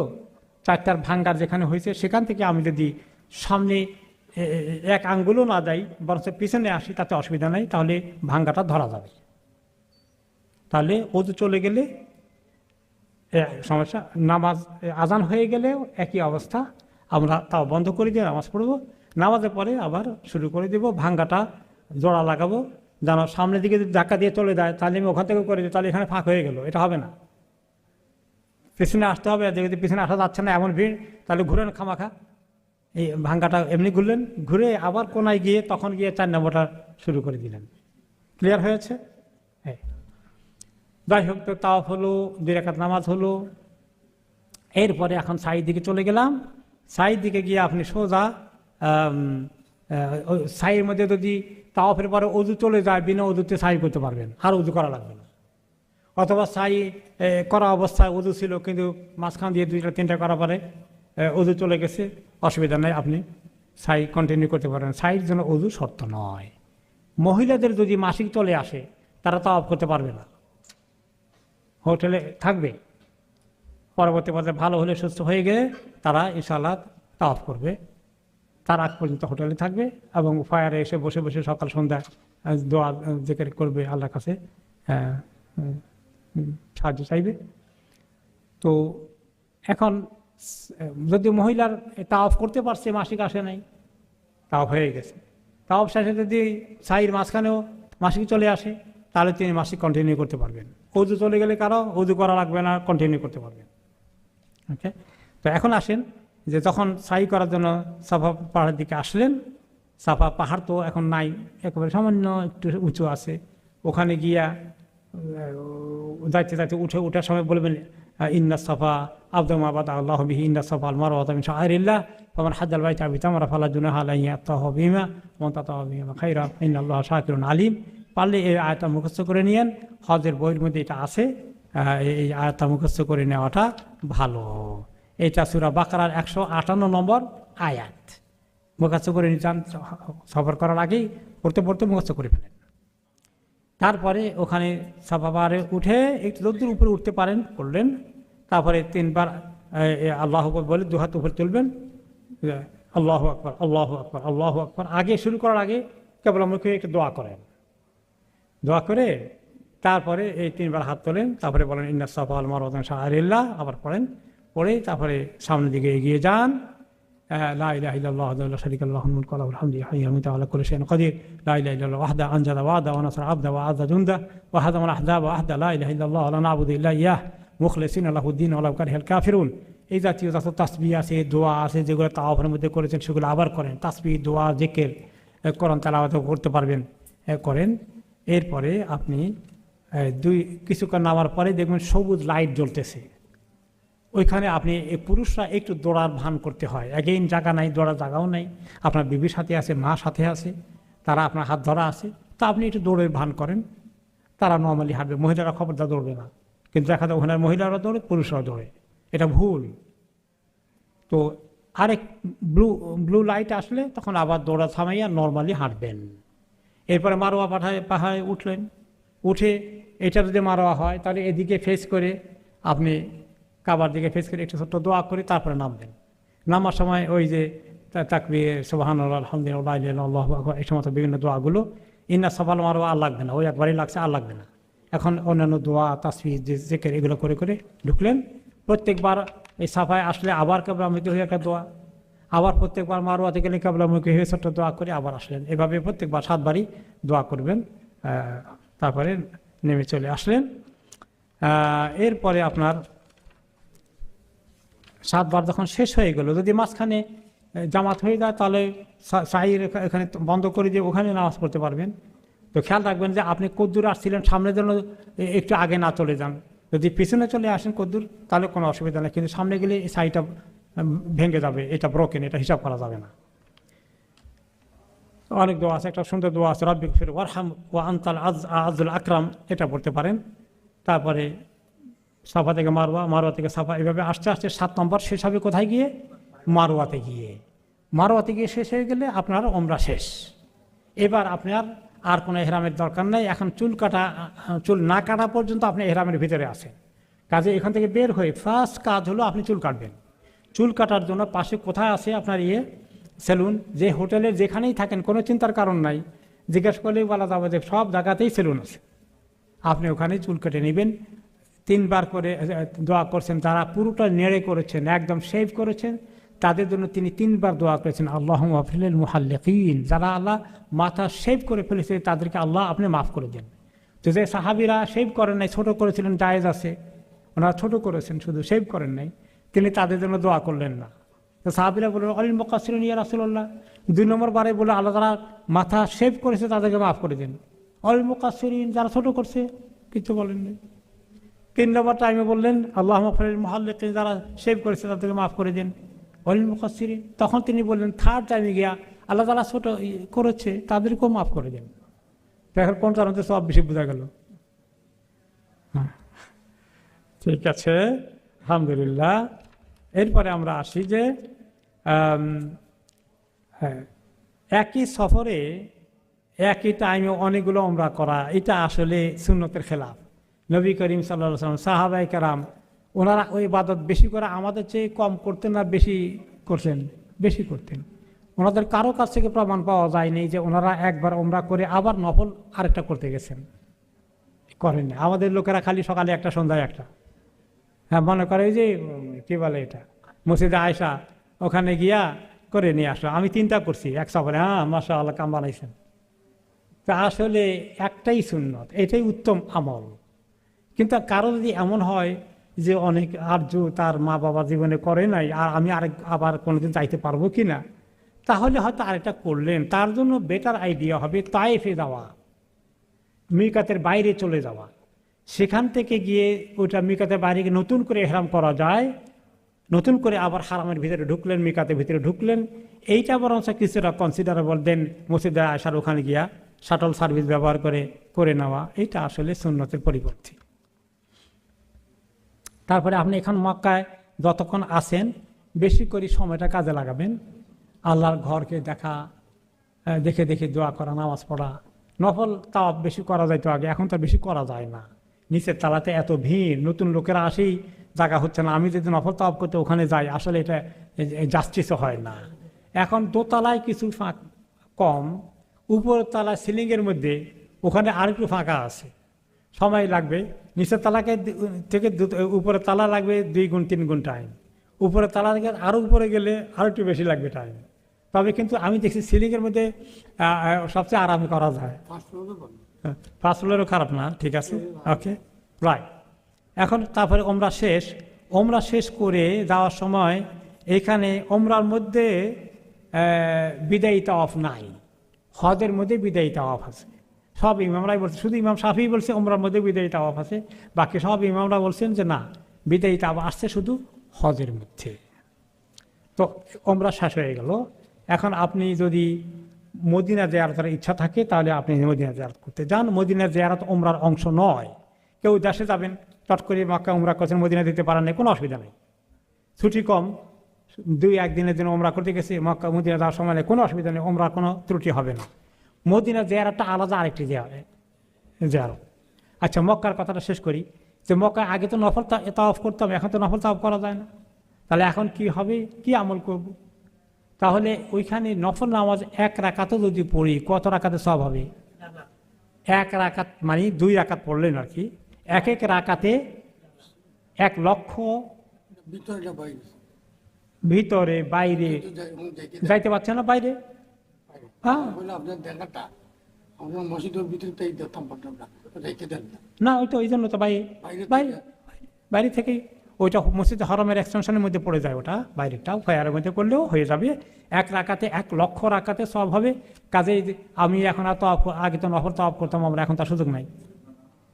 4টার ভাঙ্গার যেখানে হয়েছে সেখান থেকে আমি যদি সামনে 1 আঙ্গুলও না যাই, বরঞ্চ পিছনে আসি, তাতে অসুবিধা নেই, তাহলে ভাঙ্গাটা ধরা যাবে। তাহলে ওযু চলে গেলে সমস্যা, নামাজ আজান হয়ে গেলেও একই অবস্থা, আমরা তাও বন্ধ করে দিয়ে নামাজ পড়বো, নামাজের পরে আবার শুরু করে দেব, ভাঙ্গাটা জোড়া লাগাবো, যেন সামনের দিকে যদি ধাক্কা দিয়ে চলে যায়, তাহলে আমি ওখান থেকে করে দিই, তাহলে এখানে ফাঁক হয়ে গেল, এটা হবে না। পিছনে আসতে হবে, যদি পিছনে আসা যাচ্ছে না এমন ভিড়, তাহলে ঘুরেন খামাখা, এই ভাঙ্গাটা এমনি ঘুরলেন, ঘুরে আবার কোনায় গিয়ে তখন গিয়ে 4 নম্বরটা শুরু করে দিলেন। ক্লিয়ার হয়েছে? হ্যাঁ, যাই হোক, তো তাওয়াফ হলো, 2 রাকাত নামাজ হলো। এরপরে এখন সাইয়ের দিকে চলে গেলাম। সাইয়ের দিকে গিয়ে আপনি সোজা সাইয়ের মধ্যে যদি তাওয়াফের পরে ওযু চলে যায়, বিনা ওযুতে সাই করতে পারবেন, আর ওযু করা লাগবে না। অথবা সাই করা অবস্থায় ওযু ছিল, কিন্তু মাঝখান দিয়ে 2-3টা করার পরে ওযু চলে গেছে, অসুবিধা নেই, আপনি সাই কন্টিনিউ করতে পারেন। সাইয়ের জন্য ওযু শর্ত নয়। মহিলাদের যদি মাসিক চলে আসে, তারা তাওয়াফ করতে পারবে না, হোটেলে থাকবে, পরবর্তী পর্যায়ে ভালো হলে, সুস্থ হয়ে গেলে তারা ইনশাআল্লাহ তাওয়াফ করবে, তার আগ পর্যন্ত হোটেলে থাকবে এবং ফায়ারে এসে বসে বসে সকাল সন্ধ্যা দোয়া জিকির করবে, আল্লাহর কাছে সাহায্য চাইবে। তো এখন যদি মহিলার তাওয়াফ করতে পারছে, মাসিক আসে নাই, তাওয়াফ হয়ে গেছে, তাওয়াফ শেষে যদি সাইয়ের মাঝখানেও মাসিক চলে আসে, তাহলে তিনি মাসিক কন্টিনিউ করতে পারবেন। ওযু চলে গেলে কারো ওযু করা লাগবে না, কন্টিনিউ করতে পারবেন। ওকে, তো এখন আসেন যে যখন সাই করার জন্য সাফা পাহাড়ের দিকে আসলেন, সাফা পাহাড় তো এখন নাই, একেবারে সামান্য একটু উঁচু আছে, ওখানে গিয়া যাইতে যাইতে উঠার সময় বলবেন ইন্না সাফা আবদমা বাদা আল্লাহ বিহি ইন্না সাফা আল মারওয়া মিন শাআইরিল্লাহ ফামান হাজ্জাল বাইতা বিতামরা ফালা জুনাহা আলাইহি আত্তাহু বিমা ওয়া তাতাওয়া বিমা খাইরা ইন্নাল্লাহা শাকিরুন আলিম। পারলে এই আয়াতটা মুখস্থ করে নিয়েন, হজের বইয়ের মধ্যে এটা আছে, এই আয়াতটা মুখস্থ করে নেওয়াটা ভালো। এটা সূরা বাকারার 158 নম্বর আয়াত, মুখস্থ করে নিতাম, সফর করার আগেই পড়তে পড়তে মুখস্থ করে ফেলেন। তারপরে ওখানে সাফা পাহাড়ে উঠে একটু যতদূর উপরে উঠতে পারেন করলেন, তারপরে 3বার আল্লাহু আকবার বলে 2 হাত উপরে তুলবেন, আল্লাহু আকবার আল্লাহু আকবার আল্লাহু আকবার। আগে শুরু করার আগে কেবল মুখে একটু দোয়া করেন, দোয়া করে তারপরে এই 3বার হাত তোলেন, তারপরে বলেন ইন্না সাফা আল মারওয়া মিন শাআইরিল্লাহ, আবার পড়েন, পড়ে তারপরে সামনের দিকে এগিয়ে যান। লা ইলাহা ইল্লাল্লাহ ওয়াহদাহু লা শারীকা লাহু মুলকু ওয়া লাহুল হামদু ওয়া হুয়া আলা কুল্লি শাইইন কাদির। লা ইলাহা ইল্লাল্লাহ ওয়াহদাহু আনজালা ওয়া'দাহু ওয়া নাসারা 'abদাহু ওয়া আ'আযযা জুনদাহু ওয়া হাদামাল আহজাবা ওয়া আহদা লা ইলাহা ইল্লাল্লাহ ওয়া লা না'বুদু ইল্লা ইয়্যাহু মুখলিসিনা লাহুদ-দীন ওয়া লাউ কারিহাল কাফিরুন। এই জাতীয় যত তাসবিহ আছে, দোয়া আছে, যেগুলো তাওয়াফের মধ্যে করেছেন সেগুলো আবার করেন। তাসবিহ, দোয়া, জিকির, কোরআন তেলাওয়াত করতে পারবেন, করেন। এরপরে আপনি কিছুক্ষণ নামার পরে দেখবেন সবুজ লাইট জ্বলতেছে, ওইখানে আপনি পুরুষরা একটু দৌড়ার ভান করতে হয়। অ্যাগেইন জায়গা নাই, দৌড়ার জায়গাও নাই, আপনার বিবির সাথে আছে, মা সাথে আছে, তারা আপনার হাত ধরা আছে, তা আপনি একটু দৌড়ের ভান করেন। তারা নর্মালি হাঁটবে, মহিলারা খবরদার দৌড়বে না, কিন্তু দেখা যায় ওখানে মহিলারা দৌড়ে, পুরুষরা দৌড়ে, এটা ভুল। তো আরেক ব্লু লাইট আসলে তখন আবার দৌড়া থামাইয়া নর্মালি হাঁটবেন। এরপরে মারোয়া পাহাড়ে উঠলেন, উঠে এটা যদি মারোয়া হয় তাহলে এদিকে ফেস করে আপনি কাবার দিকে ফেস করে একটু ছোট্ট দোয়া করে তারপরে নামবেন। নামার সময় ওই যে তাকবীর, সুবহানাল্লাহ, আলহামদুলিল্লাহ, আল্লাহু আকবার, এই সমস্ত বিভিন্ন দোয়াগুলো, ইন্না সাফাল মারওয়া আর লাগবে না, ওই একবারই লাগছে, আর লাগবে না। এখন অন্যান্য দোয়া, তাসবিহ, জিকির এগুলো করে করে ঢুকলেন। প্রত্যেকবার এই সাফায় আসলে আবার কেবলামুখী হয়ে একটা দোয়া, আবার প্রত্যেকবার মারওয়াতে গেলে কেবলামুখী হয়ে ছোট্ট দোয়া করে আবার আসলেন। এভাবে প্রত্যেকবার 7 বারই দোয়া করবেন। তারপরে নেমে চলে আসলেন। এরপরে আপনার 7 বার যখন শেষ হয়ে গেল, যদি মাঝখানে জামাত হয়ে যায় তাহলে সাহির এখানে বন্ধ করে দিয়ে ওখানে নামাজ পড়তে পারবেন। তো খেয়াল রাখবেন যে আপনি কদ্দুর আসছিলেন, সামনের জন্য একটু আগে না চলে যান। যদি পিছনে চলে আসেন কদ্দুর তাহলে কোনো অসুবিধা নেই, কিন্তু সামনে গেলে এই সাইটা ভেঙে যাবে, এটা ব্রোকেন, এটা হিসাব করা যাবে না। অনেক দোয়া আছে, একটা সুন্দর দোয়া আছে, রব্বিক ফির ওয়ারহাম ওয়া আনতাল আযুল আকরাম, এটা পড়তে পারেন। তারপরে সাফা থেকে মারওয়া, মারওয়া থেকে সাফা, এভাবে আস্তে আস্তে 7 নম্বর শেষ হবে কোথায় গিয়ে? মারওয়াতে গিয়ে। মারওয়াতে গিয়ে শেষ হয়ে গেলে আপনার ওমরা শেষ। এবার আপনার আর কোনো এহরামের দরকার নেই। এখন চুল না কাটা পর্যন্ত আপনি এহরামের ভিতরে আছেন। কাজে এখান থেকে বের হয়ে ফার্স্ট কাজ হলো আপনি চুল কাটবেন। চুল কাটার জন্য পাশে কোথায় আছে আপনার সেলুন, যে হোটেলের যেখানেই থাকেন কোনো চিন্তার কারণ নাই, জিজ্ঞেস করলেই বলা যাবে যে সব জায়গাতেই সেলুন আছে। আপনি ওখানে চুল কেটে নেবেন। 3 বার করে দোয়া করছেন, যারা পুরোটা নেড়ে করেছেন, একদম শেভ করেছেন, তাদের জন্য তিনি 3 বার দোয়া করেছেন, আল্লাহুম্মা আফরিল মুহাল্লিকিন, যারা আল্লাহ মাথা শেভ করে ফেলেছে তাদেরকে আল্লাহ আপনি মাফ করে দেন। তো যে সাহাবিরা শেভ করেন নাই, ছোট করেছিলেন, জায়েজ আছে, ওনারা ছোট করেছেন, শুধু শেভ করেন নাই, তিনি তাদের জন্য দোয়া করলেন না। তো সাহাবিরা বললেন অল মুকাসসিরিন ইয়া রাসূলুল্লাহ, 2 নম্বর বারে বলে আল্লাহ যারা মাথা শেভ করেছে তাদেরকে মাফ করে দেন। অল মুকাসসিরিন, যারা ছোট করছে কিছু বলেন নাই। 3 নম্বর টাইমে বললেন আল্লাহুম্মা আফরিল মুহাল্লিকিন, যারা শেভ করেছে তাদেরকে মাফ করে দেন। অল মুকাসসিরিন, তখন তিনি বললেন 3rd টাইমে গিয়া আল্লাহ যারা ছোট করেছে তাদেরকেও মাফ করে দেন। এখন কোনটার মধ্যে সব বেশি বোঝা গেল? ঠিক আছে, আলহামদুলিল্লাহ। এরপরে আমরা আসি যে একই সফরে একই টাইমে অনেকগুলো ওমরা করা, এটা আসলে সুন্নতের খেলাফ। নবী করিম সাল্লাল্লাহু আলাইহি ওয়াসাল্লাম, সাহাবায়ে কেরাম, ওনারা ওই ইবাদত বেশি করে আমাদের চেয়ে কম করতেন না বেশি করতেন? বেশি করতেন। ওনাদের কারো কাছ থেকে প্রমাণ পাওয়া যায়নি যে ওনারা একবার ওমরা করে আবার নফল আরেকটা করতে গেছেন, করেন না। আমাদের লোকেরা খালি সকালে একটা, সন্ধ্যায় একটা। হ্যাঁ, মনে করে যে কি বলে এটা, মসজিদে আয়েশা, ওখানে গিয়া করে নিয়ে আসলো, আমি 3টা করছি এক সফরে, হ্যাঁ মাশাআল্লাহ কাম বানাইছেন। তা আসলে একটাই সুন্নত, এটাই উত্তম আমল। কিন্তু কারো যদি এমন হয় যে অনেক আর্য তার মা বাবা জীবনে করে নাই, আর আমি আবার কোনোদিন যাইতে পারবো কি না, তাহলে হয়তো আরেকটা করলেন। তার জন্য বেটার আইডিয়া হবে তায়েফে যাওয়া, মিকাতের বাইরে চলে যাওয়া। সেখান থেকে গিয়ে ওইটা মিকাতের বাইরে গিয়ে নতুন করে ইহরাম করা যায়, নতুন করে আবার হারামের ভিতরে ঢুকলেন, মিকাতের ভিতরে ঢুকলেন। এইটা বরং কিছুটা কনসিডারেবল দেন মসজিদে আয়েশার ওখানে গিয়া শাটল সার্ভিস ব্যবহার করে নেওয়া, এইটা আসলে সুন্নতের পরিপন্থী। তারপরে আপনি এখন মক্কায় যতক্ষণ আছেন বেশি করে সময়টা কাজে লাগাবেন। আল্লাহর ঘরকে দেখে দেখে দোয়া করা, নামাজ পড়া, নফল তাওয়াফ বেশি করা যাইতো আগে, এখন তো বেশি করা যায় না। নিচের তালাতে এত ভিড়, নতুন লোকেরা আসেই জায়গা হচ্ছে না। আমি যদি নফল তাওয়াফ করতে ওখানে যাই, আসলে এটা জাস্টিসও হয় না। এখন দোতলায় কিছু ফাঁক কম, উপর তলায় সিলিংয়ের মধ্যে ওখানে আরেকটু ফাঁকা আছে, সময় লাগবে। নিচের তালাকে থেকে উপরে তালা লাগবে 2 গুণ 3 গুণ টাইম, উপরে তালা থেকে আরও উপরে গেলে আরও একটু বেশি লাগবে টাইম। তবে কিন্তু আমি দেখছি সিলিংয়ের মধ্যে সবচেয়ে আরামে করা যায়। 5 ফ্লোরেরও খারাপ না, ঠিক আছে, ওকে রাইট। এখন তারপরে ওমরা শেষ করে যাওয়ার সময় এখানে ওমরার মধ্যে বিদায়ী তাওয়াফ নাই, হজের মধ্যে বিদায়ী তাওয়াফ আছে। সব ইমামরাই বলছে, শুধু ইমাম শাফিঈ বলছে ওমরার মধ্যে বিদায়ী তাওয়াফ আছে, বাকি সব ইমামরা বলছেন যে না, বিদায়ী তাওয়াফ আসছে শুধু হজের মধ্যে। তো ওমরা শেষ হয়ে গেল। এখন আপনি যদি মদিনা জিয়ারতের ইচ্ছা থাকে তাহলে আপনি মদিনা জিয়ারত করতে যান। মদিনা জিয়ারত ওমরার অংশ নয়। কেউ দেশে যাবেন, চট করে মক্কা ওমরা করছেন, মদিনা দিতে পারেন না, কোনো অসুবিধা নেই। ছুটি কম, 2-1 দিনের জন্য ওমরা করতে গেছি, মক্কা মদিনা যাওয়ার সময় নেই, কোনো অসুবিধা নেই, ওমরার কোনো ত্রুটি হবে না। মদিনা জিয়ারতটা আলাদা আরেকটি জিয়ারত। আচ্ছা, মক্কার কথাটা শেষ করি যে মক্কায় আগে তো নফল তাওয়াফ করতাম, এখন তো নফল তাওয়াফ করা যায় না। তাহলে এখন কি হবে, কি আমল করব? তাহলে ওইখানে নফল নামাজ 1 রাকাতও যদি পড়ি, কত রাকাতে সওয়াব হবে? 1 রাকাত মানে 2 রাকাত পড়লেন আর কি, 1 রাকাতে 1 লক্ষ। ভিতরে বাইরে যাইতে পারছে না, বাইরে। হ্যাঁ, রেখে দেন না? না, ওইটা ওই জন্য তো বাইরে বাইরে বাইরে থেকেই ওইটা মসজিদ হারামের এক্সটেনশনের মধ্যে পড়ে যায়, ওটা বাইরেটাও ফায়ারের মধ্যে করলেও হয়ে যাবে। 1 রাকাতে 1 লক্ষ রাকাতে সব হবে। কাজেই আমি এখন আর তওয়াফ, আগে তো নফল তওয়াফ করতাম আমরা, এখন তার সুযোগ নাই।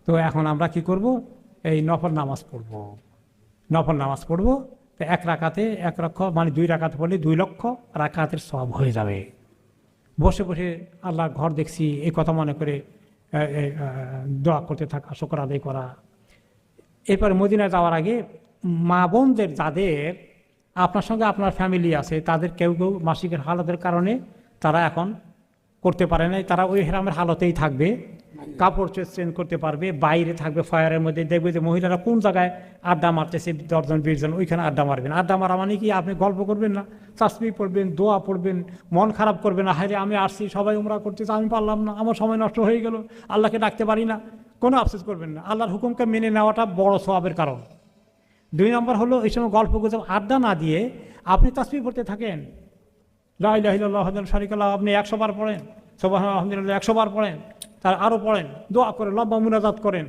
তো এখন আমরা কি করব, এই নফল নামাজ পড়ব, নফল নামাজ পড়ব। তো 1 রাকাতে 1 লক্ষ মানে 2 রাকাত পড়লে 2 লক্ষ রাকাতের সব হয়ে যাবে। বসে বসে আল্লাহর ঘর দেখছি এই কথা মনে করে দোয়া করতে থাকা, শুকর আদায় করা। এরপরে মদিনায় যাওয়ার আগে মা বোনদের যাদের আপনার সঙ্গে আপনার ফ্যামিলি আছে, তাদের কেউ কেউ মাসিকের হালতের কারণে তারা এখন করতে পারে না, তারা ওই হেরামের হালতেই থাকবে, কাপড় চেঞ্জ করতে পারবে, বাইরে থাকবে ফায়ারের মধ্যে। দেখবে যে মহিলারা কোন জায়গায় আড্ডা মারতেছে, 10 জন 20 জন, ওইখানে আড্ডা মারবেন। আড্ডা মারা মানে কি, আপনি গল্প করবেন না, তাসবিহ পড়বেন, দোয়া পড়বেন, মন খারাপ করবেন না, হায়রে আমি আসছি সবাই উমরা করতেছে, আমি পারলাম না, আমার সময় নষ্ট হয়ে গেল, আল্লাহকে ডাকতে পারি না, কোনো আফসোস করবেন না। আল্লাহর হুকুমকে মেনে নেওয়াটা বড় সওয়াবের কারণ। 2 নম্বর হলো এই সময় গল্প গুজব আড্ডা না দিয়ে আপনি তাসবিহ পড়তে থাকেন, লা ইলাহা ইল্লাল্লাহু ওয়াহদাহু লা শারীকা লাহু, আপনি 100 বার পড়েন, সুবহানাল্লাহ আলহামদুলিল্লাহ 100 বার পড়েন, তার আরও পড়েন, দোয়া করেন, লম্বা মুনাজাত করেন।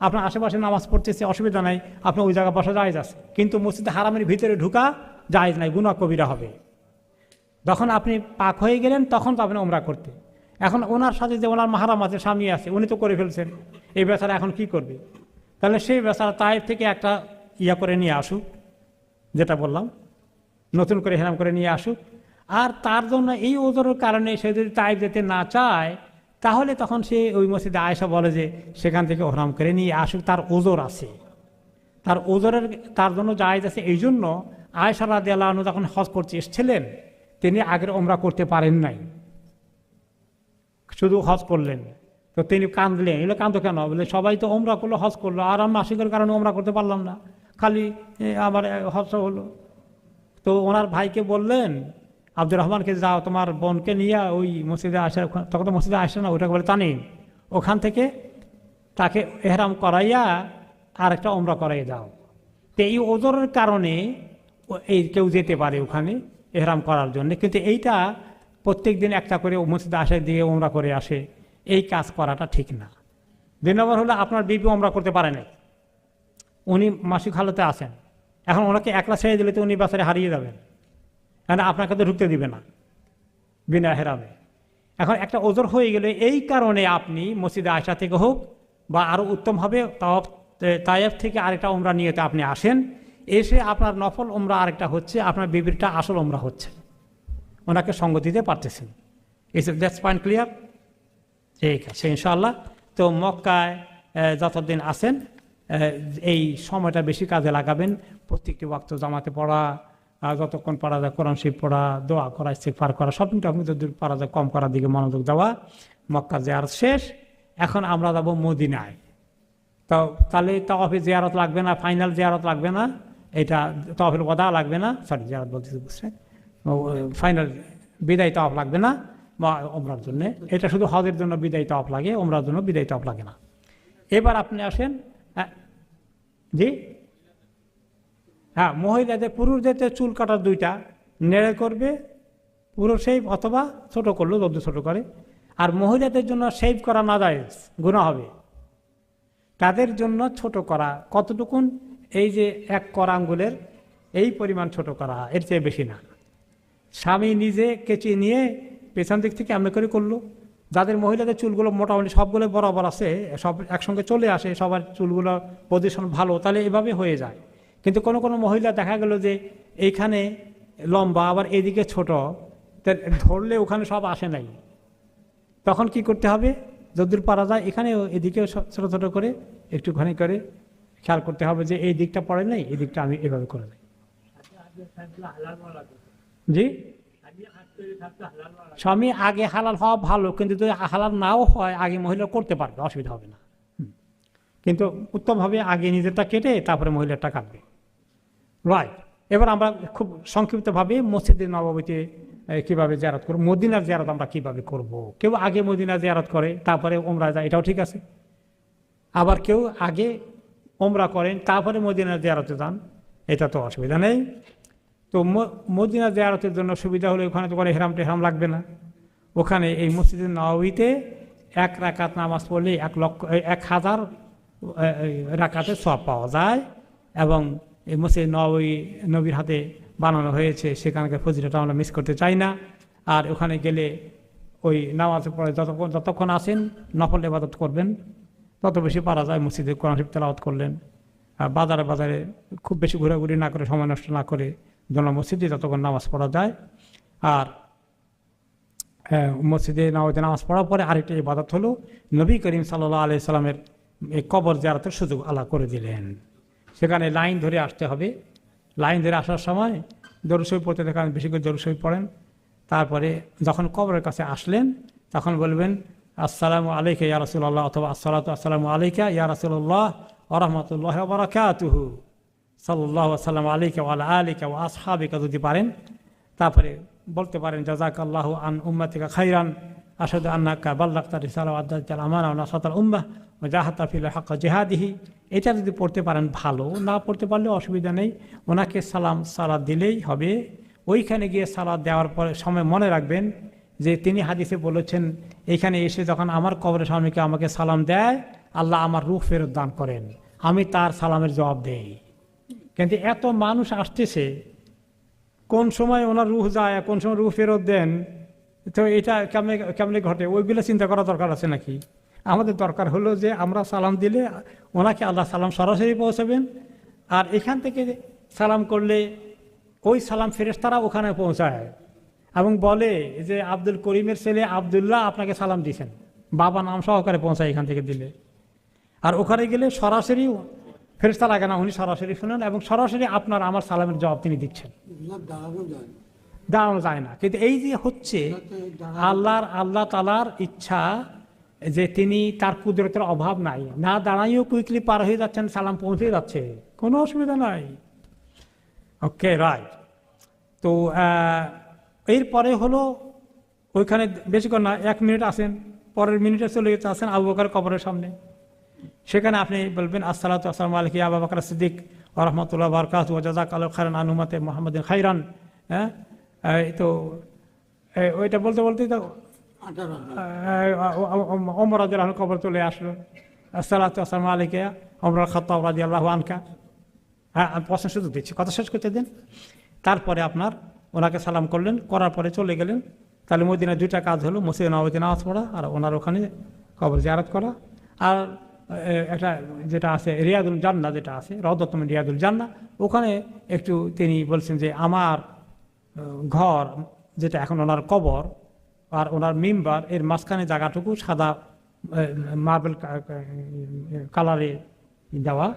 আপনার আশেপাশে নামাজ পড়তেছে, অসুবিধা নাই, আপনি ওই জায়গায় বসা জায়েজ আছে। কিন্তু মসজিদে হারামের ভিতরে ঢুকা জায়েজ নাই, গুনাহ কবিরা হবে। যখন আপনি পাক হয়ে গেলেন তখন তো আপনি উমরা করতে। এখন ওনার সাথে যে ওনার মাহারাম আছে, স্বামী আছে, উনি তো করে ফেলছেন, এই বেচারা এখন কি করবে? তাহলে সেই বেচারা তাইফ থেকে একটা ইয়া করে নিয়ে আসুক, যেটা বললাম, নতুন করে হেরাম করে নিয়ে আসুক। আর তার জন্য এই ওজরের কারণে সে যদি তাইফ যেতে না চায়, তাহলে তখন সে ওই মসজিদে আয়েশা বলে যে সেখান থেকে হেরাম করে নিয়ে আসুক, তার ওজর আছে, তার ওজরের তার জন্য জায়েজ আছে। এই জন্য আয়েশা রাদিয়াল্লাহু আনহা যখন হজ করতে এসেছিলেন, তিনি আগের ওমরা করতে পারেন নাই, শুধু হজ করলেন। তো তিনি কাঁদলেন, এগুলো কাঁদো কেন? বলে সবাই তো ওমরা করলো, হজ করলো, আর আমি মাসিকের কারণে ওমরা করতে পারলাম না, খালি আমার হজ হলো। তো ওনার ভাইকে বললেন, আব্দুর রহমানকে, যাও তোমার বোনকে নিয়ে ওই মসজিদে আসা, তখন তো মসজিদে আসে না, ওটাকে বলে তানিম, ওখান থেকে তাকে এহরাম করাইয়া আর একটা ওমরা করাইয়া দাও। তো এই ওজরের কারণে এই কেউ যেতে পারে ওখানে এহরাম করার জন্য, কিন্তু এইটা প্রত্যেক দিন একটা করে মসজিদে আসার দিকে ওমরা করে আসে, এই কাজ করাটা ঠিক না। 2 নম্বর হলো আপনার বিবি ওমরা করতে পারে না, উনি মাসিক হালতে আছেন, এখন ওনাকে একলা ছেড়ে দিলে তো উনি বাসারে হারিয়ে যাবেন, কারণ আপনাকে তো ঢুকতে দিবে না বিনা হেরামে। এখন একটা ওজর হয়ে গেলে এই কারণে আপনি মসজিদে আয়সা থেকে হোক বা আরও উত্তমভাবে তায়েফ থেকে আরেকটা ওমরা নিয়েতে আপনি আসেন, এসে আপনার নফল ওমরা আরেকটা হচ্ছে, আপনার বিবিরটা আসল ওমরা হচ্ছে, ওনাকে সঙ্গ দিতে পারতেছেন। That's point clear? ঠিক আছে ইনশাআল্লাহ। তো মক্কায় যতদিন আসেন এই সময়টা বেশি কাজে লাগাবেন, প্রত্যেকটি ওয়াক্ত জামাতে পড়া, যতক্ষণ পারা যায় কোরআন শরীফ পড়া, দোয়া করা, ইস্তিগফার করা, সবটা আপনি যদি পারা যায় কম করার দিকে মনোযোগ দেওয়া। মক্কা জিয়ারত শেষ, এখন আমরা যাব মদিনায়। তো তাহলে তাওয়াফে জিয়ারত লাগবে না, ফাইনাল জিয়ারত লাগবে না, এটা তাওয়াফের ওয়াদা লাগবে না, সরি জিয়ারত বলতেছি বুঝছেন, ফাইনাল বিদায় তাওয়াফ লাগবে না ওমরার জন্য, এটা শুধু হজের জন্য বিদায় তাওয়াফ লাগে, ওমরার জন্য বিদায় তাওয়াফ লাগে না। এবার আপনি আসেন, জি হ্যাঁ, মহিলাদের, পুরুষদের চুল কাটার 2টা, নেড়ে করবে পুরো শেভ, অথবা ছোট করলো যদি ছোট করে। আর মহিলাদের জন্য শেভ করা না যায়, গুনাহ হবে। তাদের জন্য ছোট করা কতটুকুন, এই যে 1 করা আঙ্গুলের এই পরিমাণ ছোট করা, এর চেয়ে বেশি না। স্বামী নিজে কেচে নিয়ে পেছন দিক থেকে এমনি করে করলো। যাদের মহিলাদের চুলগুলো মোটামুটি সবগুলো বরাবর আছে, সব একসঙ্গে চলে আসে, সবার চুলগুলো পজিশন ভালো, তাহলে এভাবে হয়ে যায়। কিন্তু কোনো কোনো মহিলা দেখা গেল যে এইখানে লম্বা, আবার এদিকে ছোট, ধরলে ওখানে সব আসে নাই, তখন কি করতে হবে? যদ্দূর পারা যায় এখানেও এদিকেও ছোটো ছোটো করে একটুখানি করে খেয়াল করতে হবে যে এই দিকটা পড়ে নাই, এই দিকটা আমি এভাবে করে দিই। জি, স্বামী আগে হালাল হওয়া ভালো, কিন্তু যদি হালাল নাও হয় আগে মহিলা করতে পারবে, অসুবিধা হবে না। কিন্তু উত্তমভাবে আগে নিজেরটা কেটে তারপরে মহিলারটা কাটবে। রাইট, এবার আমরা খুব সংক্ষিপ্তভাবে মসজিদে নববীতে কীভাবে জিয়ারত করব, মদিনার জিয়ারত আমরা কীভাবে করব। কেউ আগে মদিনা জিয়ারত করে তারপরে ওমরা যায়, এটাও ঠিক আছে। আবার কেউ আগে ওমরা করেন তারপরে মদিনার জিয়ারতে যান, এটা তো অসুবিধা নেই। তো মদিনা জিয়ারতের জন্য সুবিধা হলে ওখানে তো করে হেরাম টেহরাম লাগবে না। ওখানে এই মসজিদে নববীতে এক রাকাত নামাজ পড়লে 1,000 রাকাতের সওয়াব পাওয়া যায়। এবং এই মসজিদ নবীর হাতে বানানো হয়েছে, সেখানকার ফজিলতটা আমরা মিস করতে চাই না। আর ওখানে গেলে ওই নামাজের পরে যতক্ষণ আসেন নফল ইবাদত করবেন, তত বেশি পারা যায়। মসজিদে কোরআন শরীফ তেলাওয়াত করলেন, বাজারে বাজারে খুব বেশি ঘোরাঘুরি না করে, সময় নষ্ট না করে জন্য মসজিদে যতক্ষণ নামাজ পড়া যায়। আর মসজিদে নববীতে নামাজ পড়ার পরে আরেকটা ইবাদত হলো, নবী করিম সাল্লাল্লাহু আলাইহি সাল্লামের এই কবর জিয়ারতের সুযোগ আল্লাহ করে দিলেন। সেখানে লাইন ধরে আসতে হবে। লাইন ধরে আসার সময় দরুদ শরীফ পড়তে দেখেন, বেশি করে দরুদ শরীফ পড়েন। তারপরে যখন কবরের কাছে আসলেন তখন বলবেন আসসালামু আলাইকা ইয়া রাসূলুল্লাহ, অথবা আসসালামু আলাইকা ইয়া রাসূলুল্লাহ ওয়া রাহমাতুল্লাহি ওয়া বারাকাতুহু সাল্লাল্লাহু আলাইহি আলাইকা ওয়া আলা আলিকা ওয়া আসহাবিকা যদি পারেন। তারপরে বলতে পারেন জাযাকাল্লাহু আন উম্মাতিকা খাইরান, আশহাদু আন্নাকা বাল্লাগতা রিসালাতা ওয়া আদ্দাইতাল আমানা ওয়া নাসাতাল উম্মাহ ওয়া জাহাদতা ফিল্লাহি হাক্কা জিহাদিহি। এটা যদি পড়তে পারেন ভালো, না পড়তে পারলে অসুবিধা নেই। ওনাকে সালাদ দিলেই হবে। ওইখানে গিয়ে সালাদ দেওয়ার পরে সময় মনে রাখবেন যে তিনি হাদিসে বলেছেন, এইখানে এসে যখন আমার কবরের স্বামীকে আমাকে সালাম দেয়, আল্লাহ আমার রূহ ফেরত দান করেন, আমি তার সালামের জবাব দেই। কিন্তু এত মানুষ আসতেছে, কোন সময় ওনার রূহ যায়, কোন সময় রূহ ফেরত দেন, তো এটা কেমনে ঘটে? ওইগুলো চিন্তা করা দরকার আছে নাকি? আমাদের দরকার হলো যে আমরা সালাম দিলে ওনাকে আল্লাহ সালাম সরাসরি পৌঁছাবেন, আর এখান থেকে সালাম করলে ওই সালাম ফেরেশতারা ওখানে পৌঁছায় এবং বলে যে আব্দুল করিমের ছেলে আব্দুল্লাহ আপনাকে সালাম দিয়েছেন, বাবা নাম সহকারে পৌঁছায় এখান থেকে দিলে। আর ওখানে গেলে সরাসরি ফেরেশতা লাগে না, উনি সরাসরি শুনেন এবং সরাসরি আপনার আমার সালামের জবাব তিনি দিচ্ছেন। দাঁড়ানো যায় না। কিন্তু এই যে হচ্ছে আল্লাহ তাআলার ইচ্ছা যে তিনি তার কুদরতের অভাব নাই, না দাঁড়াইও কুইকলি পার হয়ে যাচ্ছেন, সালাম পৌঁছে যাচ্ছে, কোনো অসুবিধা নাই। ওকে, রাইট। তো এরপরে হলো ওইখানে বেশিক্ষণ না, 1 মিনিট আসেন, পরের মিনিটে চলে যেতে আসেন আবু বকর কবরের সামনে। সেখানে আপনি বলবেন আসসালাতু আসসালামু আলাইকা ইয়া আবু বকর সিদ্দিক ওয়া রাহমাতুল্লাহি ওয়া বারাকাতুহু ওয়া জাযাকাল্লাহু খাইরান আন উম্মতি মুহাম্মাদিন খাইরান। হ্যাঁ, তো ওইটা বলতে বলতেই তো ওমর রাদিয়াল্লাহু আনহু কবর চলে আসলো। আসসালাতু আসসালামু আলাইকা ওমর খাত্তাব রাদিয়াল্লাহু আনহু। হ্যাঁ, আমি প্রশ্ন শুধু দিচ্ছি, কথা শেষ করতে দেন। তারপরে আপনার ওনাকে সালাম করলেন, করার পরে চলে গেলেন। তাহলে মদিনায় 2টা কাজ হলো, মসজিদে নববীতে নামাজ পড়া আর ওনার ওখানে কবর জিয়ারত করা। আর একটা যেটা আছে রিয়াদুল জান্নাহ, যেটা আছে রওদাতুম মিন রিয়াদুল জান্নাহ, ওখানে একটু তিনি বলছেন যে আমার ঘর যেটা এখন ওনার কবর আর ওনার মিম্বার এর মাঝখানে জায়গাটুকু সাদা মার্বেল কালারে দেওয়া,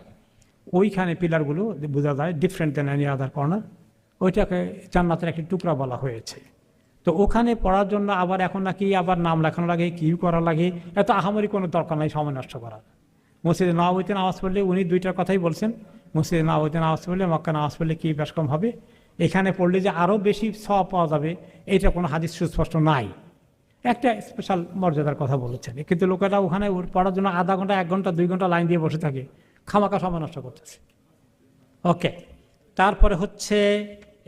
ওইখানে পিলারগুলো বোঝা যায় different than any other corner, ওইটাকে জান্নাতের একটি টুকরা বলা হয়েছে। তো ওখানে পড়ার জন্য আবার এখন নাকি আবার নাম লেখানো লাগে, কি করা লাগে, এত আহামরি কোনো দরকার নাই সময় নষ্ট করার। মসজিদে নববীতে নামাজ পড়লে উনি 2টার কথাই বলছেন, মসজিদে নববীতে নামাজ পড়লে মক্কা নামাজ পড়লে কি বেশ কম হবে, এখানে পড়লে যে আরও বেশি সওয়াব পাওয়া যাবে এটা কোনো হাদিস সুস্পষ্ট নাই। একটা স্পেশাল মর্যাদার কথা বলেছেন, কিন্তু লোকেরা ওখানে পড়ার জন্য আধা ঘন্টা 1 ঘন্টা 2 ঘন্টা লাইন দিয়ে বসে থাকে, খামাকা সময় নষ্ট করতেছে। ওকে, তারপরে হচ্ছে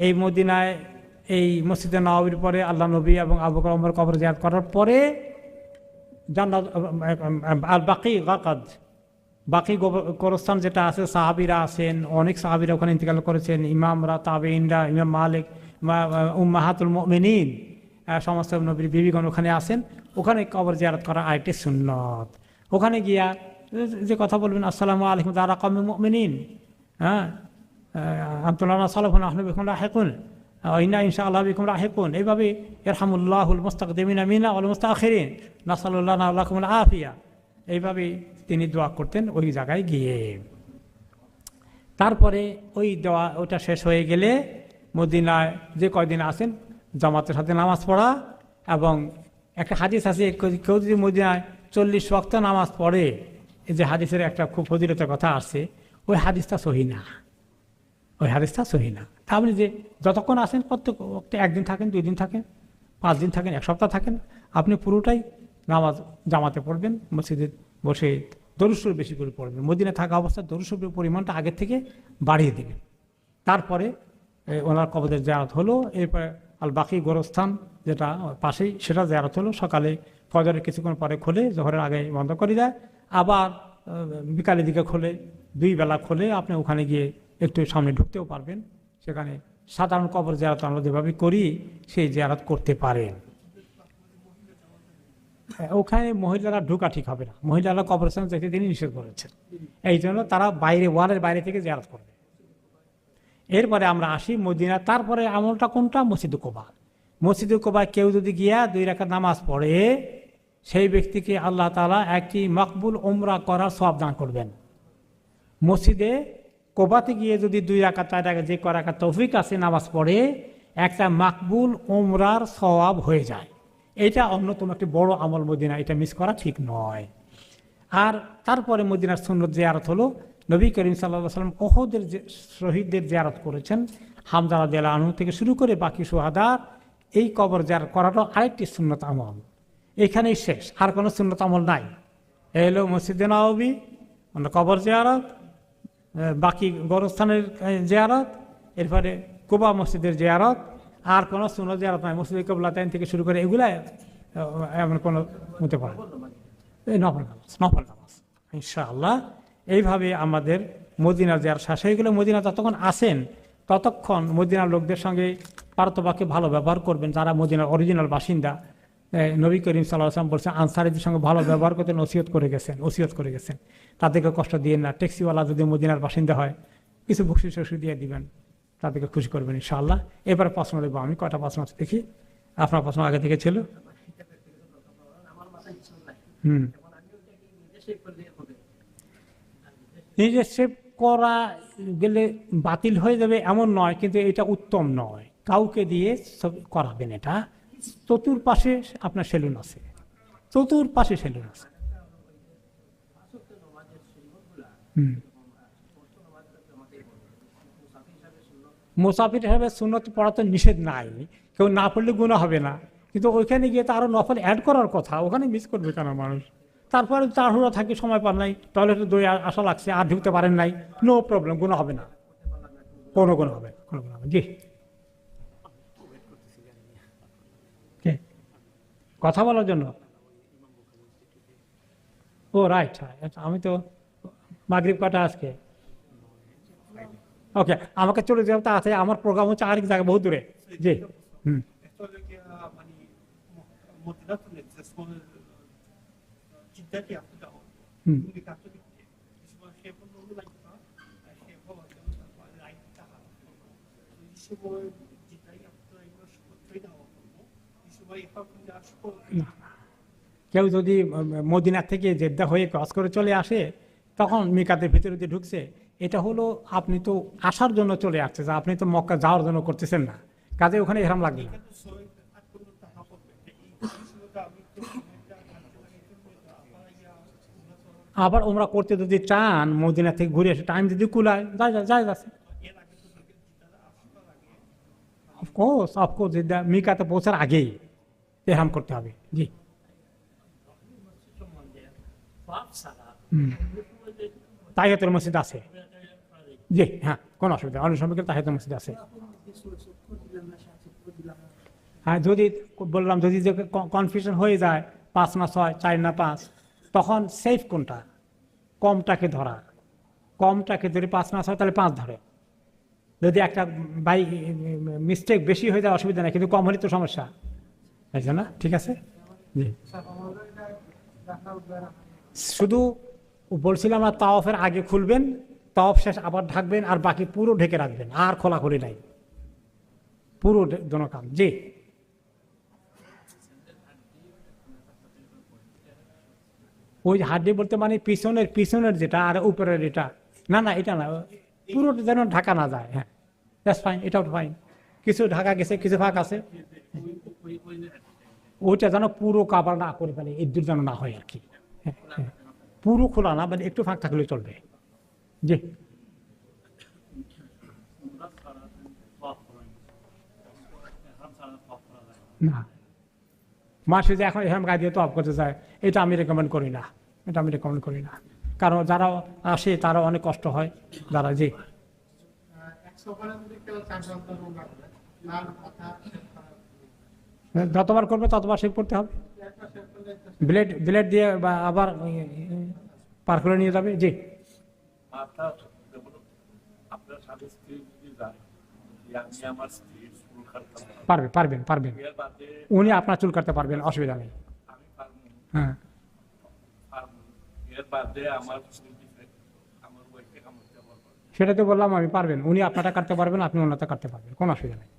এই মদিনায় এই মসজিদে নববীর পরে আল্লাহ নবী এবং আবু বকর ওমর কবর জিয়ারত করার পরে জান্নাত আর বাকি গোরস্থান যেটা আছে, সাহাবীরা আছেন, অনেক সাহাবীরা ওখানে ইন্তেকাল করেছেন, ইমামরা, তাবেঈনরা, ইমাম মালিক, উম্মাহাতুল মুমিনিন, সমস্ত নবীর বিবিগণ ওখানে আছেন। ওখানে কবর জিয়ারত করা আরেকটি সুন্নত। ওখানে গিয়া যে কথা বলবেন আসসালামু আলাইকুম দারা কওমিল মুমিনিন, হ্যাঁ আনতুল্লাহ সালাফুন আহলু বিকুম লাহিকুন ইন্না ইনশাআল্লাহ বিকুম লাহিকুন, এইভাবে ইরহামুল্লাহুল মুস্তাকদিমিনা মিনা ওয়াল মুস্তাখিরিন নাসালুল্লাহ লাকুমুল আফিয়া, এইভাবে তিনি দোয়া করতেন ওই জায়গায় গিয়ে। তারপরে ওই দোয়া ওটা শেষ হয়ে গেলে মদিনায় যে কয়দিন আসেন জামাতের সাথে নামাজ পড়া। এবং একটা হাদিস আছে, কেউ যদি মদিনায় 40 ওয়াক্ত নামাজ পড়ে, এই যে হাদিসের একটা খুব ফজিলতের কথা আসছে, ওই হাদিসটা সহি না, ওই হাদিসটা সহি না। তা আপনি যে যতক্ষণ আসেন প্রত্যেক ওয়াক্তে 1 দিন থাকেন, 2 দিন থাকেন, 5 দিন থাকেন, 1 সপ্তাহ থাকেন, আপনি পুরোটাই নামাজ জামাতে পড়বেন, মসজিদে বসে দরুদ শরীফ বেশি করে পড়বেন। মদিনায় থাকা অবস্থায় দরুদ শরীফের পরিমাণটা আগের থেকে বাড়িয়ে দেবেন। তারপরে ওনার কবরের জিয়ারত হলো, এরপরে আল বাকি গোরস্থান যেটা পাশেই, সেটা জিয়ারত হলো। সকালে ফজরের কিছুক্ষণ পরে খোলে, জোহরের আগে বন্ধ করে দেয়, আবার বিকালের দিকে খোলে, 2 বেলা খোলে। আপনি ওখানে গিয়ে একটু সামনে ঢুকতেও পারবেন। সেখানে সাধারণ কবর জিয়ারত আমরা যেভাবে করি সেই জিয়ারত করতে পারেন। ওখানে মহিলারা ঢোকা ঠিক হবে না, মহিলারা কবরস্থান যেতে তিনি নিষেধ করেছেন, এই জন্য তারা বাইরে, ওয়ালের বাইরে থেকে জিয়ারত করবে। এরপরে আমরা আসি মদিনা। তারপরে আমলটা কোনটা? মসজিদে কুবা। মসজিদে কুবা কেউ যদি গিয়া 2 রাকাত নামাজ পড়ে, সেই ব্যক্তিকে আল্লাহ তাআলা একটি মকবুল উমরা করার সওয়াব দান করবেন। মসজিদে কুবাতে গিয়ে যদি 2 রাকাত 4 রাকাত যে করার তৌফিক আছে নামাজ পড়ে, একটা মকবুল উমরার সওয়াব হয়ে যায়। এটা অন্যতম একটি বড় আমল মদিনা, এটা মিস করা ঠিক নয়। আর তারপরে মদিনার সুন্নত জিয়ারত হলো, নবী করিম সাল্লাল্লাহু আলাইহি ওয়াসাল্লাম উহুদের শহীদদের জিয়ারত করেছেন, হামজা রাদিয়াল্লাহু আনহু থেকে শুরু করে বাকি শুহাদার। এই কবর জিয়ারত করাটা আরেকটি সুন্নত আমল, এখানেই শেষ, আর কোনো সুন্নত আমল নাই। এই হলো মসজিদে নববী, কবর জিয়ারত, বাকি গোরস্থানের জিয়ারত, এরপরে কুবা মসজিদের জিয়ারত। আর কোনো সুন্নত জিয়ারত নাই। মসজিদে কিবলাতাইন থেকে শুরু করে এগুলা এমন কোনো হতে পারে এই নফল নামাজ ইনশাআল্লাহ। এইভাবে আমাদের মদিনার জিয়ারত শেষ হয়ে গেলে, মদিনা যতক্ষণ আসেন ততক্ষণ মদিনার লোকদের সঙ্গে পারতপক্ষে ভালো ব্যবহার করবেন, যারা মদিনার অরিজিনাল বাসিন্দা। নবী করিম সাল্লাল্লাহু আলাইহি ওয়াসাল্লাম বলছেন, আনসারীদের সঙ্গে ভালো ব্যবহার করতে ওসিয়ত করে গেছেন। তাদেরকে কষ্ট দিয়ে না। ট্যাক্সিওয়ালা যদি মদিনার বাসিন্দা হয়, কিছু বকশিশ দিয়ে দিবেন, তাদেরকে খুশি করবেন ইনশাআল্লাহ। এবারে প্রশ্ন দেবো আমি, কয়টা প্রশ্ন আছে দেখি। আপনার প্রশ্ন আগে থেকে ছিল। নিজে সেভ করা গেলে বাতিল হয়ে যাবে এমন নয়, কিন্তু এটা উত্তম নয়। কাউকে দিয়ে সব করাবেন। এটা চতুর্পাশে আপনার সেলুন আছে, চতুর্পাশে সেলুন আছে। মুসাফির হিসাবে সুন্নত পড়া তো নিষেধ নাই, কেউ না পড়লে গুনাহ হবে না, কিন্তু ওইখানে গিয়ে তো আরো নফল অ্যাড করার কথা, ওখানে মিস করবে কেন মানুষ? তারপরে তাড়াহুড়া থাকে, সময় পান নাই, টয়লেটে দই আসা লাগছে, আর ঢুকতে পারেন নাই, নো প্রবলেম, গুনাহ হবে না, কোনো গুনাহ হবে, কোনো গুনাহ হবে। জি, কথা বলার জন্য। ও রাইট, আমি তো মাগরিব কটা আজকে। ওকে, আমাকে চলে যেতে আছে, আমার প্রোগ্রাম হচ্ছে আরেক জায়গায়, বহু দূরে। জি, কেউ যদি মদিনা থেকে জেদ্দা হয়ে ক্রস করে চলে আসে, তখন মিকাতের ভিতরে যে ঢুকছে, এটা হলো আপনি তো আসার জন্য চলে আসছে, যা আপনি তো মক্কা যাওয়ার জন্য করতেছেন না, কাজে ওখানে ইহরাম লাগবে না। আবার ওমরা করতে যদি চান, মদিনা থেকে ঘুরে এসে টাইম যদি কুলায়, যায় আছে। অফকোর্স মিকাতে পৌঁছার আগেই ইহরাম করতে হবে। জি, তাহিয়াতুল মসজিদ আছে। জি হ্যাঁ, কোনো অসুবিধা, অন্য সময় তাহিয়াতুল মসজিদ আছে। হ্যাঁ, যদি বললাম যদি কনফিউশন হয়ে যায় 5 না 6, 4 না 5, তখন সেফ কোনটা? কমটাকে ধরা, কমটাকে যদি 5 না 6 তাহলে 5 ধরে। যদি একটা বাই মিস্টেক বেশি হয়ে যায় অসুবিধা নেই, কিন্তু কম হলে তো সমস্যা, তাই না? ঠিক আছে। জি, শুধু বলছিলাম না, তাওয়াফের আগে খুলবেন, তাওয়াফ শেষ আবার ঢাকবেন, আর বাকি পুরো ঢেকে রাখবেন, আর খোলাখুলি নাই, পুরো দোনো কাম। জি, ওই হাড্ডি বলতে মানে পিছনের যেটা, আর উপরের এটা না, এটা না, পুরো যেন ঢাকা না যায়। হ্যাঁ, দ্যাটস ফাইন, এটাও ফাইন। কিছু ঢাকা গেছে, কিছু ফাঁক আছে, ওইটা যেন পুরো কাভার না করে ফেলে, এর যেন না হয় আর কি। পুরো খোলা না, মানে একটু ফাঁক থাকলে চলবে। জি, না, মাসে যে এখন এরকম গায়ে দিয়ে তো অফ করতে চায়, এটা আমি রেকমেন্ড করি না, কারণ যারা আসে তারা অনেক কষ্ট হয়, যারা। জি, যতবার করবে ততবার শেভ করতে হবে। ব্লেড ব্লেড দিয়ে বা আবার পার করে নিয়ে যাবে। জি, মাথা যেমন আপনার স্বামী স্ত্রী যদি যায় যে আমি আমার স্ত্রীর চুল কাটতাম না, পারবেন পারবেন। এর বাদে উনি আপনার চুল কাটতে পারবেন, অসুবিধা নেই। আমি পারবো হ্যাঁ, পারবো এর বাদে আমার চুল দিতে আমার ওয়াইফকে কামড়তে পারবো। সেটা তো বললাম আমি, পারবেন। উনি আপনারটা কাটতে পারবেন, আপনি ওনারটা কাটতে পারবেন, কোনো অসুবিধা নেই।